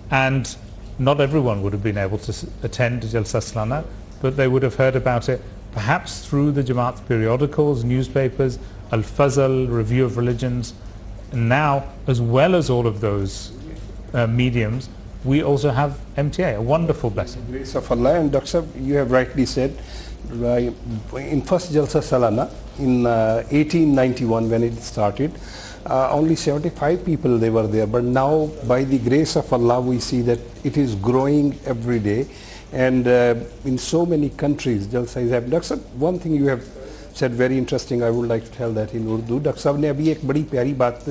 and not everyone would have been able to attend Jalsah Salanah, but they would have heard about it perhaps through the Jamaat's periodicals, newspapers, Al-Fazl, Review of Religions. And now, as well as all of those mediums, we also have MTA, a wonderful blessing. Grace of Allah. And Dr. Sahab, you have rightly said, in first Jalsah Salanah in 1891 when it started, only 75 people they were there, but now by the grace of Allah we see that it is growing every day, and in so many countries Jalsah is happening. Dr. Sahab, one thing you have said very interesting, I would like to tell that in Urdu. Dr. Sahab ने अभी एक बड़ी प्यारी बात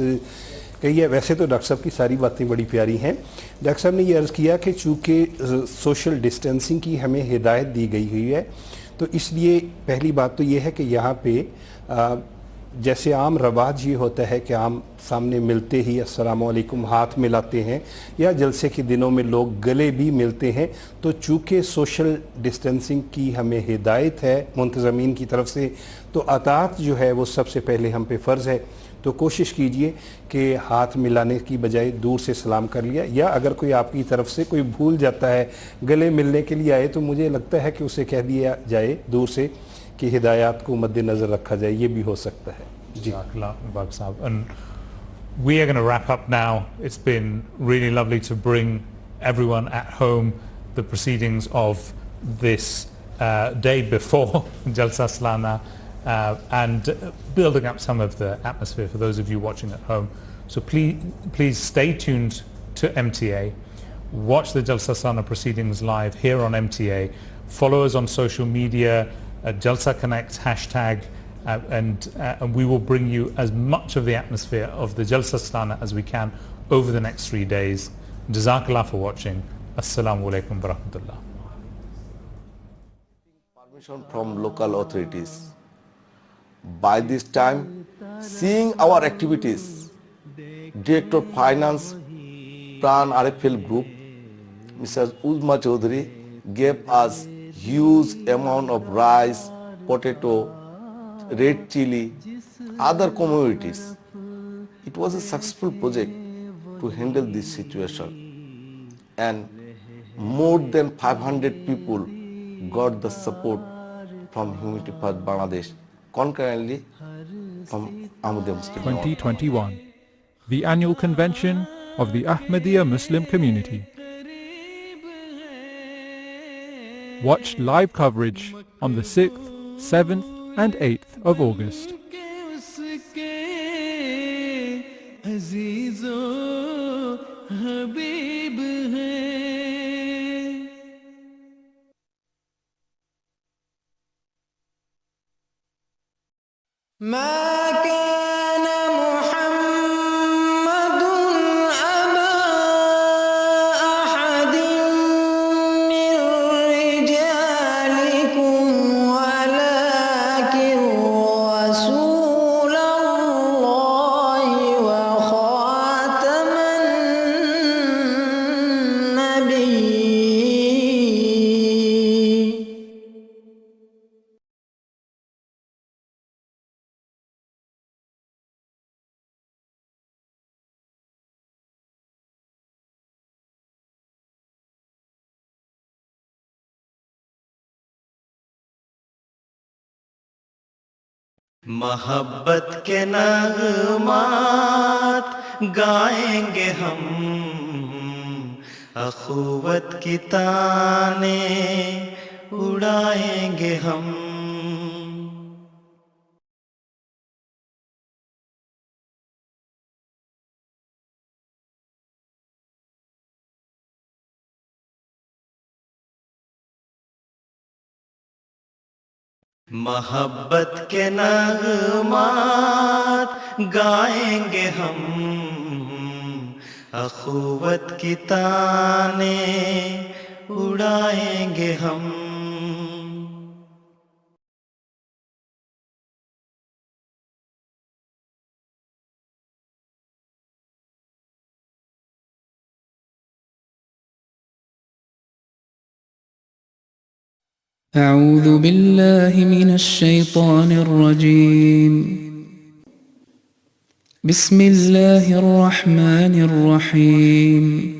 कही है, वैसे तो डॉक्टर साहब की सारी बातें बड़ी प्यारी हैं. डॉक्टर साहब ने ये अर्ज़ किया कि चूँकि सोशल डिस्टेंसिंग की हमें हिदायत दी गई हुई है, तो इसलिए पहली बात तो ये है कि यहाँ पे जैसे आम रवाज ये होता है कि आम सामने मिलते ही अस्सलाम वालेकुम हाथ मिलाते हैं, या जलसे के दिनों में लोग गले भी मिलते हैं, तो चूँकि सोशल डिस्टेंसिंग की हमें हिदायत है मुंतज़मीन की तरफ से, तो अतात जो है वो सबसे पहले हम पे फ़र्ज़ है. तो कोशिश कीजिए कि हाथ मिलाने की बजाय दूर से सलाम कर लिया, या अगर कोई आपकी तरफ से कोई भूल जाता है गले मिलने के लिए आए, तो मुझे लगता है कि उसे कह दिया जाए दूर से कि हिदायत को मद्देनज़र रखा जाए, ये भी हो सकता है. जी. And we are going to wrap up now. It's been really lovely to bring everyone at home the proceedings of this day before Jalsah Salanah, and building up some of the atmosphere for those of you watching at home. So please stay tuned to MTA, watch the Jalsah Salanah proceedings live here on MTA, follow us on social media, Jalsah Connect hashtag, and we will bring you as much of the atmosphere of the Jalsah Salanah as we can over the next 3 days. Jazakallah for watching. Assalamu alaikum wa rahmatullah. Permission from local authorities. By this time, seeing our activities, Director of Finance, Pran RFL Group, Mrs. Uzma Chaudhary, gave us huge amount of rice, potato, red chili, other commodities. It was a successful project to handle this situation, and more than 500 people got the support from Humanity First Bangladesh, concurrently from Ahmadiyya Muslim. 2021, the annual convention of the Ahmadiyya Muslim community. Watch live coverage on the 6th, 7th and 8th of August. محبت کے نغمات گائیں گے ہم، اخوت کی تانیں اڑائیں گے ہم. محبت کے نغمات گائیں گے ہم، اخوت کی تانیں اڑائیں گے ہم. أعوذ بالله من الشيطان الرجيم. بسم الله الرحمن الرحيم.